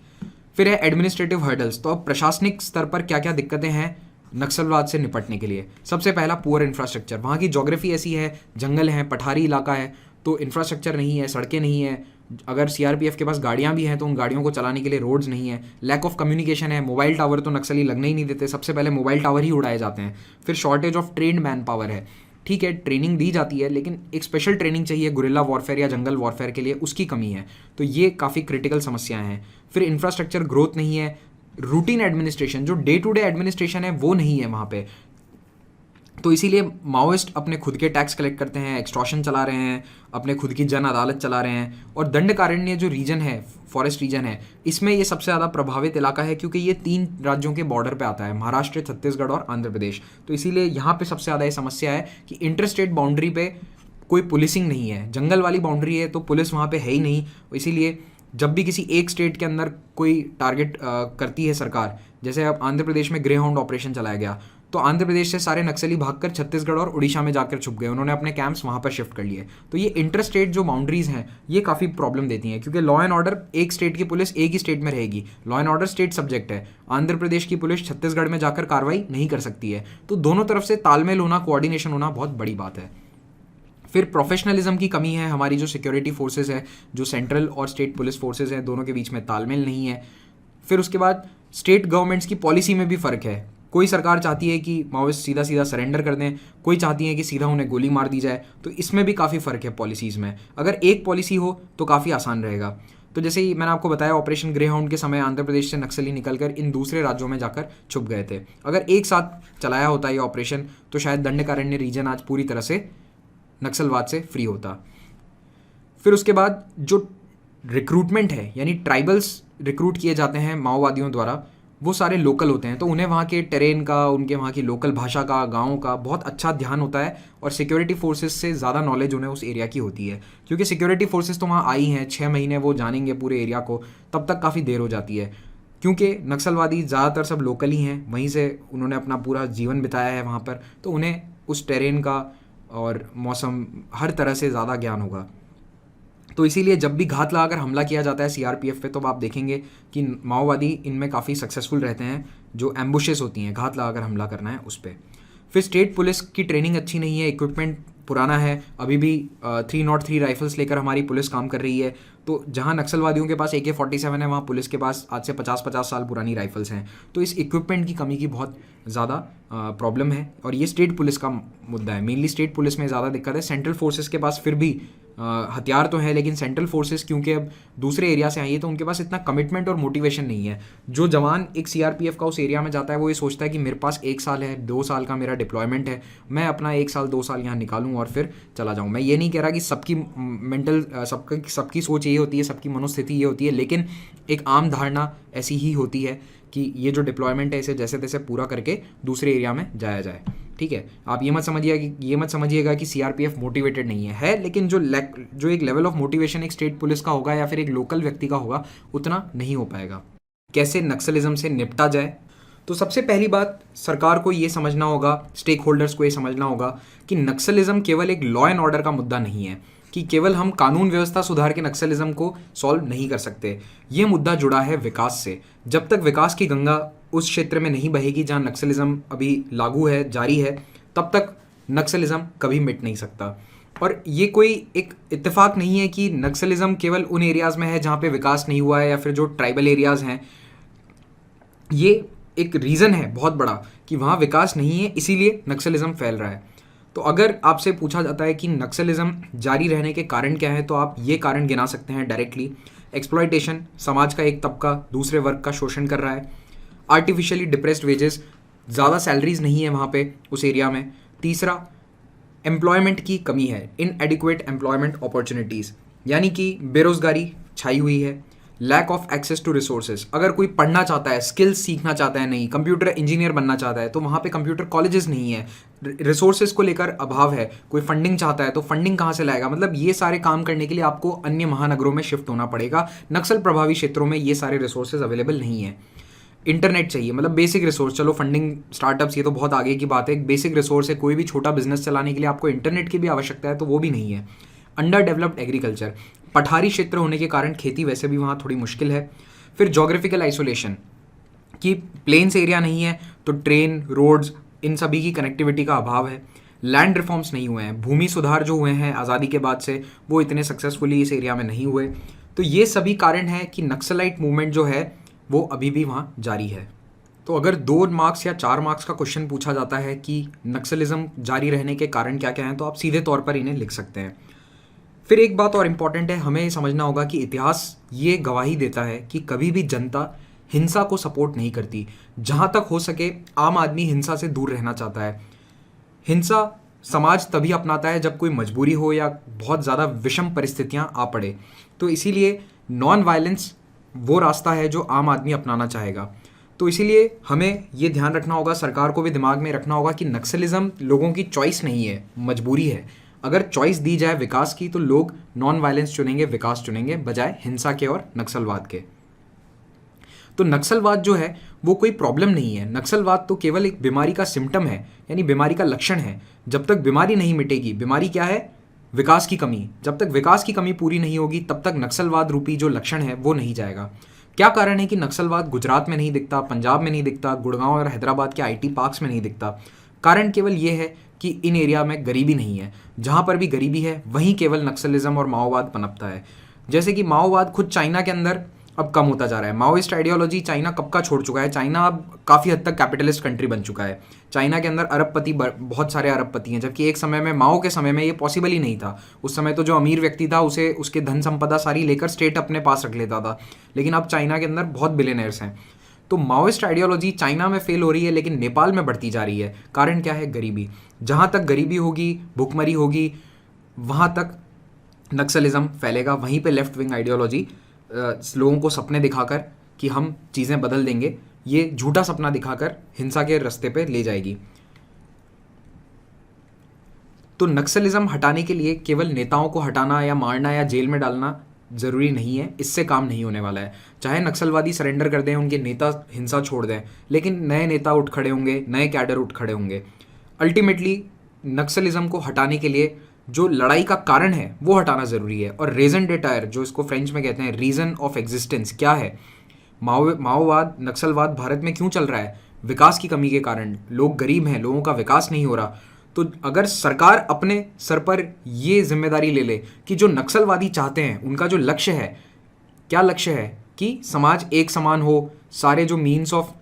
फिर है एडमिनिस्ट्रेटिव हर्डल्स। तो अब प्रशासनिक स्तर पर क्या क्या दिक्कतें हैं नक्सलवाद से निपटने के लिए? सबसे पहला पुअर इंफ्रास्ट्रक्चर। वहाँ की ज्योग्राफी ऐसी है, जंगल है, पठारी इलाका है, तो इंफ्रास्ट्रक्चर नहीं है, सड़कें नहीं है। अगर सीआरपीएफ के पास गाड़ियाँ भी हैं तो उन गाड़ियों को चलाने के लिए रोड्स नहीं है। लैक ऑफ कम्युनिकेशन है। मोबाइल टावर तो नक्सली लगने ही नहीं देते, सबसे पहले मोबाइल टावर ही उड़ाए जाते हैं। फिर shortage of trained manpower है। ठीक है, ट्रेनिंग दी जाती है, लेकिन एक स्पेशल ट्रेनिंग चाहिए गुरिल्ला वॉरफेयर या जंगल वॉरफेयर के लिए, उसकी कमी है। तो ये काफ़ी क्रिटिकल समस्याएं हैं। फिर इंफ्रास्ट्रक्चर ग्रोथ नहीं है। रूटीन एडमिनिस्ट्रेशन, जो डे टू डे एडमिनिस्ट्रेशन है, वो नहीं है वहाँ पे। तो इसीलिए माओइस्ट अपने खुद के टैक्स कलेक्ट करते हैं, एक्सटॉर्शन चला रहे हैं, अपने खुद की जन अदालत चला रहे हैं। और दंडकारण्य जो रीजन है, फॉरेस्ट रीजन है, इसमें ये सबसे ज़्यादा प्रभावित इलाका है, क्योंकि ये 3 राज्यों के बॉर्डर पे आता है, महाराष्ट्र, छत्तीसगढ़ और आंध्र प्रदेश। तो इसीलिए यहाँ पे सबसे ज़्यादा ये समस्या है कि इंटर स्टेट बाउंड्री पे कोई पुलिसिंग नहीं है। जंगल वाली बाउंड्री है तो पुलिस वहाँ पे है ही नहीं। इसीलिए जब भी किसी एक स्टेट के अंदर कोई टारगेट करती है सरकार, जैसे अब आंध्र प्रदेश में ग्रे हाउंड ऑपरेशन चलाया गया, तो आंध्र प्रदेश से सारे नक्सली भागकर छत्तीसगढ़ और उड़ीसा में जाकर छुप गए। उन्होंने अपने कैंप्स वहाँ पर शिफ्ट कर लिए। तो ये इंटर स्टेट जो बाउंड्रीज हैं, ये काफ़ी प्रॉब्लम देती हैं, क्योंकि लॉ एंड ऑर्डर, एक स्टेट की पुलिस एक ही स्टेट में रहेगी, law and order state subject है। आंध्र प्रदेश की पुलिस छत्तीसगढ़ में जाकर कार्रवाई नहीं कर सकती है। तो दोनों तरफ से तालमेल होना, कोऑर्डिनेशन होना बहुत बड़ी बात है। फिर प्रोफेशनलिज्म की कमी है। हमारी जो सिक्योरिटी फोर्सेज है, जो सेंट्रल और स्टेट पुलिस फोर्सेज हैं, दोनों के बीच में तालमेल नहीं है। फिर उसके बाद स्टेट गवर्नमेंट्स की पॉलिसी में भी फ़र्क है। कोई सरकार चाहती है कि माओइस्ट सीधा सीधा सरेंडर कर दें, कोई चाहती है कि सीधा उन्हें गोली मार दी जाए। तो इसमें भी काफ़ी फ़र्क है पॉलिसीज़ में। अगर एक पॉलिसी हो तो काफ़ी आसान रहेगा। तो जैसे ही मैंने आपको बताया, ऑपरेशन ग्रे हाउंड के समय आंध्र प्रदेश से नक्सली निकलकर इन दूसरे राज्यों में जाकर छुप गए थे। अगर एक साथ चलाया होता ये ऑपरेशन, तो शायद दंडकारण्य रीजन आज पूरी तरह से नक्सलवाद से फ्री होता। फिर उसके बाद जो रिक्रूटमेंट है, यानी ट्राइबल्स रिक्रूट किए जाते हैं माओवादियों द्वारा, वो सारे लोकल होते हैं। तो उन्हें वहाँ के टेरेन का, उनके वहाँ की लोकल भाषा का, गाँव का बहुत अच्छा ध्यान होता है, और सिक्योरिटी फोर्सेस से ज़्यादा नॉलेज उन्हें उस एरिया की होती है। क्योंकि सिक्योरिटी फोर्सेस तो वहाँ आई हैं, 6 महीने वो जानेंगे पूरे एरिया को, तब तक काफ़ी देर हो जाती है। क्योंकि नक्सलवादी ज़्यादातर सब लोकल ही हैं, वहीं से उन्होंने अपना पूरा जीवन बिताया है वहाँ पर, तो उन्हें उस टेरेन का और मौसम, हर तरह से ज़्यादा ज्ञान होगा। तो इसीलिए जब भी घात लगाकर हमला किया जाता है सीआरपीएफ पे, तो आप देखेंगे कि माओवादी इनमें काफ़ी सक्सेसफुल रहते हैं। जो एम्बुशेस होती हैं, घात लगाकर हमला करना है उस पर। फिर स्टेट पुलिस की ट्रेनिंग अच्छी नहीं है, इक्विपमेंट पुराना है। अभी भी 303 राइफल्स लेकर हमारी पुलिस काम कर रही है। तो जहां नक्सलवादियों के पास AK-47 है, वहां पुलिस के पास आज से 50-50 साल पुरानी राइफल्स हैं। तो इस इक्विपमेंट की कमी की बहुत ज़्यादा प्रॉब्लम है, और ये स्टेट पुलिस का मुद्दा है। मेनली स्टेट पुलिस में ज़्यादा दिक्कत है। सेंट्रल फोर्सेस के पास फिर भी हथियार तो है, लेकिन सेंट्रल फोर्सेस क्योंकि अब दूसरे एरिया से आई है, तो उनके पास इतना कमिटमेंट और मोटिवेशन नहीं है। जो जवान एक सीआरपीएफ का उस एरिया में जाता है, वो ये सोचता है कि मेरे पास 1 साल है, 2 साल का मेरा डिप्लॉयमेंट है, मैं अपना 1 साल 2 साल यहाँ निकालूं और फिर चला जाऊँ। मैं ये नहीं कह रहा कि सबकी मेंटल सबकी सोच ये होती है, सबकी मनोस्थिति ये होती है, लेकिन एक आम धारणा ऐसी ही होती है कि ये जो डिप्लॉयमेंट है, इसे जैसे तैसे पूरा करके दूसरे एरिया में जाया जाए। ठीक है, आप ये मत समझिएगा कि सीआरपीएफ मोटिवेटेड नहीं है, लेकिन जो एक लेवल ऑफ मोटिवेशन एक स्टेट पुलिस का होगा या फिर एक लोकल व्यक्ति का होगा, उतना नहीं हो पाएगा। कैसे नक्सलिज्म से निपटा जाए? तो सबसे पहली बात सरकार को ये समझना होगा, स्टेक होल्डर्स को ये समझना होगा कि नक्सलिज्म केवल एक लॉ एंड ऑर्डर का मुद्दा नहीं है, कि केवल हम कानून व्यवस्था सुधार के नक्सलिज्म को सॉल्व नहीं कर सकते। ये मुद्दा जुड़ा है विकास से। जब तक विकास की गंगा उस क्षेत्र में नहीं बहेगी जहाँ नक्सलिज्म अभी लागू है, जारी है, तब तक नक्सलिज्म कभी मिट नहीं सकता। और ये कोई एक इत्तेफाक नहीं है कि नक्सलिज्म केवल उन एरियाज़ में है जहाँ पे विकास नहीं हुआ है या फिर जो ट्राइबल एरियाज़ हैं। ये एक रीज़न है बहुत बड़ा कि वहाँ विकास नहीं है, इसीलिए नक्सलिज्म फैल रहा है। तो अगर आपसे पूछा जाता है कि नक्सलिज्म जारी रहने के कारण क्या है, तो आप ये कारण गिना सकते हैं डायरेक्टली। एक्सप्लॉयटेशन, समाज का एक तबका दूसरे वर्ग का शोषण कर रहा है। आर्टिफिशियली डिप्रेस्ड वेजेस, ज़्यादा सैलरीज नहीं है वहाँ पे उस एरिया में। तीसरा, एम्प्लॉयमेंट की कमी है, इनएडिक्वेट एम्प्लॉयमेंट अपॉर्चुनिटीज़, यानी कि बेरोज़गारी छाई हुई है। Lack of access to resources, अगर कोई पढ़ना चाहता है, स्किल्स सीखना चाहता है, नहीं कंप्यूटर इंजीनियर बनना चाहता है, तो वहाँ पे कंप्यूटर कॉलेजेस नहीं है, रिसोर्सेज को लेकर अभाव है। कोई फंडिंग चाहता है तो फंडिंग कहाँ से लाएगा? मतलब ये सारे काम करने के लिए आपको अन्य महानगरों में शिफ्ट होना पड़ेगा। नक्सल प्रभावी क्षेत्रों में ये सारे रिसोर्सेज अवेलेबल नहीं है। इंटरनेट चाहिए, मतलब बेसिक रिसोर्स, चलो फंडिंग स्टार्टअप्स ये तो बहुत आगे की बात है, एक बेसिक रिसोर्स है। कोई भी छोटा बिजनेस चलाने के लिए आपको इंटरनेट की भी आवश्यकता है, तो वो भी नहीं है। अंडर डेवलप्ड एग्रीकल्चर, पठारी क्षेत्र होने के कारण खेती वैसे भी वहाँ थोड़ी मुश्किल है। फिर जोग्राफिकल आइसोलेशन, कि प्लेन्स एरिया नहीं है तो ट्रेन, रोड्स, इन सभी की कनेक्टिविटी का अभाव है। लैंड रिफॉर्म्स नहीं हुए हैं, भूमि सुधार जो हुए हैं आज़ादी के बाद से वो इतने सक्सेसफुली इस एरिया में नहीं हुए। तो ये सभी कारण हैं कि नक्सलाइट मूवमेंट जो है वो अभी भी वहाँ जारी है। तो अगर 2 मार्क्स या 4 मार्क्स का क्वेश्चन पूछा जाता है कि नक्सलिज्म जारी रहने के कारण क्या क्या हैं, तो आप सीधे तौर पर इन्हें लिख सकते हैं। फिर एक बात और इम्पॉर्टेंट है, हमें ये समझना होगा कि इतिहास ये गवाही देता है कि कभी भी जनता हिंसा को सपोर्ट नहीं करती। जहाँ तक हो सके आम आदमी हिंसा से दूर रहना चाहता है। हिंसा समाज तभी अपनाता है जब कोई मजबूरी हो या बहुत ज़्यादा विषम परिस्थितियाँ आ पड़े। तो इसीलिए नॉन वायलेंस वो रास्ता है जो आम आदमी अपनाना चाहेगा। तो इसीलिए हमें ये ध्यान रखना होगा, सरकार को भी दिमाग में रखना होगा कि नक्सलिज्म लोगों की चॉइस नहीं है, मजबूरी है। अगर चॉइस दी जाए विकास की तो लोग नॉन वायलेंस चुनेंगे, विकास चुनेंगे, बजाय हिंसा के और नक्सलवाद के। तो नक्सलवाद जो है वो कोई प्रॉब्लम नहीं है। नक्सलवाद तो केवल एक बीमारी का सिम्टम है, यानी बीमारी का लक्षण है। जब तक बीमारी नहीं मिटेगी, बीमारी क्या है? विकास की कमी। जब तक विकास की कमी पूरी नहीं होगी तब तक नक्सलवाद रूपी जो लक्षण है वो नहीं जाएगा। क्या कारण है कि नक्सलवाद गुजरात में नहीं दिखता, पंजाब में नहीं दिखता, गुड़गांव और हैदराबाद के आईटी पार्क्स में नहीं दिखता? कारण केवल ये है कि इन एरिया में गरीबी नहीं है। जहाँ पर भी गरीबी है वहीं केवल नक्सलिज्म और माओवाद पनपता है। जैसे कि माओवाद खुद चाइना के अंदर अब कम होता जा रहा है। माओइस्ट आइडियोलॉजी चाइना कब का छोड़ चुका है। चाइना अब काफ़ी हद तक कैपिटलिस्ट कंट्री बन चुका है। चाइना के अंदर अरबपति, बहुत सारे अरबपति हैं, जबकि एक समय में माओ के समय में ये पॉसिबल ही नहीं था। उस समय तो जो अमीर व्यक्ति था उसे उसके धन संपदा सारी लेकर स्टेट अपने पास रख लेता था, लेकिन अब चाइना के अंदर बहुत बिलियनर्स हैं। तो माओइस्ट आइडियोलॉजी चाइना में फेल हो रही है लेकिन नेपाल में बढ़ती जा रही है। कारण क्या है? गरीबी। जहाँ तक गरीबी होगी, भुखमरी होगी, वहाँ तक नक्सलिज्म फैलेगा। वहीं पे लेफ्ट विंग आइडियोलॉजी लोगों को सपने दिखाकर कि हम चीज़ें बदल देंगे, ये झूठा सपना दिखाकर हिंसा के रास्ते पे ले जाएगी। तो नक्सलिज्म हटाने के लिए केवल नेताओं को हटाना या मारना या जेल में डालना ज़रूरी नहीं है, इससे काम नहीं होने वाला है। चाहे नक्सलवादी सरेंडर कर दें, उनके नेता हिंसा छोड़ दें, लेकिन नए नेता उठ खड़े होंगे, नए कैडर उठ खड़े होंगे। अल्टीमेटली नक्सलिज्म को हटाने के लिए जो लड़ाई का कारण है वो हटाना ज़रूरी है। और रेजन डेटायर, जो इसको फ्रेंच में कहते हैं रीज़न ऑफ एग्जिस्टेंस, क्या है? माओवाद, नक्सलवाद भारत में क्यों चल रहा है? विकास की कमी के कारण। लोग गरीब हैं, लोगों का विकास नहीं हो रहा। तो अगर सरकार अपने सर पर ये जिम्मेदारी ले ले कि जो नक्सलवादी चाहते हैं उनका जो लक्ष्य है, क्या लक्ष्य है? कि समाज एक समान हो, सारे जो मीन्स ऑफ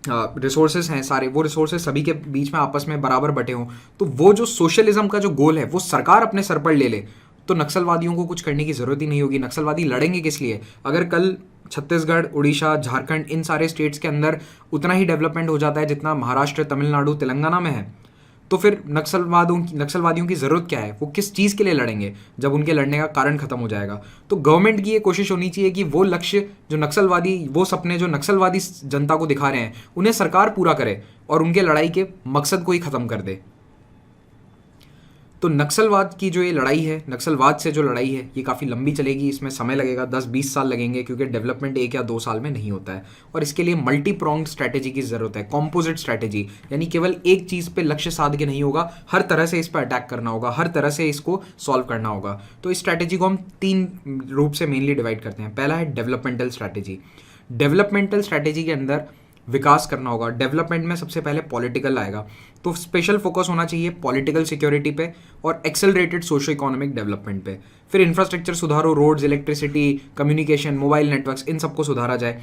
रिसोर्सेज हैं सारे, वो रिसोर्सेज सभी के बीच में आपस में बराबर बटे हों, तो वो जो सोशलिज्म का जो गोल है वो सरकार अपने सर पर ले ले, तो नक्सलवादियों को कुछ करने की ज़रूरत ही नहीं होगी। नक्सलवादी लड़ेंगे किस लिए? अगर कल छत्तीसगढ़, उड़ीसा, झारखंड, इन सारे स्टेट्स के अंदर उतना ही डेवलपमेंट हो जाता है जितना महाराष्ट्र, तमिलनाडु, तेलंगाना में है, तो फिर नक्सलवादियों की ज़रूरत क्या है, वो किस चीज़ के लिए लड़ेंगे जब उनके लड़ने का कारण खत्म हो जाएगा। तो गवर्नमेंट की ये कोशिश होनी चाहिए कि वो लक्ष्य जो नक्सलवादी, वो सपने जो नक्सलवादी जनता को दिखा रहे हैं, उन्हें सरकार पूरा करे और उनके लड़ाई के मकसद को ही ख़त्म कर दे। तो नक्सलवाद की जो ये लड़ाई है, नक्सलवाद से जो लड़ाई है, ये काफ़ी लंबी चलेगी, इसमें समय लगेगा, 10-20 साल लगेंगे, क्योंकि डेवलपमेंट 1 या 2 साल में नहीं होता है। और इसके लिए मल्टी प्रोंग्ड स्ट्रैटेजी की ज़रूरत है, कॉम्पोजिट स्ट्रैटेजी, यानी केवल एक चीज़ पे लक्ष्य साध के नहीं होगा, हर तरह से इस पर अटैक करना होगा, हर तरह से इसको सॉल्व करना होगा। तो इस स्ट्रैटेजी को हम 3 रूप से मेनली डिवाइड करते हैं। पहला है डेवलपमेंटल स्ट्रैटेजी। डेवलपमेंटल स्ट्रैटेजी के अंदर विकास करना होगा। डेवलपमेंट में सबसे पहले पॉलिटिकल आएगा, तो स्पेशल फोकस होना चाहिए पॉलिटिकल सिक्योरिटी पे और एक्सेलरेटेड सोशो इकोनॉमिक डेवलपमेंट पे। फिर इंफ्रास्ट्रक्चर सुधारो, roads, electricity, communication, mobile networks, इन सबको सुधारा जाए।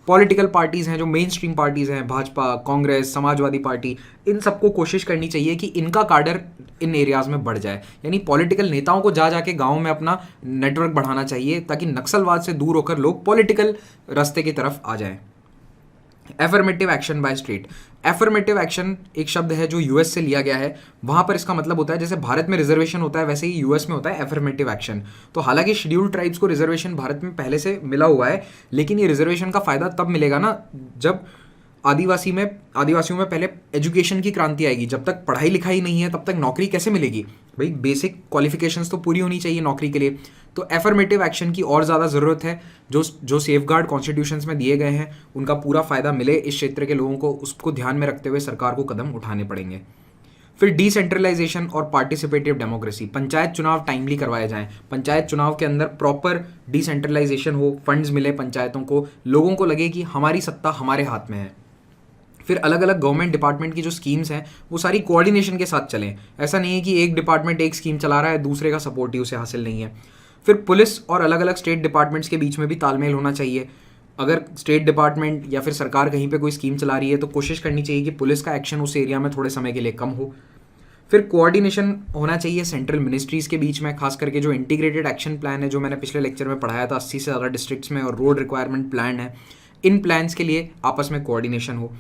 पॉलिटिकल पार्टीज़ हैं जो मेन स्ट्रीम पार्टीज़ हैं, भाजपा, कांग्रेस, समाजवादी पार्टी, इन सबको कोशिश करनी चाहिए कि इनका काडर इन एरियाज़ में बढ़ जाए। यानी पॉलिटिकल नेताओं को जा जाके गाँव में अपना नेटवर्क बढ़ाना चाहिए, ताकि नक्सलवाद से दूर होकर लोग पॉलिटिकल रास्ते की तरफ आ जाएँ। Affirmative action by state. Affirmative action एक शब्द है जो यूएस से लिया गया है। वहाँ पर इसका मतलब होता है, जैसे भारत में रिजर्वेशन होता है वैसे ही यूएस में होता है एफर्मेटिव एक्शन। तो हालांकि शेड्यूल्ड ट्राइब्स को रिजर्वेशन भारत में पहले से मिला हुआ है, लेकिन ये रिजर्वेशन का फ़ायदा तब मिलेगा ना जब आदिवासियों में पहले एजुकेशन की क्रांति आएगी। जब तक पढ़ाई लिखाई नहीं है तब तक नौकरी कैसे मिलेगी भाई? बेसिक क्वालिफिकेशंस तो पूरी होनी चाहिए नौकरी के लिए। तो एफर्मेटिव एक्शन की और ज़्यादा ज़रूरत है। जो सेफगार्ड कॉन्स्टिट्यूशंस में दिए गए हैं उनका पूरा फ़ायदा मिले इस क्षेत्र के लोगों को, उसको ध्यान में रखते हुए सरकार को कदम उठाने पड़ेंगे। फिर डिसेंट्रलाइजेशन और पार्टिसिपेटिव डेमोक्रेसी। पंचायत चुनाव टाइमली करवाए जाएं। पंचायत चुनाव के अंदर प्रॉपर डिसेंट्रलाइजेशन हो, फंड्स मिले पंचायतों को, लोगों को लगे कि हमारी सत्ता हमारे हाथ में है। फिर अलग अलग गवर्नमेंट डिपार्टमेंट की जो स्कीम्स हैं वो सारी कोऑर्डिनेशन के साथ चलें। ऐसा नहीं है कि एक डिपार्टमेंट एक स्कीम चला रहा है, दूसरे का सपोर्ट ही उसे हासिल नहीं है। फिर पुलिस और अलग अलग स्टेट डिपार्टमेंट्स के बीच में भी तालमेल होना चाहिए। अगर स्टेट डिपार्टमेंट या फिर सरकार कहीं पे कोई स्कीम चला रही है तो कोशिश करनी चाहिए कि पुलिस का एक्शन उस एरिया में थोड़े समय के लिए कम हो। फिर कोऑर्डिनेशन होना चाहिए सेंट्रल मिनिस्ट्रीज़ के बीच में, खास करके जो इंटीग्रेटेड एक्शन प्लान है जो मैंने पिछले लेक्चर में पढ़ाया था, 80 से ज़्यादा डिस्ट्रिक्ट्स में, और रोड रिक्वायरमेंट प्लान है, इन प्लान्स के लिए आपस में कोऑर्डिनेशन हो।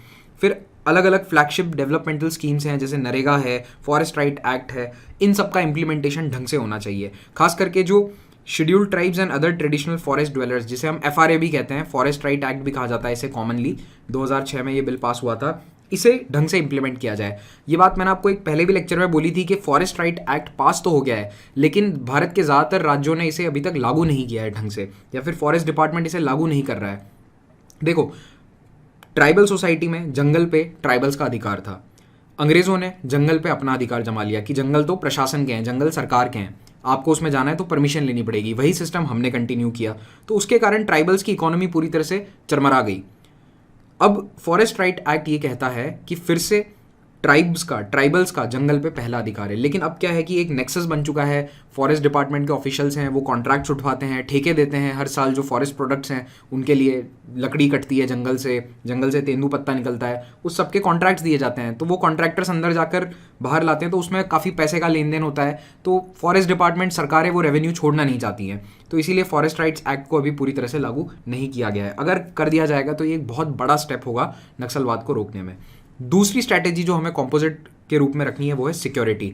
फिर अलग अलग फ्लैगशिप डेवलपमेंटल स्कीम्स हैं जैसे नरेगा है, फॉरेस्ट राइट एक्ट है, इन सब का इम्प्लीमेंटेशन ढंग से होना चाहिए। खास करके जो scheduled tribes and other traditional forest dwellers, जिसे हम FRA भी कहते हैं, फॉरेस्ट राइट एक्ट भी कहा जाता है इसे कॉमनली, 2006 में ये बिल पास हुआ था, इसे ढंग से इंप्लीमेंट किया जाए। ये बात मैंने आपको एक पहले भी लेक्चर में बोली थी कि फॉरेस्ट राइट एक्ट पास तो हो गया है, लेकिन भारत के ज़्यादातर राज्यों ने इसे अभी तक लागू नहीं किया है ढंग से, या फिर फॉरेस्ट डिपार्टमेंट इसे लागू नहीं कर रहा है। देखो, ट्राइबल सोसाइटी में जंगल पे ट्राइबल्स का अधिकार था। अंग्रेज़ों ने जंगल पे अपना अधिकार जमा लिया कि जंगल तो प्रशासन के हैं, जंगल सरकार के हैं, आपको उसमें जाना है तो परमिशन लेनी पड़ेगी। वही सिस्टम हमने कंटिन्यू किया, तो उसके कारण ट्राइबल्स की इकोनॉमी पूरी तरह से चरमरा गई। अब फॉरेस्ट राइट एक्ट ये कहता है कि फिर से ट्राइबल्स का जंगल पे पहला अधिकार है। लेकिन अब क्या है कि एक नेक्सस बन चुका है, फॉरेस्ट डिपार्टमेंट के ऑफिशियल्स हैं वो कॉन्ट्रैक्ट्स उठवाते हैं, ठेके देते हैं हर साल, जो फॉरेस्ट प्रोडक्ट्स हैं उनके लिए, लकड़ी कटती है जंगल से तेंदू पत्ता निकलता है, उस सबके कॉन्ट्रैक्ट्स दिए जाते हैं। तो वो कॉन्ट्रैक्टर्स अंदर जाकर बाहर लाते हैं, तो उसमें काफ़ी पैसे का लेन देन होता है। तो फॉरेस्ट डिपार्टमेंट, सरकारें वो रेवेन्यू छोड़ना नहीं चाहती हैं, तो इसीलिए फॉरेस्ट राइट्स एक्ट को अभी पूरी तरह से लागू नहीं किया गया है। अगर कर दिया जाएगा तो ये एक बहुत बड़ा स्टेप होगा नक्सलवाद को रोकने में। दूसरी स्ट्रैटेजी जो हमें कॉम्पोजिट के रूप में रखनी है वो है सिक्योरिटी।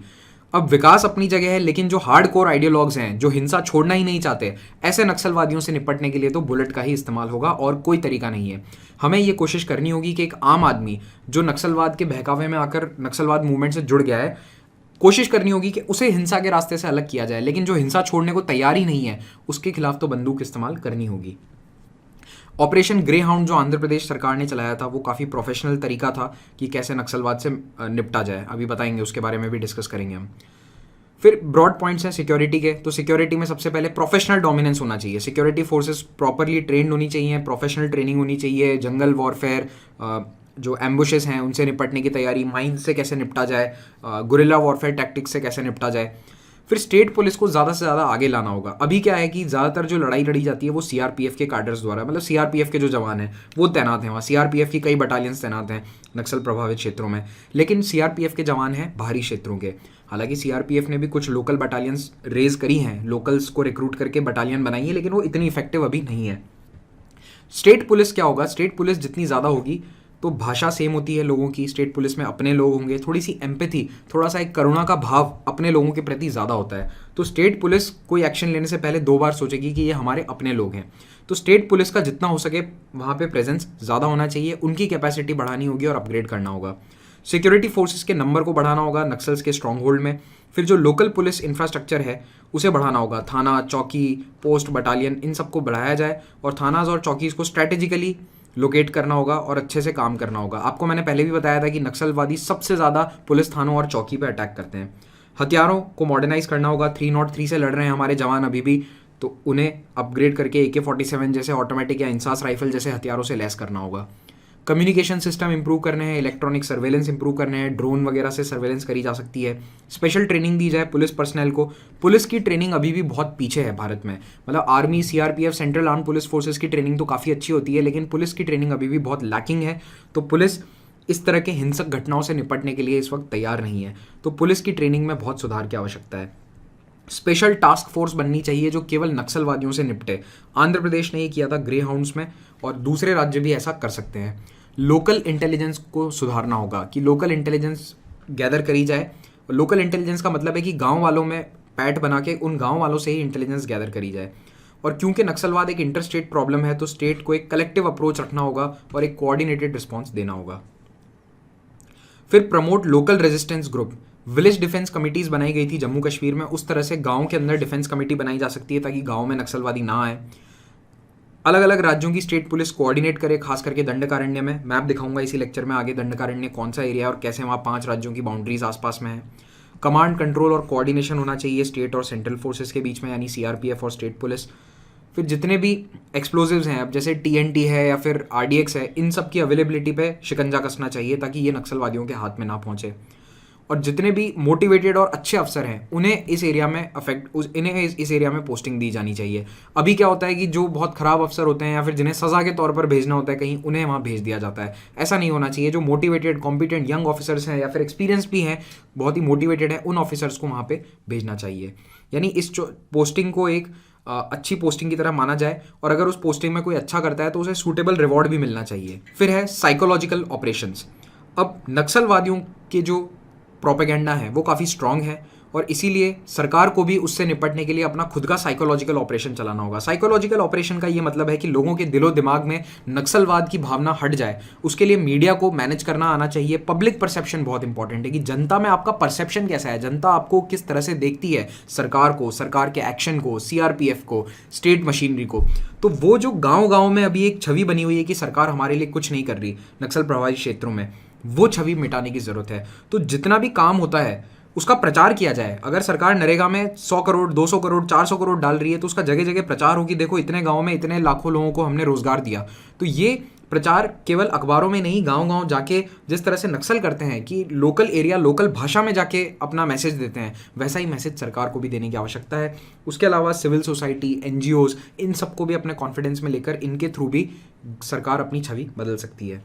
अब विकास अपनी जगह है, लेकिन जो हार्ड कोर आइडियोलॉग्स हैं, जो हिंसा छोड़ना ही नहीं चाहते, ऐसे नक्सलवादियों से निपटने के लिए तो बुलेट का ही इस्तेमाल होगा और कोई तरीका नहीं है। हमें ये कोशिश करनी होगी कि एक आम आदमी जो नक्सलवाद के बहकावे में आकर नक्सलवाद मूवमेंट से जुड़ गया है, कोशिश करनी होगी कि उसे हिंसा के रास्ते से अलग किया जाए, लेकिन जो हिंसा छोड़ने को तैयार ही नहीं है उसके खिलाफ तो बंदूक इस्तेमाल करनी होगी। ऑपरेशन ग्रे हाउंड जो आंध्र प्रदेश सरकार ने चलाया था वो काफ़ी प्रोफेशनल तरीका था कि कैसे नक्सलवाद से निपटा जाए, अभी बताएंगे, उसके बारे में भी डिस्कस करेंगे हम। फिर ब्रॉड पॉइंट्स हैं सिक्योरिटी के। तो सिक्योरिटी में सबसे पहले प्रोफेशनल डोमिनेंस होना चाहिए, सिक्योरिटी फोर्सेस प्रॉपरली ट्रेंड होनी चाहिए, प्रोफेशनल ट्रेनिंग होनी चाहिए, जंगल वॉरफेयर, जो एम्बुशेस हैं उनसे निपटने की तैयारी, माइन से कैसे निपटा जाए, गुरिल्ला वॉरफेयर टैक्टिक्स से कैसे निपटा जाए। फिर स्टेट पुलिस को ज़्यादा से ज़्यादा आगे लाना होगा। अभी क्या है कि ज़्यादातर जो लड़ाई लड़ी जाती है वो CRPF के कार्डर्स द्वारा, मतलब CRPF के जो जवान हैं वो तैनात हैं वहाँ, CRPF की कई बटालियंस तैनात हैं नक्सल प्रभावित क्षेत्रों में, लेकिन CRPF के जवान हैं बाहरी क्षेत्रों के। हालांकि CRPF ने भी कुछ लोकल बटालियंस रेज करी हैं, लोकल्स को रिक्रूट करके बटालियन बनाई है, लेकिन वो इतनी इफेक्टिव अभी नहीं है। स्टेट पुलिस क्या होगा, स्टेट पुलिस जितनी ज़्यादा होगी तो भाषा सेम होती है लोगों की, स्टेट पुलिस में अपने लोग होंगे, थोड़ी सी एम्पैथी, थोड़ा सा एक करुणा का भाव अपने लोगों के प्रति ज़्यादा होता है। तो स्टेट पुलिस कोई एक्शन लेने से पहले 2 बार सोचेगी कि ये हमारे अपने लोग हैं। तो स्टेट पुलिस का जितना हो सके वहाँ पे प्रेजेंस ज़्यादा होना चाहिए, उनकी कैपेसिटी बढ़ानी होगी और अपग्रेड करना होगा। सिक्योरिटी फोर्सेस के नंबर को बढ़ाना होगा नक्सल्स के स्ट्रॉन्ग होल्ड में। फिर जो लोकल पुलिस इंफ्रास्ट्रक्चर है उसे बढ़ाना होगा, थाना, चौकी, पोस्ट, बटालियन, इन सबको बढ़ाया जाए और थानाज और चौकीज़ को स्ट्रैटेजिकली लोकेट करना होगा और अच्छे से काम करना होगा। आपको मैंने पहले भी बताया था कि नक्सलवादी सबसे ज़्यादा पुलिस थानों और चौकी पर अटैक करते हैं। हथियारों को मॉडर्नाइज करना होगा, 303 से लड़ रहे हैं हमारे जवान अभी भी, तो उन्हें अपग्रेड करके AK-47 जैसे ऑटोमेटिक या इंसास राइफल जैसे हथियारों से लैस करना होगा। कम्युनिकेशन सिस्टम इंप्रूव करने हैं, इलेक्ट्रॉनिक सर्वेलेंस इंप्रूव करने हैं, ड्रोन वगैरह से सर्वेलेंस करी जा सकती है। स्पेशल ट्रेनिंग दी जाए पुलिस पर्सनल को। पुलिस की ट्रेनिंग अभी भी बहुत पीछे है भारत में, मतलब army, CRPF, central arm police forces की ट्रेनिंग तो काफ़ी अच्छी होती है, लेकिन पुलिस की ट्रेनिंग अभी भी बहुत लैकिंग है। तो पुलिस इस तरह के हिंसक घटनाओं से निपटने के लिए इस वक्त तैयार नहीं है। तो पुलिस की ट्रेनिंग में बहुत सुधार की आवश्यकता है। स्पेशल टास्क फोर्स बननी चाहिए जो केवल नक्सलवादियों से निपटे। आंध्र प्रदेश ने ये किया था ग्रे हाउंड्स में, और दूसरे राज्य भी ऐसा कर सकते हैं। लोकल इंटेलिजेंस को सुधारना होगा कि लोकल इंटेलिजेंस गैदर करी जाए। लोकल इंटेलिजेंस का मतलब है कि गांव वालों में पैठ बना के उन गांव वालों से ही इंटेलिजेंस गैदर करी जाए। और क्योंकि नक्सलवाद एक इंटर स्टेट प्रॉब्लम है, तो स्टेट को एक कलेक्टिव अप्रोच रखना होगा और एक कोऑर्डिनेटेड रिस्पॉन्स देना होगा। फिर promote local resistance group. Village defence committees बनाई गई थी जम्मू कश्मीर में, उस तरह से गांव के अंदर डिफेंस कमेटी बनाई जा सकती है ताकि गांव में नक्सलवादी ना आए। अलग अलग राज्यों की स्टेट पुलिस कोऑर्डिनेट करे, खास करके दंडकारण्य में। मैप दिखाऊंगा इसी लेक्चर में आगे, दंडकारण्य कौन सा एरिया है और कैसे वहाँ 5 राज्यों की बाउंड्रीज आसपास में है। कमांड, कंट्रोल और कोऑर्डिनेशन होना चाहिए स्टेट और सेंट्रल फोर्सेस के बीच में, यानी CRPF और स्टेट पुलिस। फिर जितने भी एक्सप्लोजिव्स हैं, अब जैसे TNT है या फिर RDX है, इन सब की अवेलेबिलिटी पे शिकंजा कसना चाहिए ताकि ये नक्सलवादियों के हाथ में ना पहुंचे। और जितने भी मोटिवेटेड और अच्छे अफसर हैं उन्हें इस एरिया में इन्हें इस एरिया में पोस्टिंग दी जानी चाहिए। अभी क्या होता है कि जो बहुत खराब अफसर होते हैं या फिर जिन्हें सज़ा के तौर पर भेजना होता है कहीं, उन्हें वहाँ भेज दिया जाता है। ऐसा नहीं होना चाहिए। जो मोटिवेटेड, कॉम्पिटेंट यंग ऑफिसर्स हैं या फिर एक्सपीरियंस भी हैं, बहुत ही मोटिवेटेड है, उन ऑफिसर्स को वहाँ पर भेजना चाहिए। यानी इस पोस्टिंग को एक अच्छी पोस्टिंग की तरह माना जाए, और अगर उस पोस्टिंग में कोई अच्छा करता है तो उसे सूटेबल रिवॉर्ड भी मिलना चाहिए। फिर है साइकोलॉजिकल ऑपरेशंस। अब नक्सलवादियों के जो प्रोपेगेंडा है वो काफ़ी स्ट्रांग है, और इसीलिए सरकार को भी उससे निपटने के लिए अपना खुद का साइकोलॉजिकल ऑपरेशन चलाना होगा। साइकोलॉजिकल ऑपरेशन का ये मतलब है कि लोगों के दिलो दिमाग में नक्सलवाद की भावना हट जाए। उसके लिए मीडिया को मैनेज करना आना चाहिए। पब्लिक परसेप्शन बहुत इंपॉर्टेंट है कि जनता में आपका परसेप्शन कैसा है, जनता आपको किस तरह से देखती है, सरकार को, सरकार के एक्शन को, CRPF को, स्टेट मशीनरी को। तो वो जो गाँव में अभी एक छवि बनी हुई है कि सरकार हमारे लिए कुछ नहीं कर रही नक्सल प्रभावित क्षेत्रों में, वो छवि मिटाने की ज़रूरत है। तो जितना भी काम होता है उसका प्रचार किया जाए। अगर सरकार नरेगा में 100 करोड़, 200 करोड़, 400 करोड़ डाल रही है तो उसका जगह जगह प्रचार हो कि देखो इतने गाँव में इतने लाखों लोगों को हमने रोजगार दिया। तो ये प्रचार केवल अखबारों में नहीं, गांव-गांव जाके जिस तरह से नक्सल करते हैं कि लोकल एरिया, लोकल भाषा में जाके अपना मैसेज देते हैं, वैसा ही मैसेज सरकार को भी देने की आवश्यकता है। उसके अलावा सिविल सोसाइटी, NGOs, इन सबको भी अपने कॉन्फिडेंस में लेकर इनके थ्रू भी सरकार अपनी छवि बदल सकती है।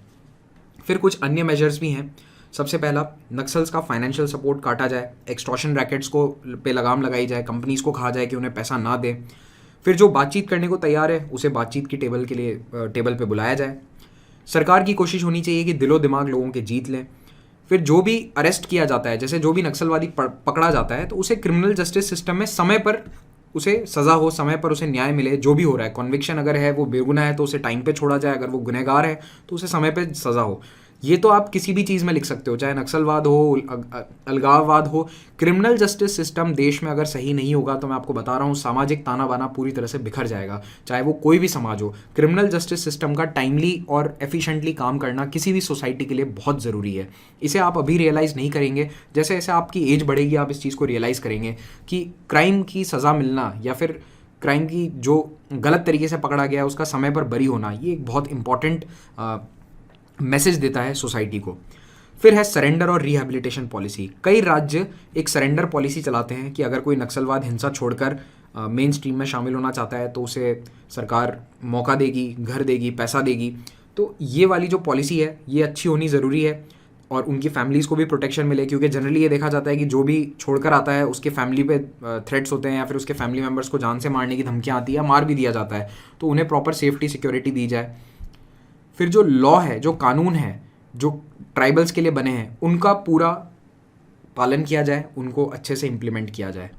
फिर कुछ अन्य मेजर्स भी हैं। सबसे पहला, नक्सल्स का फाइनेंशियल सपोर्ट काटा जाए, एक्सटॉर्शन रैकेट्स को पे लगाम लगाई जाए, कंपनीज को कहा जाए कि उन्हें पैसा ना दें। फिर जो बातचीत करने को तैयार है उसे बातचीत की टेबल पे बुलाया जाए। सरकार की कोशिश होनी चाहिए कि दिलो दिमाग लोगों के जीत लें। फिर जो भी अरेस्ट किया जाता है, जैसे जो भी नक्सलवादी पकड़ा जाता है, तो उसे क्रिमिनल जस्टिस सिस्टम में समय पर उसे सज़ा हो, समय पर उसे न्याय मिले। जो भी हो रहा है, कॉन्विक्शन अगर है वो बेगुनाह है तो उसे टाइम पे छोड़ा जाए, अगर वो गुनहगार है तो उसे समय पे सज़ा हो। ये तो आप किसी भी चीज़ में लिख सकते हो, चाहे नक्सलवाद हो, अलगाववाद हो। क्रिमिनल जस्टिस सिस्टम देश में अगर सही नहीं होगा तो मैं आपको बता रहा हूँ सामाजिक ताना बाना पूरी तरह से बिखर जाएगा, चाहे वो कोई भी समाज हो। क्रिमिनल जस्टिस सिस्टम का टाइमली और एफिशिएंटली काम करना किसी भी सोसाइटी के लिए बहुत ज़रूरी है। इसे आप अभी रियलाइज़ नहीं करेंगे, जैसे जैसे आपकी एज बढ़ेगी आप इस चीज़ को रियलाइज़ करेंगे कि क्राइम की सज़ा मिलना या फिर क्राइम की जो गलत तरीके से पकड़ा गया उसका समय पर बरी होना, ये एक बहुत इंपॉर्टेंट मैसेज देता है सोसाइटी को। फिर है सरेंडर और रिहैबिलिटेशन पॉलिसी। कई राज्य एक सरेंडर पॉलिसी चलाते हैं कि अगर कोई नक्सलवाद हिंसा छोड़कर मेन स्ट्रीम में शामिल होना चाहता है तो उसे सरकार मौका देगी, घर देगी, पैसा देगी। तो ये वाली जो पॉलिसी है ये अच्छी होनी ज़रूरी है और उनकी फैमिलीज़ को भी प्रोटेक्शन मिले, क्योंकि जनरली ये देखा जाता है कि जो भी छोड़कर आता है उसके फैमिली पे थ्रेट्स होते हैं या फिर उसके फैमिली मेम्बर्स को जान से मारने की धमकियाँ आती है, मार भी दिया जाता है। तो उन्हें प्रॉपर सेफ्टी सिक्योरिटी दी जाए। फिर जो लॉ है, जो कानून है, जो ट्राइबल्स के लिए बने हैं, उनका पूरा पालन किया जाए, उनको अच्छे से इम्प्लीमेंट किया जाए।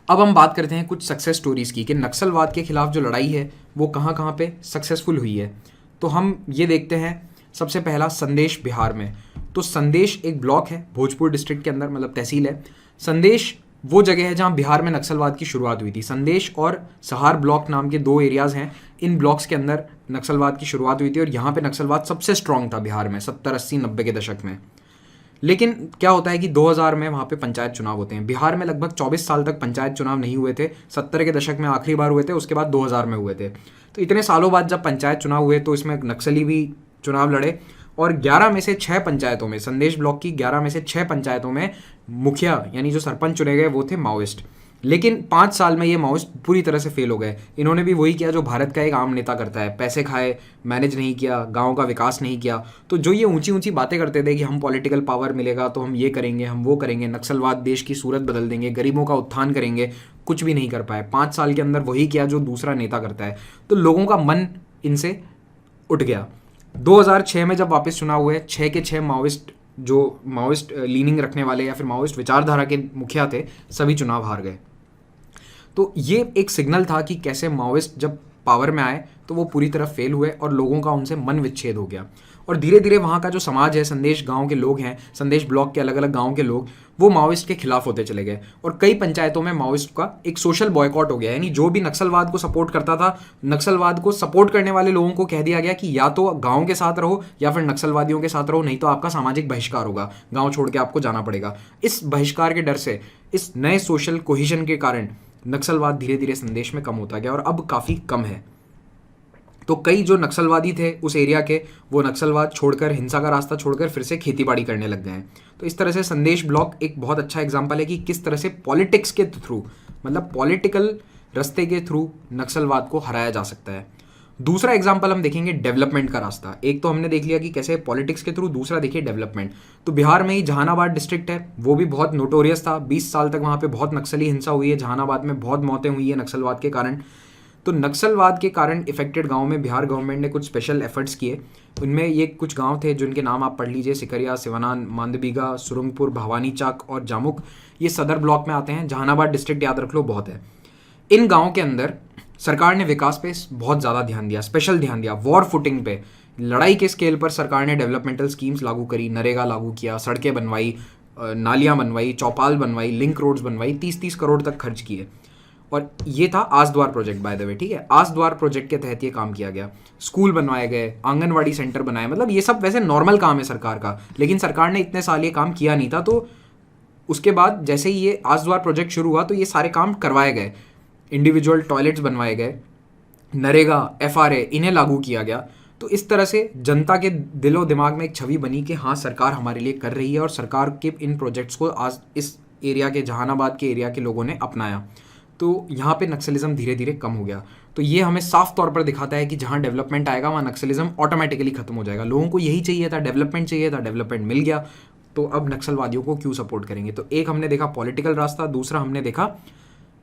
अब हम बात करते हैं कुछ सक्सेस स्टोरीज़ की कि नक्सलवाद के खिलाफ जो लड़ाई है वो कहाँ कहाँ पे सक्सेसफुल हुई है। तो हम ये देखते हैं, सबसे पहला संदेश बिहार में। तो संदेश एक ब्लॉक है भोजपुर डिस्ट्रिक्ट के अंदर, मतलब तहसील है। संदेश वो जगह है जहाँ बिहार में नक्सलवाद की शुरुआत हुई थी। संदेश और सहार ब्लॉक नाम के दो एरियाज़ हैं, इन ब्लॉक्स के अंदर नक्सलवाद की शुरुआत हुई थी और यहाँ पे नक्सलवाद सबसे स्ट्रांग था बिहार में 70, 80, 90 के दशक में। लेकिन क्या होता है कि 2000 में वहाँ पे पंचायत चुनाव होते हैं। बिहार में लगभग 24 साल तक पंचायत चुनाव नहीं हुए थे। 70 के दशक में आखिरी बार हुए थे, उसके बाद 2000 में हुए थे। तो इतने सालों बाद जब पंचायत चुनाव हुए तो इसमें नक्सली भी चुनाव लड़े और 11 में से 6 पंचायतों में, संदेश ब्लॉक की 11 में से 6 पंचायतों में मुखिया यानी जो सरपंच चुने गए वो थे माओइस्ट। लेकिन 5 साल में ये माओइस्ट पूरी तरह से फेल हो गए। इन्होंने भी वही किया जो भारत का एक आम नेता करता है, पैसे खाए, मैनेज नहीं किया, गाँव का विकास नहीं किया। तो जो ये ऊंची ऊंची बातें करते थे कि हम पॉलिटिकल पावर मिलेगा तो हम ये करेंगे, हम वो करेंगे, नक्सलवाद देश की सूरत बदल देंगे, गरीबों का उत्थान करेंगे, कुछ भी नहीं कर पाए। 5 साल के अंदर वही किया जो दूसरा नेता करता है। तो लोगों का मन इनसे उठ गया। 2006 में जब वापस चुनाव हुए, 6 के 6 माओइस्ट, जो माओइस्ट लीनिंग रखने वाले या फिर माओइस्ट विचारधारा के मुखिया थे, सभी चुनाव हार गए। तो ये एक सिग्नल था कि कैसे माओइस्ट जब पावर में आए तो वो पूरी तरह फेल हुए और लोगों का उनसे मन विच्छेद हो गया। और धीरे धीरे वहाँ का जो समाज है, संदेश गांव के लोग हैं, संदेश ब्लॉक के अलग अलग गांव के लोग, वो माओइस्ट के खिलाफ होते चले गए और कई पंचायतों में माओइस्ट का एक सोशल बॉयकॉट हो गया। यानी जो भी नक्सलवाद को सपोर्ट करता था, नक्सलवाद को सपोर्ट करने वाले लोगों को कह दिया गया कि या तो गाँव के साथ रहो या फिर नक्सलवादियों के साथ रहो, नहीं तो आपका सामाजिक बहिष्कार होगा, गाँव छोड़ के आपको जाना पड़ेगा। इस बहिष्कार के डर से, इस नए सोशल कोहिजन के कारण नक्सलवाद धीरे धीरे संदेश में कम होता गया और अब काफ़ी कम है। तो कई जो नक्सलवादी थे उस एरिया के, वो नक्सलवाद छोड़कर, हिंसा का रास्ता छोड़कर फिर से खेतीबाड़ी करने लग गए हैं। तो इस तरह से संदेश ब्लॉक एक बहुत अच्छा एग्जाम्पल है कि किस तरह से पॉलिटिक्स के थ्रू, मतलब पॉलिटिकल रास्ते के थ्रू नक्सलवाद को हराया जा सकता है। दूसरा एग्जाम्पल हम देखेंगे डेवलपमेंट का रास्ता। एक तो हमने देख लिया कि कैसे पॉलिटिक्स के थ्रू, दूसरा देखिए डेवलपमेंट। तो बिहार में ही जहानाबाद डिस्ट्रिक्ट है, वो भी बहुत नोटोरियस था। 20 साल तक वहाँ पे बहुत नक्सली हिंसा हुई है, जहानाबाद में बहुत मौतें हुई है नक्सलवाद के कारण। तो नक्सलवाद के कारण इफेक्टेड गाँव में बिहार गवर्नमेंट ने कुछ स्पेशल एफर्ट्स किए। उनमें ये कुछ गाँव थे जिनके नाम आप पढ़ लीजिए, सिकरिया, सिवानान, मांदबीगा, सुरंगपुर, भवानी चाक और जामुक। ये सदर ब्लॉक में आते हैं। जहानाबाद डिस्ट्रिक्ट याद रख लो, बहुत है। इन गाँव के अंदर सरकार ने विकास पे बहुत ज़्यादा ध्यान दिया, स्पेशल ध्यान दिया। वॉर फुटिंग पे, लड़ाई के स्केल पर सरकार ने डेवलपमेंटल स्कीम्स लागू करी, नरेगा लागू किया, सड़कें बनवाई, नालियाँ बनवाई, चौपाल बनवाई, लिंक रोड्स बनवाई, 30-30 करोड़ तक खर्च किए। और ये था आस द्वार प्रोजेक्ट, बाय द वे, ठीक है। आस द्वार प्रोजेक्ट के तहत ये काम किया गया। स्कूल बनवाए गए, आंगनवाड़ी सेंटर बनाए, मतलब ये सब वैसे नॉर्मल काम है सरकार का, लेकिन सरकार ने इतने साल ये काम किया नहीं था। तो उसके बाद जैसे ही ये आस द्वार प्रोजेक्ट शुरू हुआ तो ये सारे काम करवाए गए। इंडिविजुअल टॉयलेट्स बनवाए गए, नरेगा, FRA इन्हें लागू किया गया। तो इस तरह से जनता के दिलो दिमाग में एक छवि बनी कि हाँ, सरकार हमारे लिए कर रही है, और सरकार के इन प्रोजेक्ट्स को आज इस एरिया के, जहानाबाद के एरिया के लोगों ने अपनाया। तो यहाँ पे नक्सलिज्म धीरे धीरे कम हो गया। तो ये हमें साफ तौर पर दिखाता है कि जहाँ डेवलपमेंट आएगा वहाँ नक्सलिज्म ऑटोमेटिकली खत्म हो जाएगा। लोगों को यही चाहिए था, डेवलपमेंट चाहिए था, डेवलपमेंट मिल गया, तो अब नक्सलवादियों को क्यों सपोर्ट करेंगे। तो एक हमने देखा पॉलिटिकल रास्ता, दूसरा हमने देखा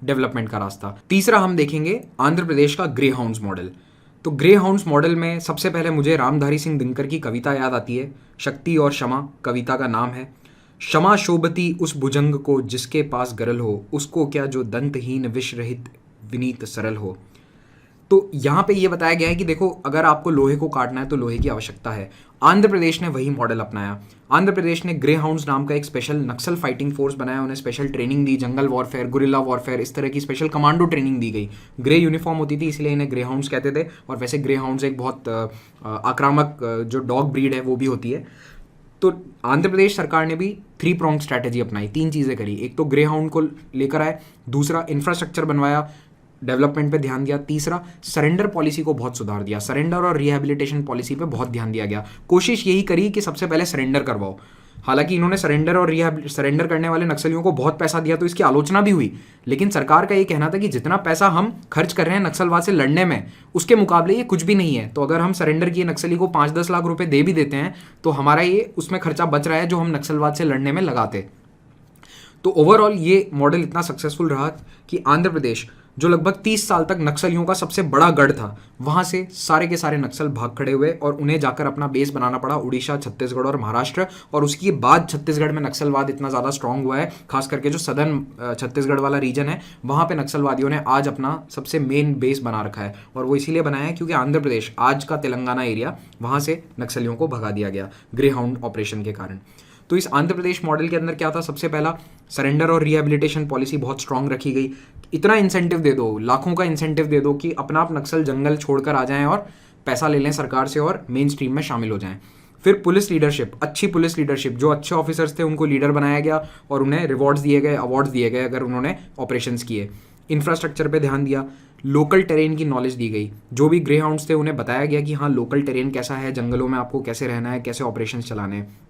डेवलपमेंट का रास्ता, तीसरा हम देखेंगे आंध्र प्रदेश का ग्रे हाउंड्स मॉडल। तो ग्रे हाउंड्स मॉडल में सबसे पहले मुझे रामधारी सिंह दिनकर की कविता याद आती है, शक्ति और क्षमा कविता का नाम है। क्षमा शोभती उस भुजंग को जिसके पास गरल हो, उसको क्या जो दंतहीन विष रहित विनीत सरल हो। तो यहाँ पे ये बताया गया है कि देखो, अगर आपको लोहे को काटना है तो लोहे की आवश्यकता है। आंध्र प्रदेश ने वही मॉडल अपनाया। आंध्र प्रदेश ने ग्रे हाउंड्स नाम का एक स्पेशल नक्सल फाइटिंग फोर्स बनाया, उन्हें स्पेशल ट्रेनिंग दी, जंगल वॉरफेयर, गुरिल्ला वॉरफेयर, इस तरह की स्पेशल कमांडो ट्रेनिंग दी गई। ग्रे यूनिफॉर्म होती थी, इसलिए इन्हें ग्रे हाउंड्स कहते थे। और वैसे ग्रे हाउंड्स एक बहुत आक्रामक जो डॉग ब्रीड है वो भी होती है। तो आंध्र प्रदेश सरकार ने भी 3 pronged स्ट्रैटेजी अपनाई, 3 चीज़ें करी। एक तो ग्रे हाउंड को लेकर आए, दूसरा इंफ्रास्ट्रक्चर बनवाया, डेवलपमेंट पे ध्यान दिया, तीसरा सरेंडर पॉलिसी को बहुत सुधार दिया। सरेंडर और रिहेबिलिटेशन पॉलिसी पे बहुत ध्यान दिया गया। कोशिश यही करी कि सबसे पहले सरेंडर करवाओ। हालांकि इन्होंने सरेंडर और सरेंडर करने वाले नक्सलियों को बहुत पैसा दिया, तो इसकी आलोचना भी हुई, लेकिन सरकार का ये कहना था कि जितना पैसा हम खर्च कर रहे हैं नक्सलवाद से लड़ने में, उसके मुकाबले ये कुछ भी नहीं है। तो अगर हम सरेंडर किए नक्सली को 5-10 लाख रुपए दे भी देते हैं तो हमारा ये उसमें खर्चा बच रहा है जो हम नक्सलवाद से लड़ने में लगाते। तो ओवरऑल ये मॉडल इतना सक्सेसफुल रहा कि आंध्र प्रदेश जो लगभग 30 साल तक नक्सलियों का सबसे बड़ा गढ़ था, वहां से सारे के सारे नक्सल भाग खड़े हुए और उन्हें जाकर अपना बेस बनाना पड़ा उड़ीसा, छत्तीसगढ़ और महाराष्ट्र। और उसके बाद छत्तीसगढ़ में नक्सलवाद इतना ज़्यादा स्ट्रांग हुआ है, खास करके जो सदर्न छत्तीसगढ़ वाला रीजन है वहाँ पे नक्सलवादियों ने आज अपना सबसे मेन बेस बना रखा है। और वो इसीलिए बनाया है क्योंकि आंध्र प्रदेश, आज का तेलंगाना एरिया, वहाँ से नक्सलियों को भगा दिया गया ग्रे हाउंड ऑपरेशन के कारण। तो इस आंध्र प्रदेश मॉडल के अंदर क्या था, सबसे पहला सरेंडर और रिहेबिलिटेशन पॉलिसी बहुत स्ट्रांग रखी गई। इतना इंसेंटिव दे दो, लाखों का इंसेंटिव दे दो कि अपना आप नक्सल जंगल छोड़कर आ जाएं और पैसा ले लें सरकार से और मेन स्ट्रीम में शामिल हो जाएं। फिर पुलिस लीडरशिप, अच्छी पुलिस लीडरशिप, जो अच्छे ऑफिसर्स थे उनको लीडर बनाया गया और उन्हें रिवॉर्ड्स दिए गए, अवार्ड्स दिए गए अगर उन्होंने ऑपरेशंस किए। इंफ्रास्ट्रक्चर पे ध्यान दिया, लोकल टेरेन की नॉलेज दी गई। जो भी ग्रे हाउंड्स थे उन्हें बताया गया कि हाँ लोकल टेरेन कैसा है, जंगलों में आपको कैसे रहना है, कैसे ऑपरेशन चलाने हैं।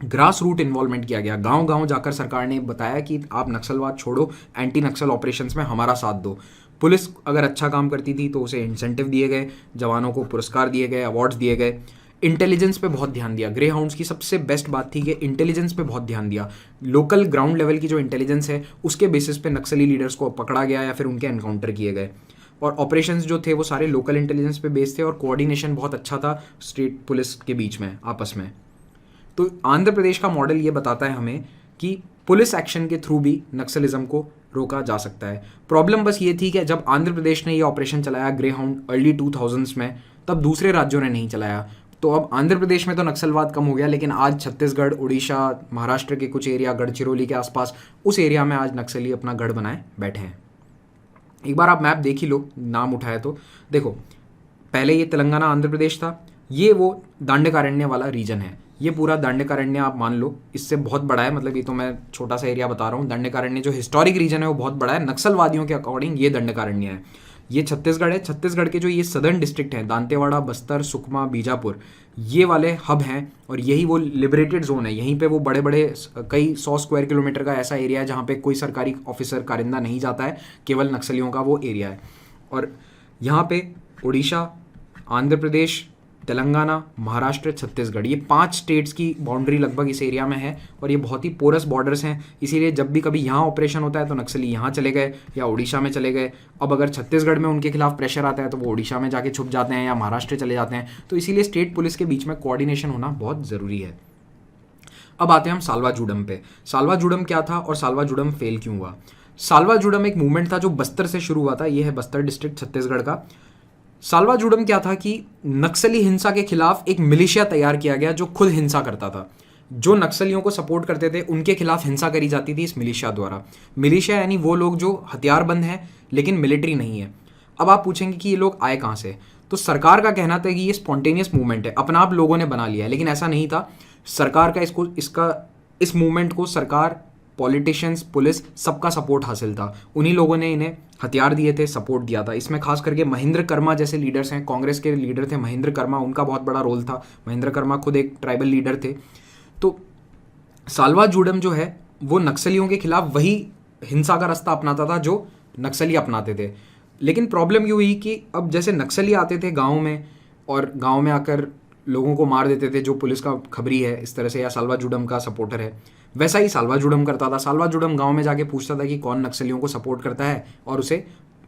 ग्रास रूट इन्वॉल्वमेंट किया गया, गांव गांव जाकर सरकार ने बताया कि आप नक्सलवाद छोड़ो, एंटी नक्सल ऑपरेशंस में हमारा साथ दो। पुलिस अगर अच्छा काम करती थी तो उसे इंसेंटिव दिए गए, जवानों को पुरस्कार दिए गए, अवार्ड्स दिए गए। इंटेलिजेंस पे बहुत ध्यान दिया। ग्रे हाउंड्स की सबसे बेस्ट बात थी कि इंटेलिजेंस पे बहुत ध्यान दिया। लोकल ग्राउंड लेवल की जो इंटेलिजेंस है उसके बेसिस पे नक्सली लीडर्स को पकड़ा गया या फिर उनके एनकाउंटर किए गए। और ऑपरेशंस जो थे वो सारे लोकल इंटेलिजेंस पे बेस्ड थे और कोऑर्डिनेशन बहुत अच्छा था स्टेट पुलिस के बीच में आपस में। तो आंध्र प्रदेश का मॉडल ये बताता है हमें कि पुलिस एक्शन के थ्रू भी नक्सलिज्म को रोका जा सकता है। प्रॉब्लम बस ये थी कि जब आंध्र प्रदेश ने ये ऑपरेशन चलाया ग्रे हाउंड अर्ली 2000s में, तब दूसरे राज्यों ने नहीं चलाया। तो अब आंध्र प्रदेश में तो नक्सलवाद कम हो गया, लेकिन आज छत्तीसगढ़, उड़ीसा, महाराष्ट्र के कुछ एरिया, गढ़चिरौली के आसपास, उस एरिया में आज नक्सली अपना गढ़ बनाए बैठे हैं। एक बार आप मैप देख ही लो, नाम उठाए तो देखो, पहले ये तेलंगाना आंध्र प्रदेश था, ये वो दांडकारण्य वाला रीजन है। ये पूरा दांडकारण्य आप मान लो इससे बहुत बड़ा है, मतलब ये तो मैं छोटा सा एरिया बता रहा हूँ। दांडकारण्य जो हिस्टोरिक रीजन है वो बहुत बड़ा है, नक्सलवादियों के अकॉर्डिंग ये दांडकारण्य है। ये छत्तीसगढ़ है, छत्तीसगढ़ के जो ये सदर्न डिस्ट्रिक्ट हैं, दांतेवाड़ा, बस्तर, सुकमा, बीजापुर, ये वाले हब हैं और यही वो लिबरेटेड जोन है। यहीं पे वो बड़े बड़े कई 100 स्क्वायर किलोमीटर का ऐसा एरिया है जहाँ पे कोई सरकारी ऑफिसर कारिंदा नहीं जाता है, केवल नक्सलियों का वो एरिया है। और यहाँ पे उड़ीसा, आंध्र प्रदेश, तेलंगाना, महाराष्ट्र, छत्तीसगढ़, ये 5 स्टेट्स की बाउंड्री लगभग इस एरिया में है और ये बहुत ही पोरस बॉर्डर्स हैं। इसीलिए जब भी कभी यहाँ ऑपरेशन होता है तो नक्सली यहाँ चले गए या उड़ीसा में चले गए। अब अगर छत्तीसगढ़ में उनके खिलाफ प्रेशर आता है तो वो उड़ीसा में जाके छुप जाते हैं या महाराष्ट्र चले जाते हैं। तो इसीलिए स्टेट पुलिस के बीच में कोऑर्डिनेशन होना बहुत ज़रूरी है। अब आते हैं हम साल्वा जुडम पे। साल्वा जुडम क्या था और साल्वा जुडम फेल क्यों हुआ? साल्वा जुडम एक मूवमेंट था जो बस्तर से शुरू हुआ था। ये है बस्तर डिस्ट्रिक्ट छत्तीसगढ़ का। साल्वा जुडम क्या था कि नक्सली हिंसा के खिलाफ एक मिलिशिया तैयार किया गया जो खुद हिंसा करता था। जो नक्सलियों को सपोर्ट करते थे उनके खिलाफ हिंसा करी जाती थी इस मिलिशिया द्वारा। मिलिशिया यानी वो लोग जो हथियारबंद हैं लेकिन मिलिट्री नहीं है। अब आप पूछेंगे कि ये लोग आए कहाँ से? तो सरकार का कहना था कि ये स्पॉन्टेनियस मूवमेंट है, अपना आप लोगों ने बना लिया है, लेकिन ऐसा नहीं था। सरकार का इस मूवमेंट को सरकार, पॉलिटिशियंस, पुलिस, सबका सपोर्ट हासिल था। उन्हीं लोगों ने इन्हें हथियार दिए थे, सपोर्ट दिया था। इसमें खास करके महेंद्र कर्मा जैसे लीडर्स हैं, कांग्रेस के लीडर थे महेंद्र कर्मा, उनका बहुत बड़ा रोल था। महेंद्र कर्मा खुद एक ट्राइबल लीडर थे। तो साल्वा जुडम जो है वो नक्सलियों के खिलाफ वही हिंसा का रास्ता अपनाता था जो नक्सली अपनाते थे। लेकिन प्रॉब्लम ये हुई कि अब जैसे नक्सली आते थे गाँव में और गाँव में आकर लोगों को मार देते थे जो पुलिस का खबरी है इस तरह से या साल्वा जुडम का सपोर्टर है, वैसा ही साल्वा जुडम करता था। साल्वा जुडम गांव में जाके पूछता था कि कौन नक्सलियों को सपोर्ट करता है और उसे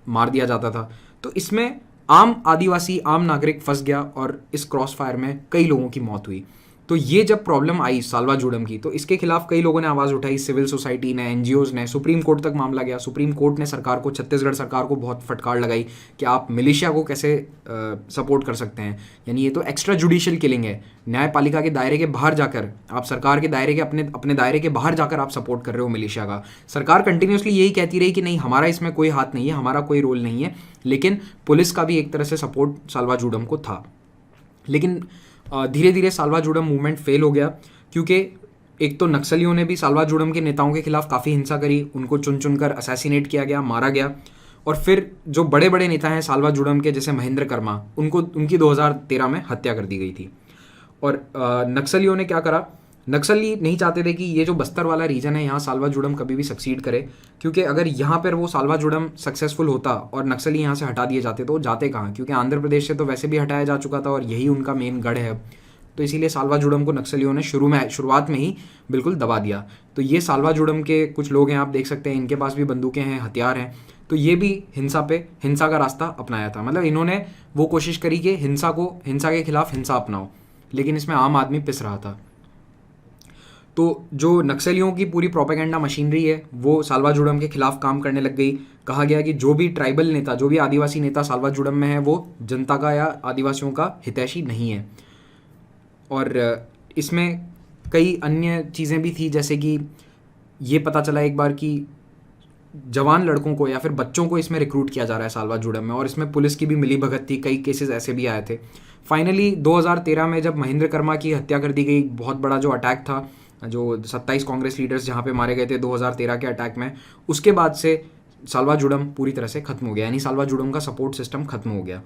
मार दिया जाता था। तो इसमें आम आदिवासी, आम नागरिक फंस गया और इस क्रॉस फायर में कई लोगों की मौत हुई। तो ये जब प्रॉब्लम आई साल्वा जुडम की तो इसके खिलाफ कई लोगों ने आवाज़ उठाई, सिविल सोसाइटी ने, एनजीओज ने, सुप्रीम कोर्ट तक मामला गया। सुप्रीम कोर्ट ने सरकार को, छत्तीसगढ़ सरकार को बहुत फटकार लगाई कि आप मिलिशिया को कैसे सपोर्ट कर सकते हैं, यानी ये तो एक्स्ट्रा जुडिशियल किलिंग है। न्यायपालिका के दायरे के बाहर जाकर आप, सरकार के दायरे के अपने दायरे के बाहर जाकर आप सपोर्ट कर रहे हो मिलिशिया का। सरकार कंटिन्यूसली यही कहती रही कि नहीं, हमारा इसमें कोई हाथ नहीं है, हमारा कोई रोल नहीं है, लेकिन पुलिस का भी एक तरह से सपोर्ट साल्वा जुडम को था। लेकिन धीरे धीरे साल्वा जुडम मूवमेंट फेल हो गया क्योंकि एक तो नक्सलियों ने भी साल्वा जुडम के नेताओं के खिलाफ काफ़ी हिंसा करी, उनको चुन चुनकर असैसिनेट किया गया, मारा गया। और फिर जो बड़े बड़े नेता हैं साल्वा जुडम के, जैसे महेंद्र कर्मा, उनकी 2013 में हत्या कर दी गई थी। और नक्सलियों ने क्या करा, नक्सली नहीं चाहते थे कि ये जो बस्तर वाला रीजन है यहाँ साल्वा जुडम कभी भी सक्सीड करे, क्योंकि अगर यहाँ पर वो साल्वा जुडम सक्सेसफुल होता और नक्सली यहाँ से हटा दिए जाते तो वो जाते कहाँ, क्योंकि आंध्र प्रदेश से तो वैसे भी हटाया जा चुका था और यही उनका मेन गढ़ है। तो इसीलिए साल्वा जुडम को नक्सलियों ने शुरुआत में ही बिल्कुल दबा दिया। तो ये साल्वा जुडम के कुछ लोग हैं, आप देख सकते हैं, इनके पास भी बंदूकें हैं, हथियार हैं। तो ये भी हिंसा का रास्ता अपनाया था। मतलब इन्होंने वो कोशिश करी कि हिंसा के खिलाफ हिंसा अपनाओ, लेकिन इसमें आम आदमी पिस रहा था। तो जो नक्सलियों की पूरी प्रोपेगेंडा मशीनरी है वो साल्वा जुडम के खिलाफ काम करने लग गई। कहा गया कि जो भी ट्राइबल नेता, जो भी आदिवासी नेता साल्वा जुडम में है वो जनता का या आदिवासियों का हितैषी नहीं है। और इसमें कई अन्य चीज़ें भी थी, जैसे कि ये पता चला एक बार कि जवान लड़कों को या फिर बच्चों को इसमें रिक्रूट किया जा रहा है साल्वा जुडम में, और इसमें पुलिस की भी मिली भगत थी। कई केसेस ऐसे भी आए थे। फाइनली 2013 में जब महेंद्र कर्मा की हत्या कर दी गई, बहुत बड़ा जो अटैक था, जो 27 कांग्रेस लीडर्स जहाँ पे मारे गए थे 2013 के अटैक में, उसके बाद से साल्वा जुडम पूरी तरह से खत्म हो गया, यानी साल्वा जुडम का सपोर्ट सिस्टम खत्म हो गया।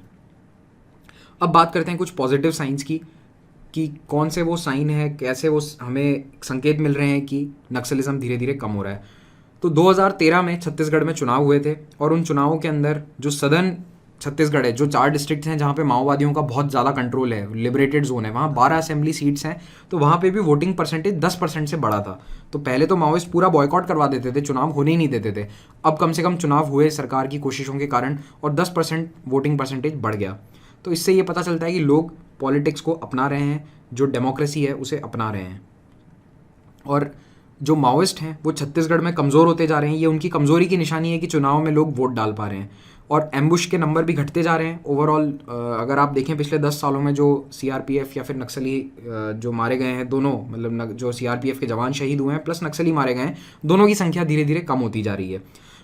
अब बात करते हैं कुछ पॉजिटिव साइंस की, कि कौन से वो साइन है, कैसे वो हमें संकेत मिल रहे हैं कि नक्सलिज्म धीरे धीरे कम हो रहा है। तो 2013 में छत्तीसगढ़ में चुनाव हुए थे, और उन चुनावों के अंदर जो सदर्न छत्तीसगढ़ है, जो 4 डिस्ट्रिक्ट्स हैं जहाँ पे माओवादियों का बहुत ज़्यादा कंट्रोल है, लिबरेटेड जोन है, वहाँ 12 असेंबली सीट्स हैं। तो वहाँ पे भी वोटिंग परसेंटेज 10% से बढ़ा था। तो पहले तो माओइस्ट पूरा बॉयकॉट करवा देते थे, चुनाव होने ही नहीं देते थे। अब कम से कम चुनाव हुए सरकार की कोशिशों के कारण, और 10% वोटिंग परसेंटेज बढ़ गया। तो इससे ये पता चलता है कि लोग पॉलिटिक्स को अपना रहे हैं, जो डेमोक्रेसी है उसे अपना रहे हैं। और जो माओइस्ट हैं वो छत्तीसगढ़ में कमज़ोर होते जा रहे हैं। ये उनकी कमज़ोरी की निशानी है कि चुनाव में लोग वोट डाल पा रहे हैं, और एम्बुश के नंबर भी घटते जा रहे हैं ओवरऑल। अगर आप देखें पिछले 10 सालों में जो सीआरपीएफ या फिर नक्सली जो मारे गए हैं, दोनों, मतलब जो सीआरपीएफ के जवान शहीद हुए हैं प्लस नक्सली मारे गए हैं, दोनों की संख्या धीरे धीरे कम होती जा रही है।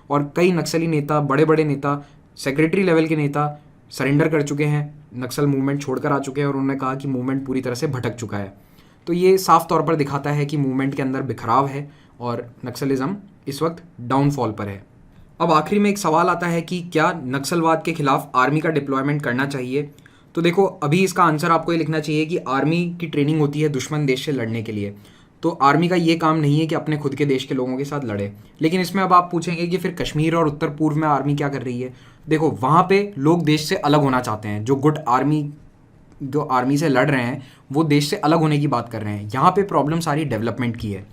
और कई नक्सली नेता, बड़े बड़े नेता, सेक्रेटरी लेवल के नेता सरेंडर कर चुके हैं, नक्सल मूवमेंट छोड़कर आ चुके हैं, और उन्होंने कहा कि मूवमेंट पूरी तरह से भटक चुका है। तो ये साफ तौर पर दिखाता है कि मूवमेंट के अंदर बिखराव है और नक्सलिज्म इस वक्त डाउनफॉल पर है। अब आखिरी में एक सवाल आता है कि क्या नक्सलवाद के खिलाफ आर्मी का डिप्लॉयमेंट करना चाहिए। तो देखो, अभी इसका आंसर आपको ये लिखना चाहिए कि आर्मी की ट्रेनिंग होती है दुश्मन देश से लड़ने के लिए। तो आर्मी का ये काम नहीं है कि अपने खुद के देश के लोगों के साथ लड़े। लेकिन इसमें अब आप पूछेंगे कि फिर कश्मीर और उत्तर पूर्व में आर्मी क्या कर रही है। देखो, वहाँ पे लोग देश से अलग होना चाहते हैं। जो आर्मी से लड़ रहे हैं वो देश से अलग होने की बात कर रहे हैं। यहाँ पे प्रॉब्लम सारी डेवलपमेंट की है।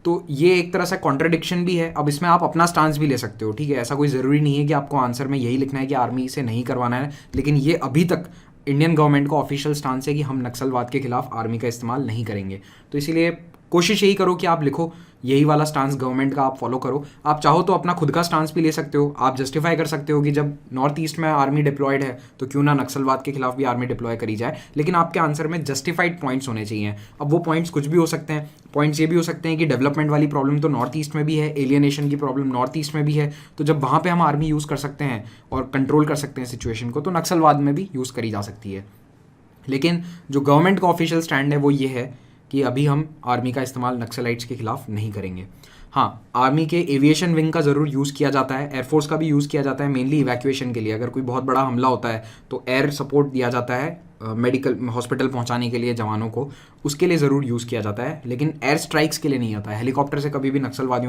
तो ये एक तरह से कॉन्ट्रडिक्शन भी है। अब इसमें आप अपना स्टांस भी ले सकते हो, ठीक है। ऐसा कोई ज़रूरी नहीं है कि आपको आंसर में यही लिखना है कि आर्मी से नहीं करवाना है। लेकिन ये अभी तक इंडियन गवर्नमेंट का ऑफिशियल स्टांस है कि हम नक्सलवाद के खिलाफ आर्मी का इस्तेमाल नहीं करेंगे। तो इसीलिए कोशिश यही करो कि आप लिखो, यही वाला स्टांस गवर्नमेंट का आप फॉलो करो। आप चाहो तो अपना खुद का स्टांस भी ले सकते हो। आप जस्टिफाई कर सकते हो कि जब नॉर्थ ईस्ट में आर्मी डिप्लॉयड है तो क्यों ना नक्सलवाद के खिलाफ भी आर्मी डिप्लॉय करी जाए। लेकिन आपके आंसर में जस्टिफाइड पॉइंट्स होने चाहिए। अब वो पॉइंट्स कुछ भी हो सकते हैं। पॉइंट्स ये भी हो सकते हैं कि डेवलपमेंट वाली प्रॉब्लम तो नॉर्थ ईस्ट में भी है, एलियनेशन की प्रॉब्लम नॉर्थ ईस्ट में भी है। तो जब वहाँ पर हम आर्मी यूज़ कर सकते हैं और कंट्रोल कर सकते हैं सिचुएशन को, तो नक्सलवाद में भी यूज़ करी जा सकती है। लेकिन जो गवर्नमेंट का ऑफिशियल स्टैंड है वो ये है कि अभी हम आर्मी का इस्तेमाल नक्सलाइट्स के खिलाफ नहीं करेंगे। हाँ, आर्मी के एविएशन विंग का ज़रूर यूज़ किया जाता है, एयरफोर्स का भी यूज़ किया जाता है, मेनली इवैक्यूएशन के लिए। अगर कोई बहुत बड़ा हमला होता है तो एयर सपोर्ट दिया जाता है मेडिकल हॉस्पिटल पहुंचाने के लिए जवानों को, उसके लिए ज़रूर यूज़ किया जाता है। लेकिन एयर स्ट्राइक्स के लिए नहीं आता है। हेलीकॉप्टर से कभी भी नक्सलवादियों